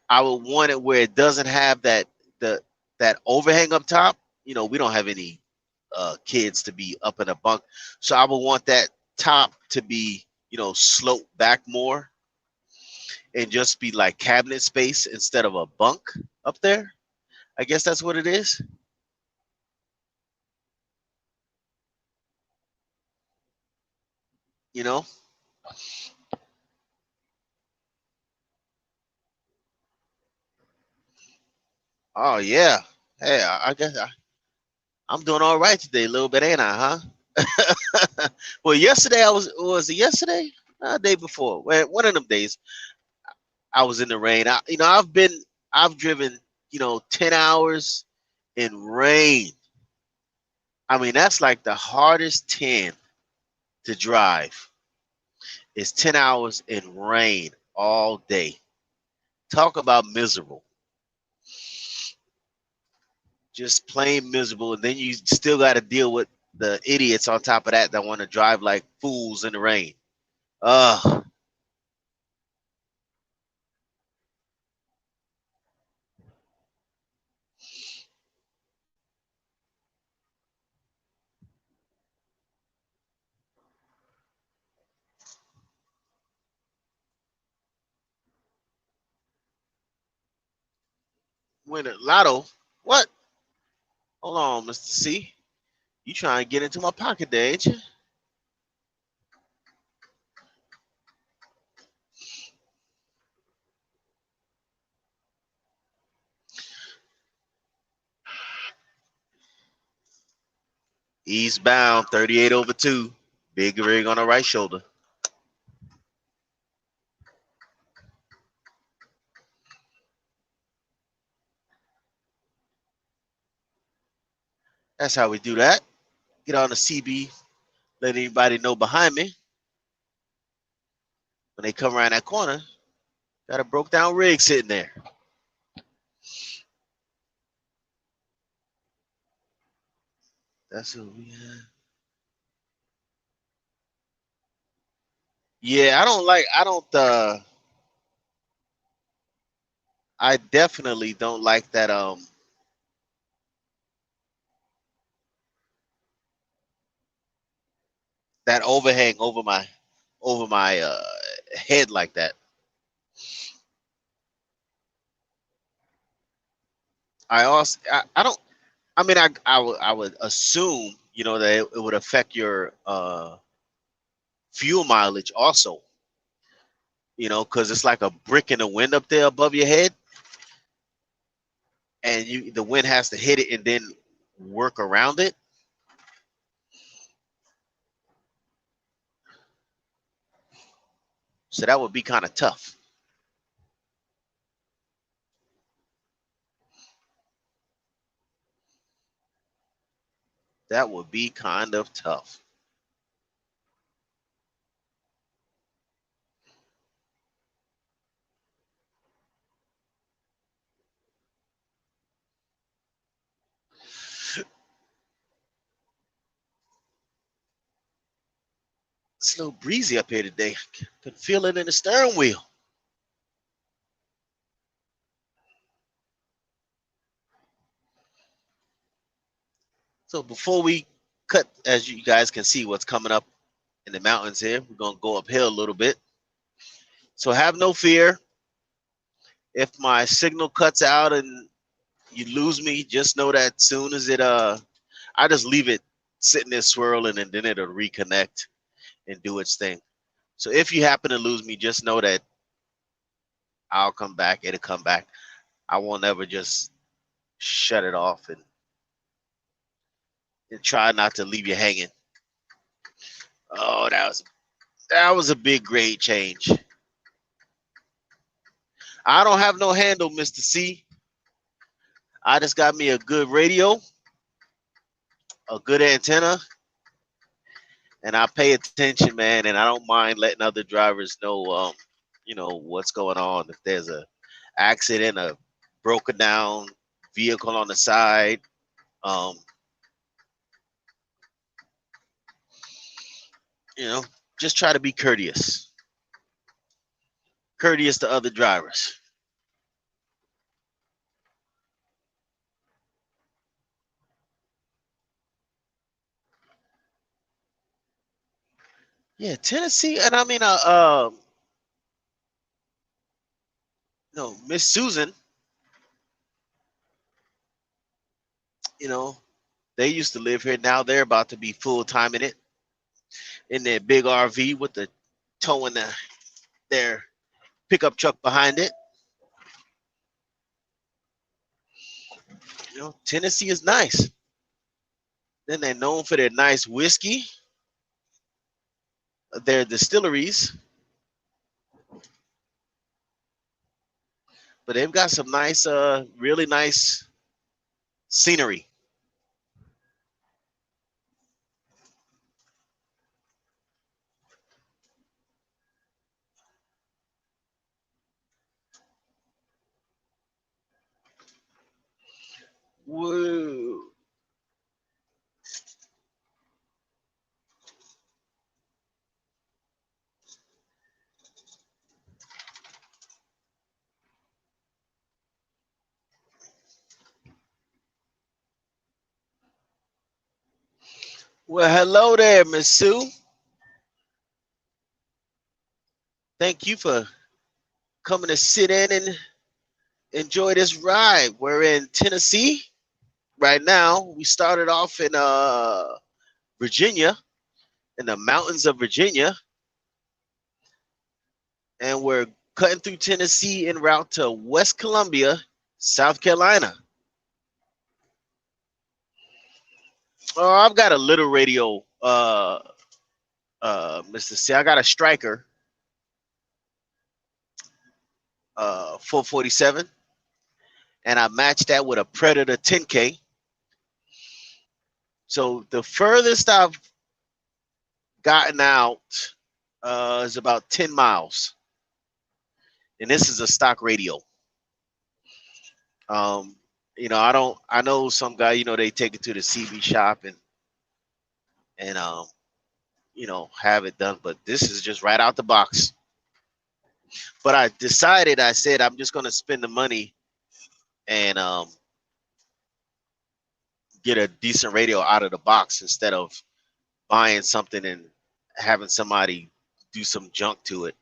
I would want it where it doesn't have the that overhang up top. You know, we don't have any kids to be up in a bunk, so I would want that top to be, you know, sloped back more and just be like cabinet space instead of a bunk up there. I guess that's what it is. You know. Oh yeah. Hey, I guess I'm doing all right today, a little bit, ain't I? Huh? Well, yesterday was it yesterday? Day before. Well, one of them days I was in the rain. You know, I've driven, you know, 10 hours in rain. I mean, that's like the hardest 10 to drive. It's 10 hours in rain all day. Talk about miserable. Just plain miserable. And then you still got to deal with the idiots on top of that want to drive like fools in the rain. Ugh. Win a lotto. What? Hold on, Mr. C. You trying to get into my pocket there, ain't you? Eastbound, 38 over 2. Big rig on the right shoulder. That's how we do that. Get on the CB, let anybody know behind me. When they come around that corner, got a broke down rig sitting there. That's who we have. Yeah, I definitely don't like that that overhang over my head like that. I don't I mean I would assume, that it would affect your fuel mileage also, because it's like a brick in the wind up there above your head, and the wind has to hit it and then work around it. So that would be kind of tough. That would be kind of tough. It's a little breezy up here today. Can feel it in the steering wheel. So before we cut, as you guys can see what's coming up in the mountains here, we're going to go uphill a little bit. So have no fear. If my signal cuts out and you lose me, just know that soon as I just leave it sitting there swirling, and then it'll reconnect and do its thing. So if you happen to lose me, just know that I'll come back. It'll come back. I won't ever just shut it off and try not to leave you hanging. Oh, that was a big grade change. I don't have no handle, Mr. C. I just got me a good radio, a good antenna, and I pay attention, man, and I don't mind letting other drivers know, what's going on. If there's a accident, a broken down vehicle on the side, just try to be courteous to other drivers. Yeah, Tennessee, and I mean, Miss Susan, they used to live here. Now they're about to be full time in their big RV with the towing their pickup truck behind it. Tennessee is nice. Then they're known for their nice whiskey, their distilleries, but they've got some nice, really nice scenery. Whoa. Well, hello there, Miss Sue. Thank you for coming to sit in and enjoy this ride. We're in Tennessee right now. We started off in Virginia, in the mountains of Virginia, and we're cutting through Tennessee en route to West Columbia, South Carolina. Oh, I've got a little radio, Mr. C. I got a Striker 447, and I matched that with a Predator 10K. So the furthest I've gotten out is about 10 miles. And this is a stock radio. You know, I know some guy, you know, they take it to the CB shop and you know, have it done, but this is just right out the box. But I decided, I said, I'm just going to spend the money and get a decent radio out of the box instead of buying something and having somebody do some junk to it.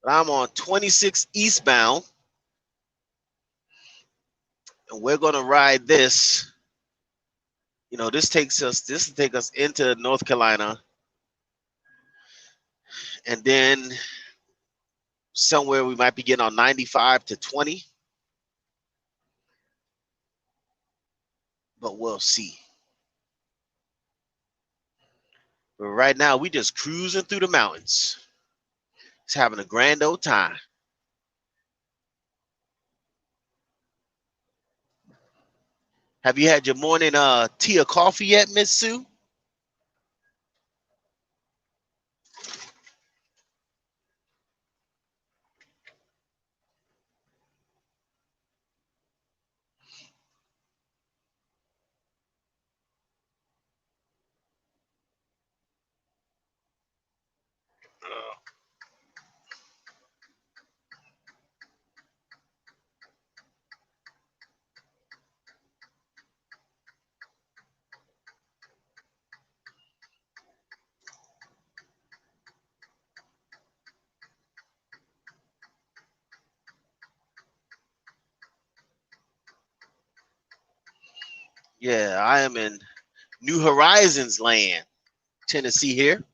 But I'm on 26 eastbound, and we're going to ride this. You know, this will take us into North Carolina, and then somewhere we might be getting on 95 to 20, but we'll see. But right now, we just cruising through the mountains. It's having a grand old time. Have you had your morning tea or coffee yet, Miss Sue? Yeah, I am in New Horizons land, Tennessee here.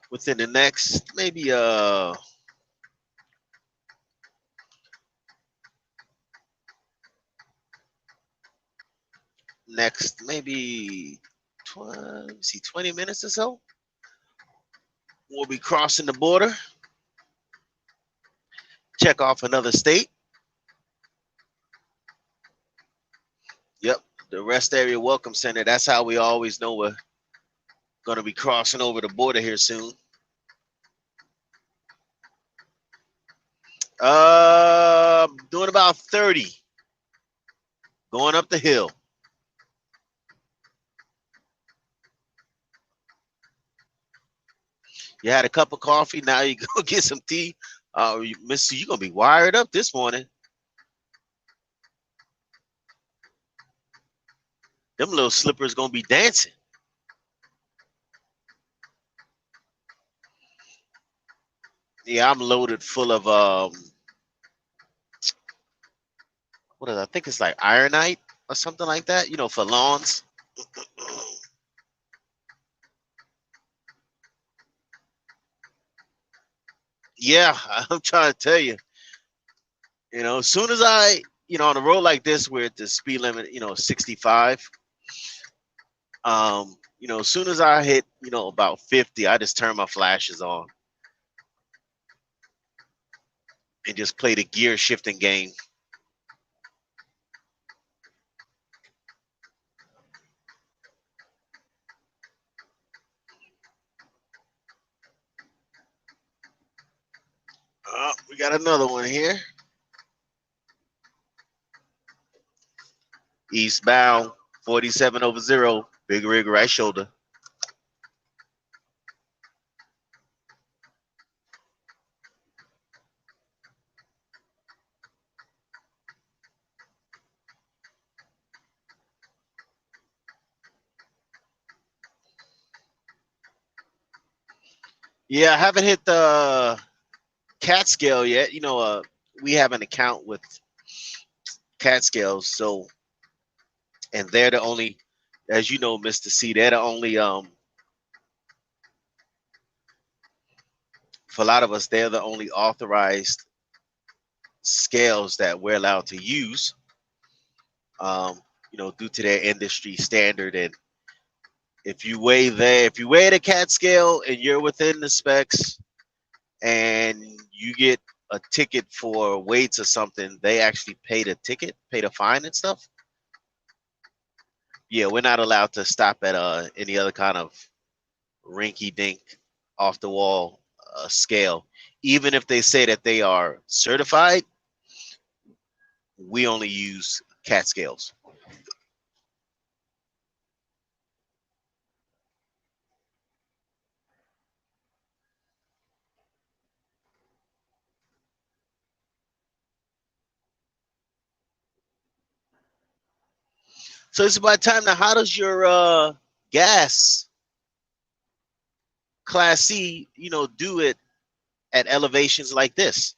Within the next maybe next maybe 20 minutes or so, we'll be crossing the border, check off another state. Yep, the Rest Area Welcome Center. That's how we always know we're going to be crossing over the border here soon. Doing about 30, going up the hill. You had a cup of coffee, now you go get some tea. Missy, you're going to be wired up this morning. Them little slippers going to be dancing. Yeah, I'm loaded full of what is it? I think it's like ironite or something like that, you know, for lawns. Yeah, I'm trying to tell you, you know, as soon as I, you know, on a road like this where the speed limit, you know, 65, you know, as soon as I hit, you know, about 50, I just turn my flashes on and just play the gear shifting game. We got another one here. Eastbound, 47 over 0, big rig right shoulder. Yeah, I haven't hit the cat scale yet. You know, we have an account with cat scales, so, and they're the only, as you know, Mr. C, they're the only for a lot of us, they're the only authorized scales that we're allowed to use, you know, due to their industry standard. And if you weigh the CAT scale and you're within the specs and you get a ticket for weights or something, they actually pay the ticket, pay the fine and stuff. Yeah, we're not allowed to stop at any other kind of rinky-dink, off the wall scale. Even if they say that they are certified, we only use CAT scales. So it's about time now. How does your gas Class C, you know, do it at elevations like this?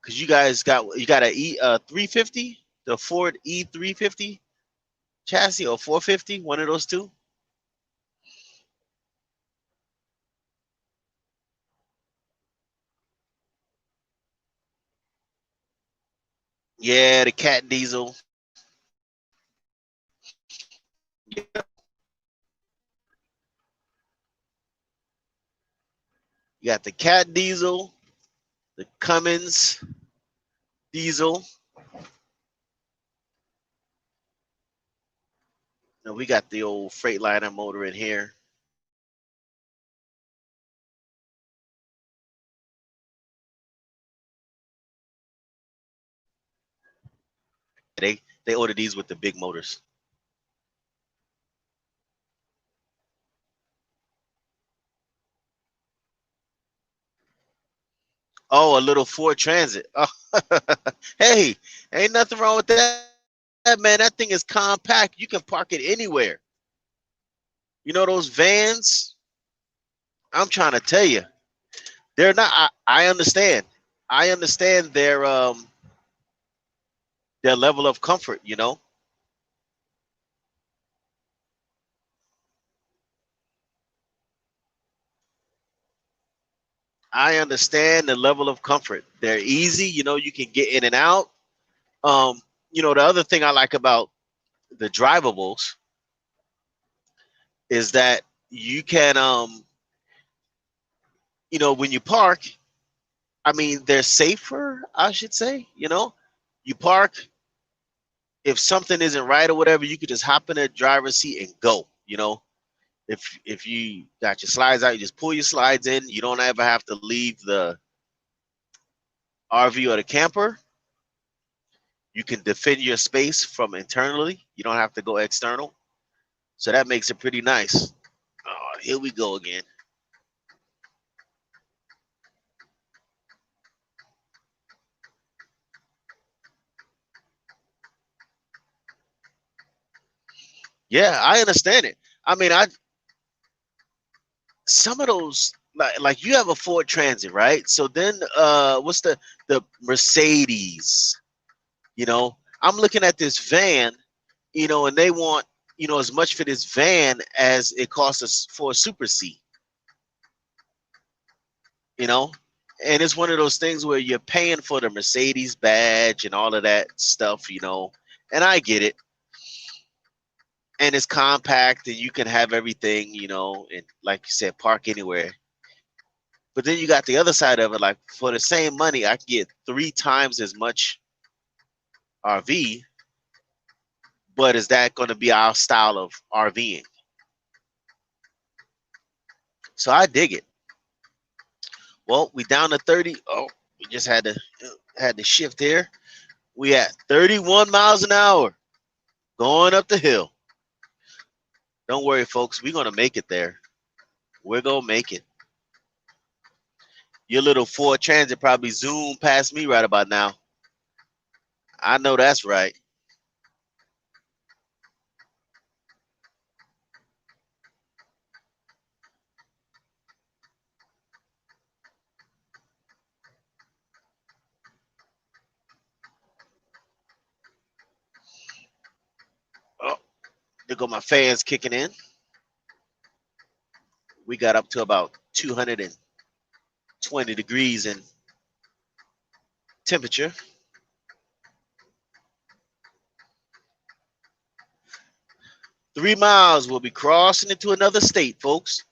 Because you got a 350, the Ford E350 chassis, or 450, one of those two. Yeah, the Cat diesel. Yeah. You got the Cat diesel, the Cummins diesel. Now we got the old Freightliner motor in here. They order these with the big motors. Oh, a little Ford Transit. Oh, hey, ain't nothing wrong with that, man. That thing is compact. You can park it anywhere. You know those vans? I'm trying to tell you, they're not. I understand. I understand their level of comfort. You know, I understand the level of comfort. They're easy. You know, you can get in and out. You know, the other thing I like about the drivables is that you can, you know, when you park, I mean, they're safer, I should say. You know, you park, if something isn't right or whatever, you could just hop in the driver's seat and go. You know, if you got your slides out, you just pull your slides in. You don't ever have to leave the RV or the camper. You can defend your space from internally. You don't have to go external. So that makes it pretty nice. Oh, here we go again. Yeah, I understand it. I mean, some of those, like you have a Ford Transit, right? So then what's the Mercedes? You know, I'm looking at this van, you know, and they want, you know, as much for this van as it costs us for a Super C. You know, and it's one of those things where you're paying for the Mercedes badge and all of that stuff, you know, and I get it. And it's compact and you can have everything, you know, and like you said, park anywhere. But then you got the other side of it, like for the same money, I can get 3 times as much RV, but is that going to be our style of RVing? So I dig it. Well, we down to 30. Oh, we just had to shift here. We at 31 miles an hour going up the hill. Don't worry, folks. We're going to make it there. We're going to make it. Your little Ford Transit probably zoomed past me right about now. I know that's right. Oh, there go my fans kicking in. We got up to about 200 and 20 degrees in temperature. Three miles, we'll be crossing into another state, folks.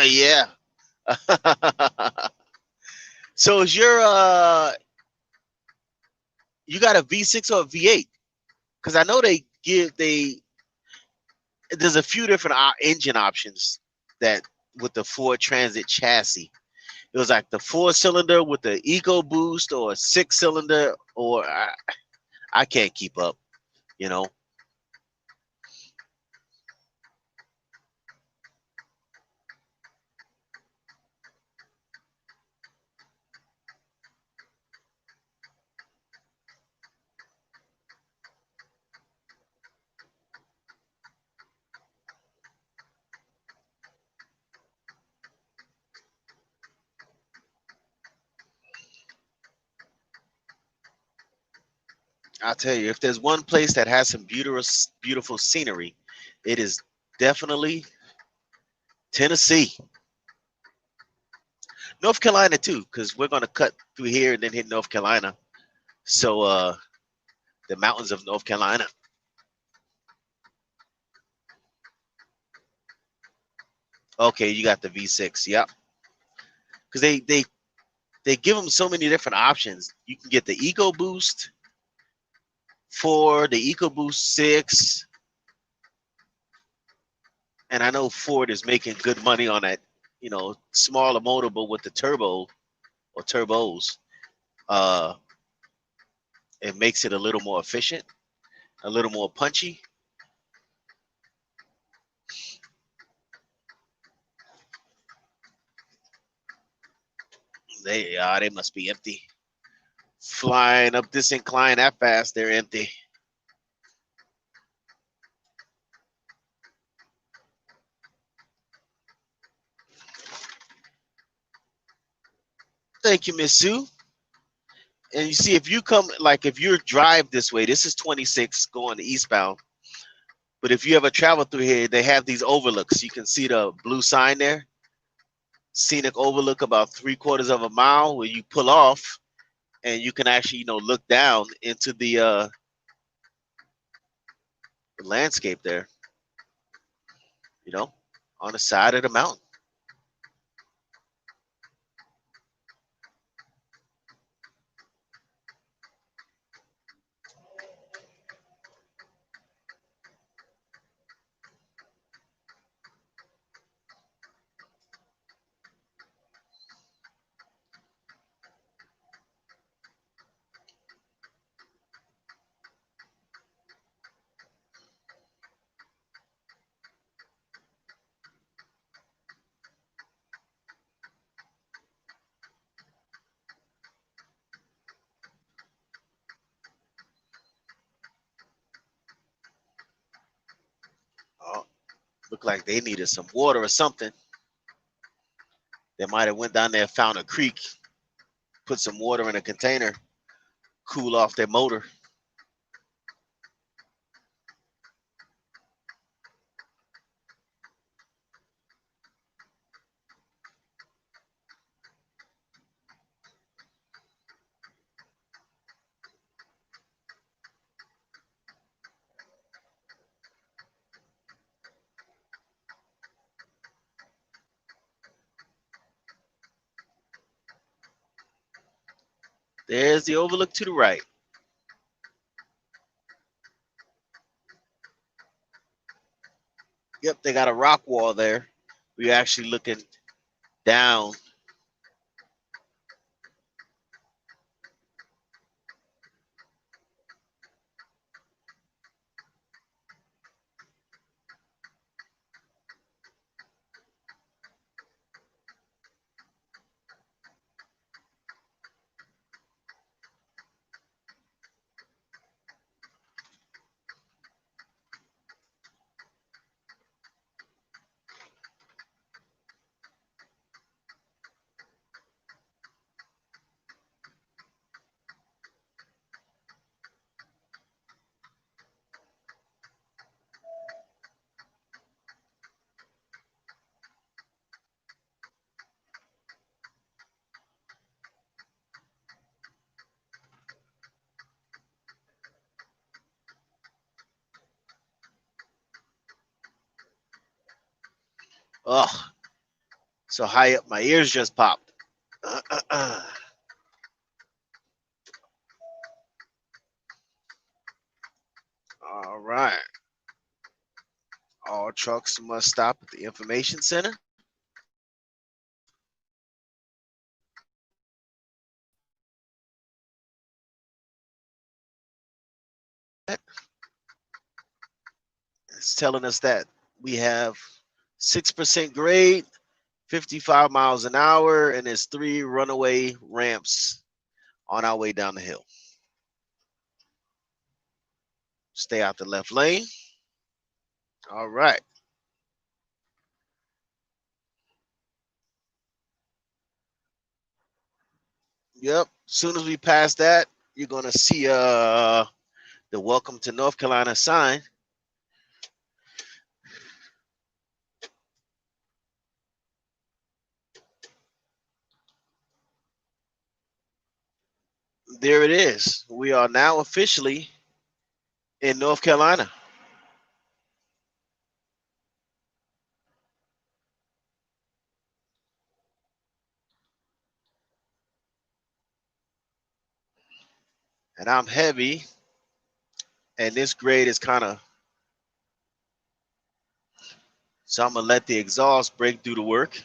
Yeah. So is your you got a V6 or a V8? Because I know there's a few different engine options that with the Ford Transit chassis. It was like the 4-cylinder with the EcoBoost or a 6-cylinder, or I can't keep up, you know. I'll tell you, if there's one place that has some beautiful scenery, it is definitely Tennessee. North Carolina too, because we're gonna cut through here and then hit North Carolina. So the mountains of North Carolina. Okay, you got the V6. Yep. Because they give them so many different options. You can get the EcoBoost 4, the EcoBoost 6, and I know Ford is making good money on that, smaller motor, but with the turbo or turbos, uh, it makes it a little more efficient, a little more punchy. They must be empty. Flying up this incline that fast, they're empty. Thank you, Miss Sue. And you see, if you come, like if you drive this way, this is 26 going eastbound. But if you ever travel through here, they have these overlooks. You can see the blue sign there. Scenic overlook about 3/4 of a mile where you pull off and you can actually, look down into the landscape there, on the side of the mountain. Oh, look like they needed some water or something. They might have went down there, found a creek, put some water in a container, cool off their motor. There's the overlook to the right. Yep, they got a rock wall there. We're actually looking down. Oh, so high up, my ears just popped. All right. All trucks must stop at the information center. It's telling us that we have 6% grade, 55 miles an hour, and there's 3 runaway ramps on our way down the hill. Stay out the left lane. All right. Yep. As soon as we pass that, you're gonna see the Welcome to North Carolina sign. There it is. We are now officially in North Carolina. And I'm heavy, and this grade is kind of, so I'm gonna let the exhaust brake do the work.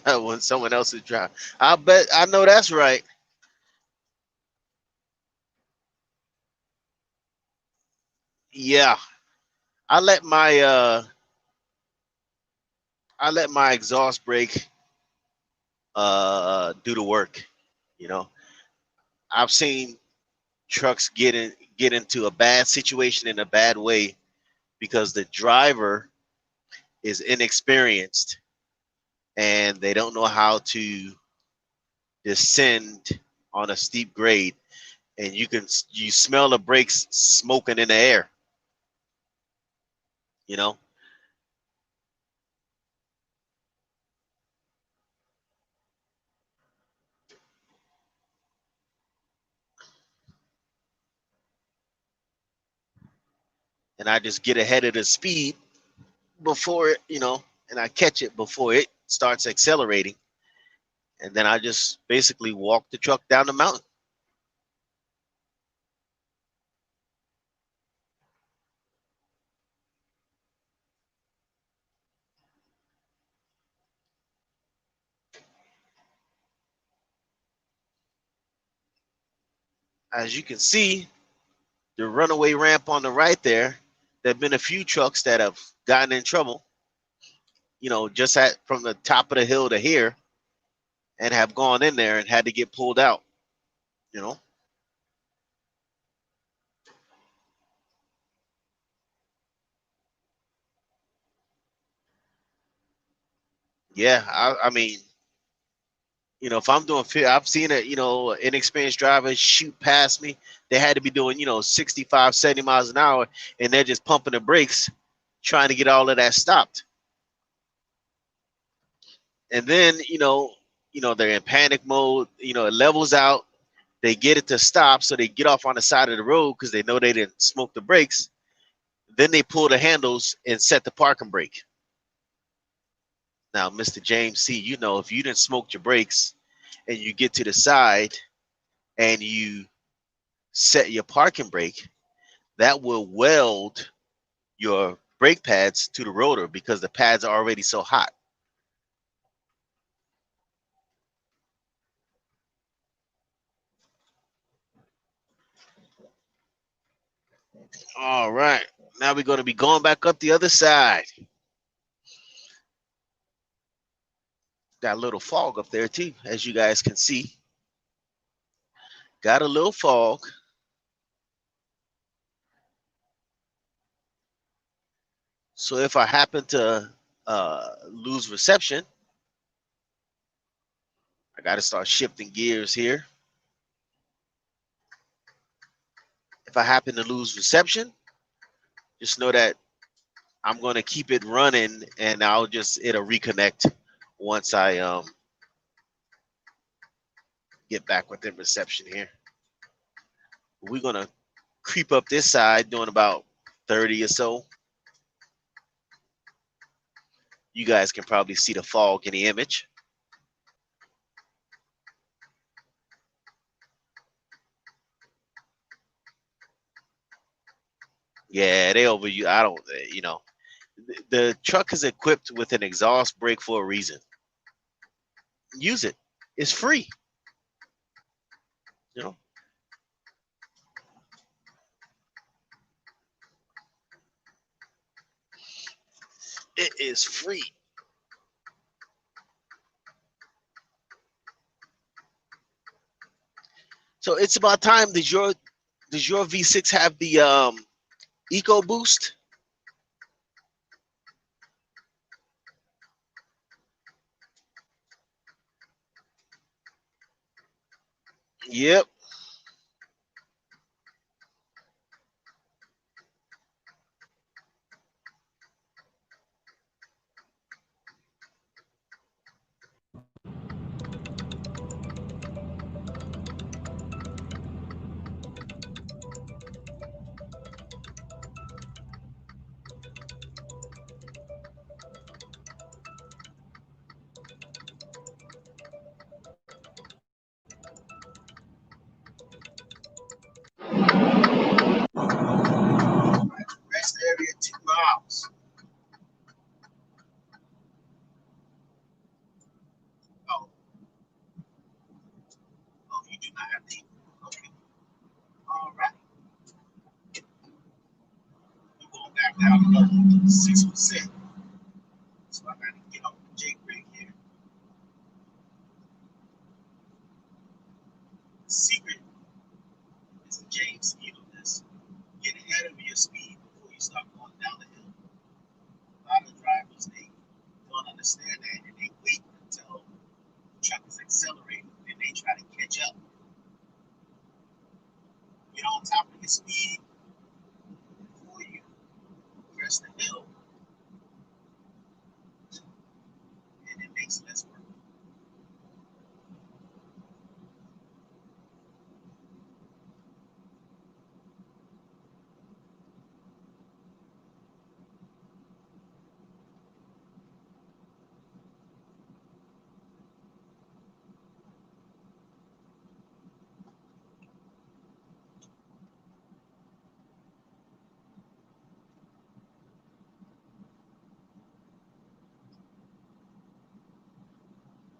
When someone else is driving. I bet I know that's right. Yeah. I let my exhaust brake do the work. You know, I've seen trucks get into a bad situation in a bad way because the driver is inexperienced and they don't know how to descend on a steep grade, and you smell the brakes smoking in the air, you know. And I just get ahead of the speed before it, and I catch it before it starts accelerating, and then I just basically walk the truck down the mountain. As you can see, the runaway ramp on the right there have been a few trucks that have gotten in trouble, just from the top of the hill to here, and have gone in there and had to get pulled out, you know. Yeah, I mean, if I'm doing, I've seen it, inexperienced drivers shoot past me. They had to be doing, 65, 70 miles an hour, and they're just pumping the brakes, trying to get all of that stopped. And then, they're in panic mode. It levels out. They get it to stop, so they get off on the side of the road because they know they didn't smoke the brakes. Then they pull the handles and set the parking brake. Now, Mr. James C., if you didn't smoke your brakes and you get to the side and you set your parking brake, that will weld your brake pads to the rotor because the pads are already so hot. All right. Now we're going to be going back up the other side. Got a little fog up there too, as you guys can see. Got a little fog. So if I happen to lose reception, I got to start shifting gears here. If I happen to lose reception, just know that I'm going to keep it running, and it'll reconnect once I get back within reception here. We're going to creep up this side, doing about 30 or so. You guys can probably see the fog in the image. Yeah, they over you. I don't, the truck is equipped with an exhaust brake for a reason. Use it. It's free. You know. It is free. So it's about time. Does your V6 have the EcoBoost? Yep. Rest area 2 miles. Oh, you do not have the. Okay. All right. We're going back down another 6%. So I got to get off the J brake here. The secret is the James Needle this. Get ahead of your speed before you start going down the hill. A lot of drivers, they don't understand that, and they wait until the truck is accelerating and they try to catch up. Get on top of your speed before you press the hill, and it makes less work.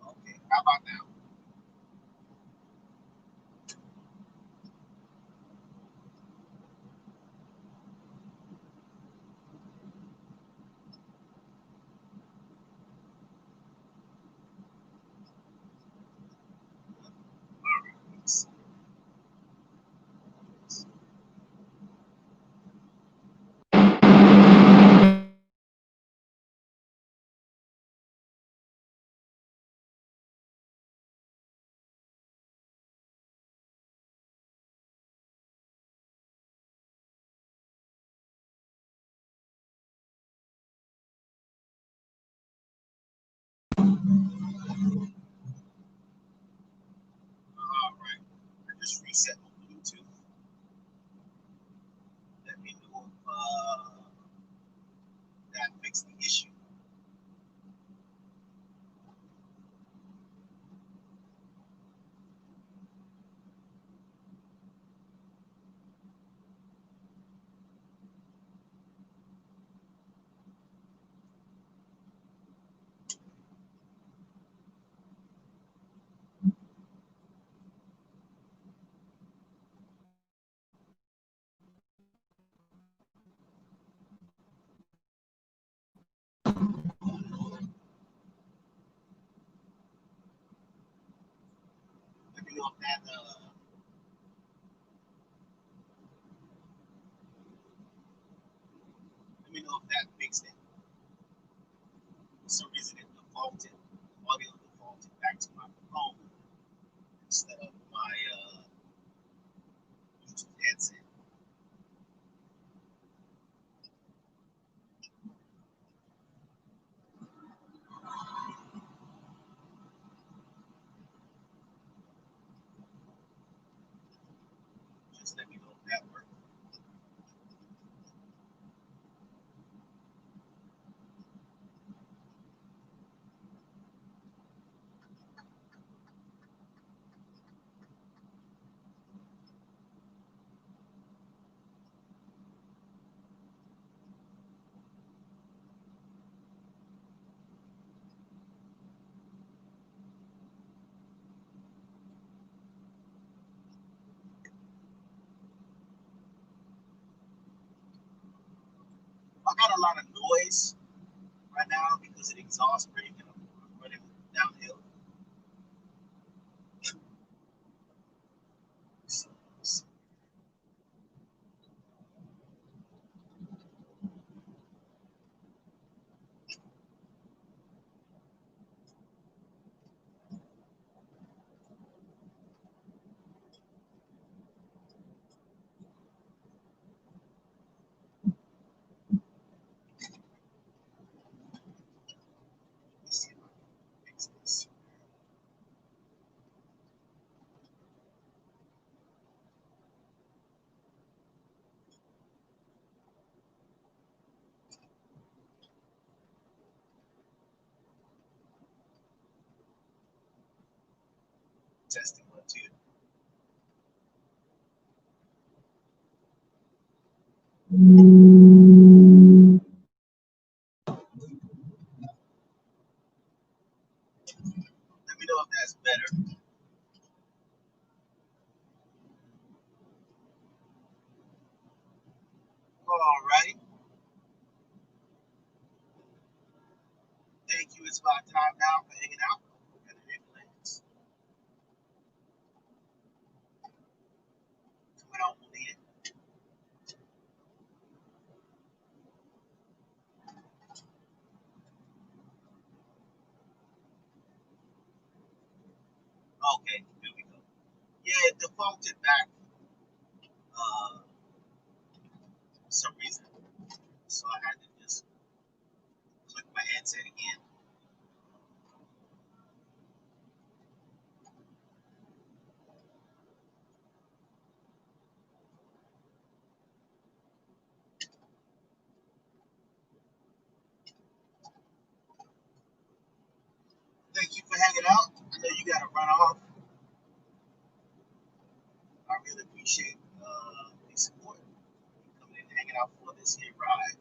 Okay, how about now? All right, let's see. All right, I just reset my Bluetooth. Let me know if that fixed the issue. Let me know if that me know if that fixed it. For some reason it defaulted, audio defaulted back to my phone instead of my Bluetooth headset. Just let me know if that worked. I got a lot of noise right now because of the exhaust brake and I'm running downhill. So, let's see if I can fix this. Testing 1, 2. Let me know if that's better. All right. Thank you. It's about time now for hanging out. And the replays. Coming on, Leah. Okay, here we go. Yeah, it defaulted back for some reason. So I had to just click my headset again. Thank you for hanging out. I know you got to run off. I really appreciate the support. Coming in and hanging out for this here ride.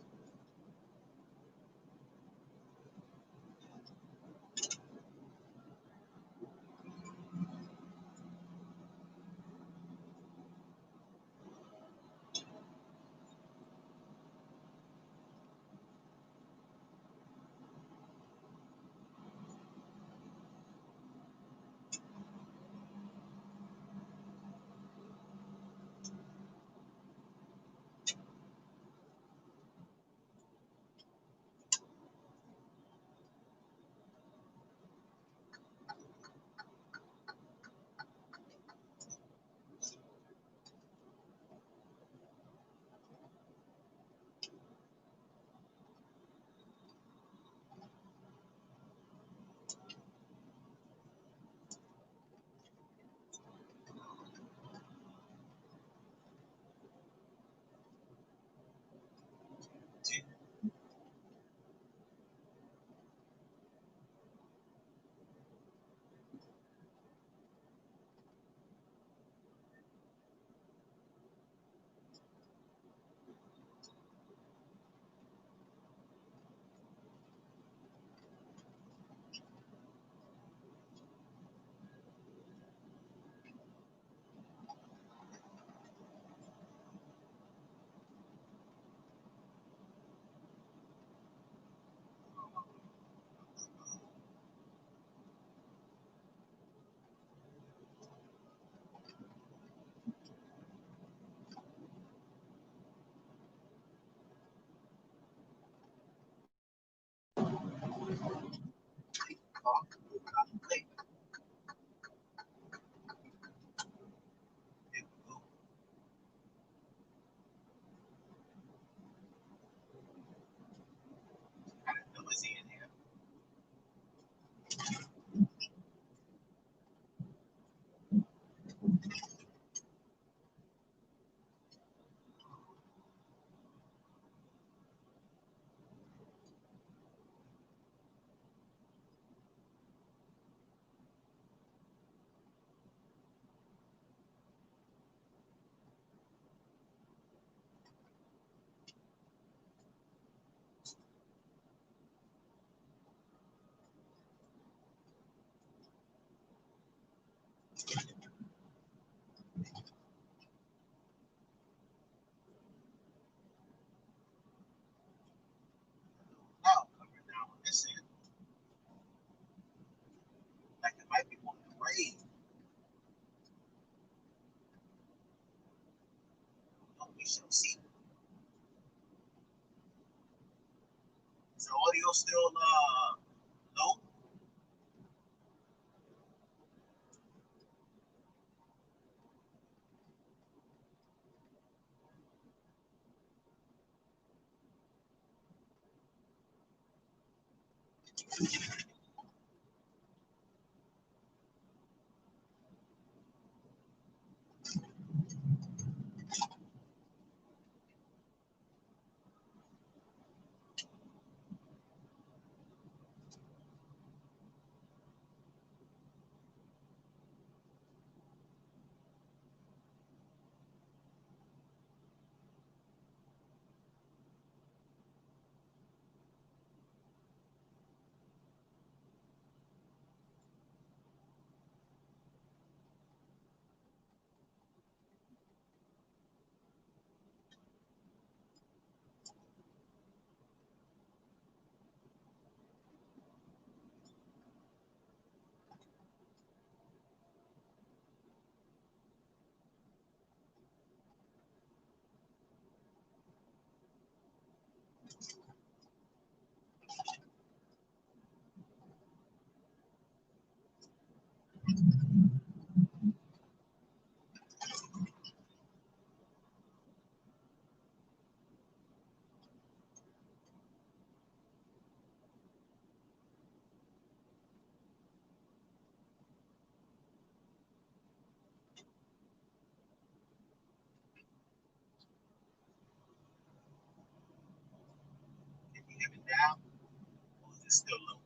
We shall see. Is the audio still low? Can you hear me now? Or is it still low?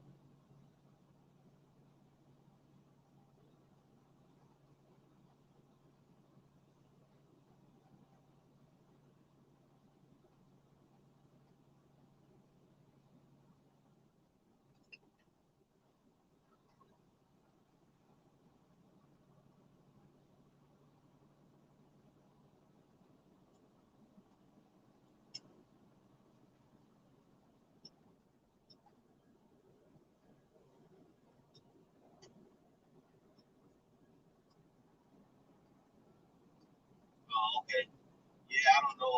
Oh, okay. Yeah, I don't know.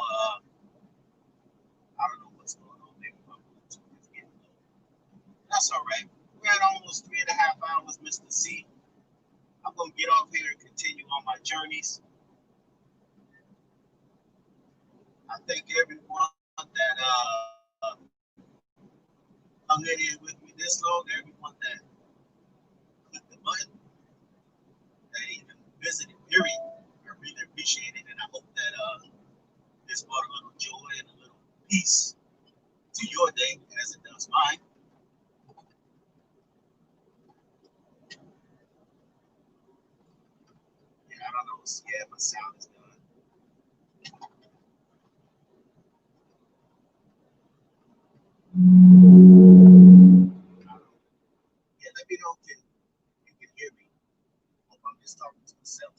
I don't know what's going on. Maybe my Bluetooth is getting low. That's all right. We're at almost 3.5 hours, Mr. C. I'm gonna get off here and continue on my journeys. I thank everyone that hung in here with me this long. Everyone that clicked the button, that even visited. Period. I really appreciate it, and I hope that this brought a little joy and a little peace to your day as it does mine. Yeah, I don't know. Yeah, my sound is done. Yeah, let me know if you can hear me. If I'm just talking to myself.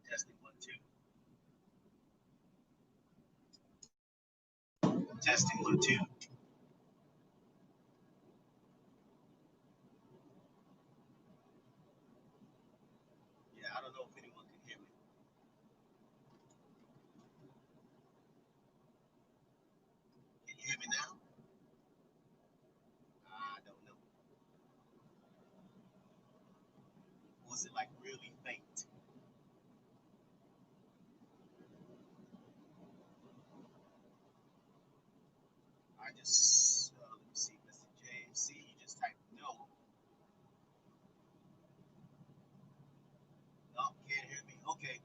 Testing 1 2. Testing 1 2. Yeah, I don't know if anyone can hear me. Can you hear me now? I don't know. Was it like really faint? I just let me see, Mr. JMC, you just typed no. No, can't hear me. Okay,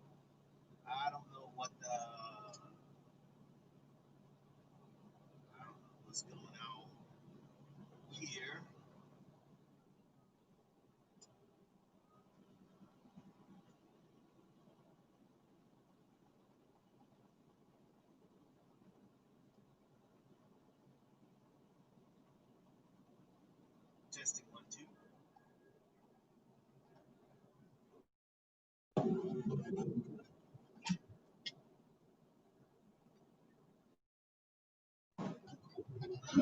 I don't know what I don't know what's going on here. Testing 1 2. How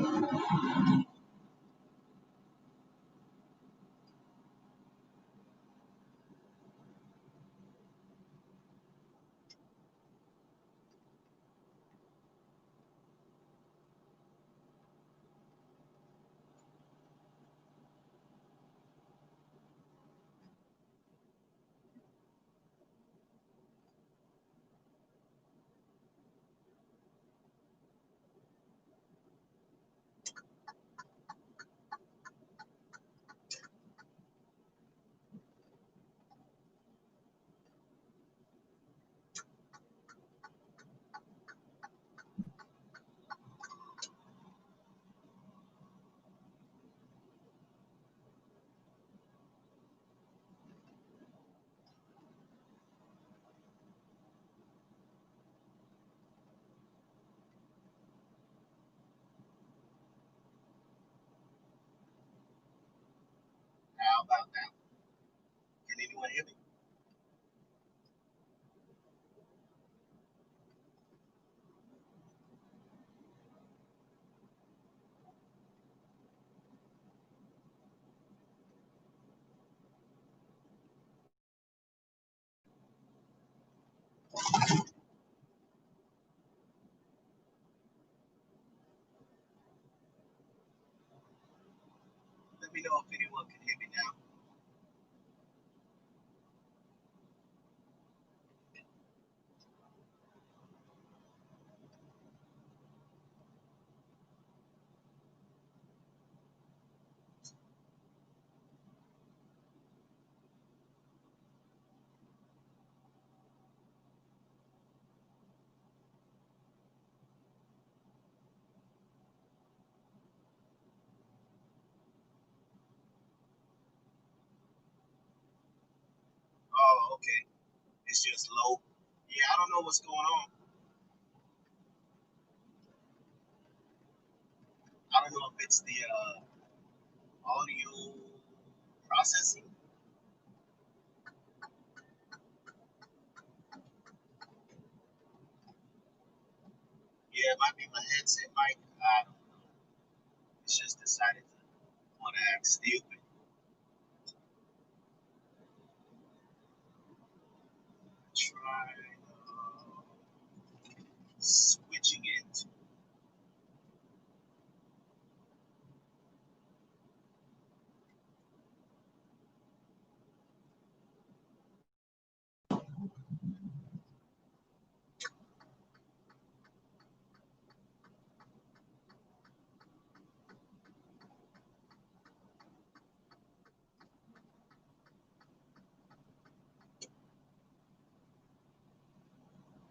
about now? Can anyone hear me? Let me know if anyone can hear me now. Oh, okay. It's just low. Yeah, I don't know what's going on. I don't know if it's the audio processing. Yeah, it might be my headset mic. I don't know. It's just decided to want to act stupid. Try switching it.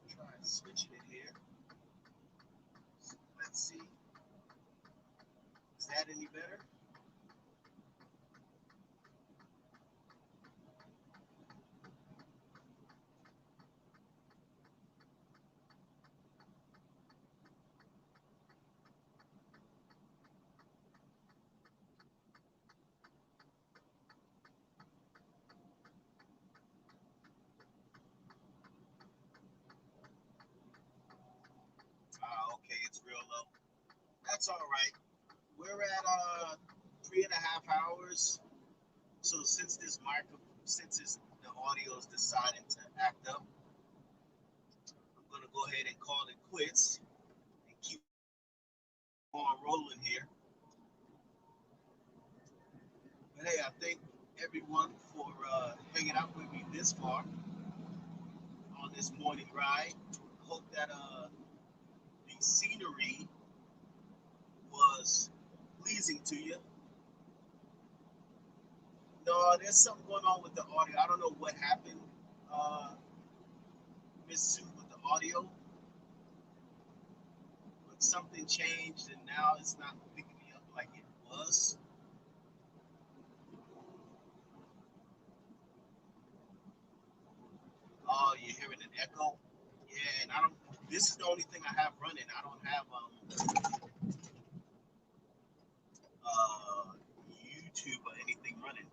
Try switching it here. Let's see. Is that any better? Okay, it's real low. That's all right. We're at 3.5 hours. So since the audio is deciding to act up, I'm gonna go ahead and call it quits and keep on rolling here. But hey, I thank everyone for hanging out with me this far on this morning ride. Hope that the scenery was pleasing to you. No, there's something going on with the audio. I don't know what happened, Miss Sue, with the audio, but something changed and now it's not picking me up like it was. Oh, you're hearing an echo? Yeah, and I don't. This is the only thing I have running. I don't have YouTube or anything running.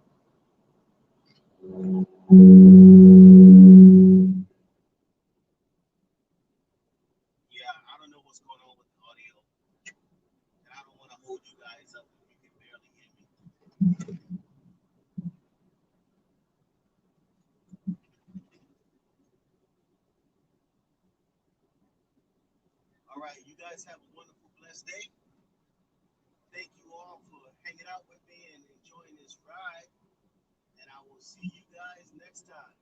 Yeah, I don't know what's going on with the audio, and I don't want All right, you guys have a wonderful, blessed day. Thank you all for hanging out with me and enjoying this ride. And I will see you guys next time.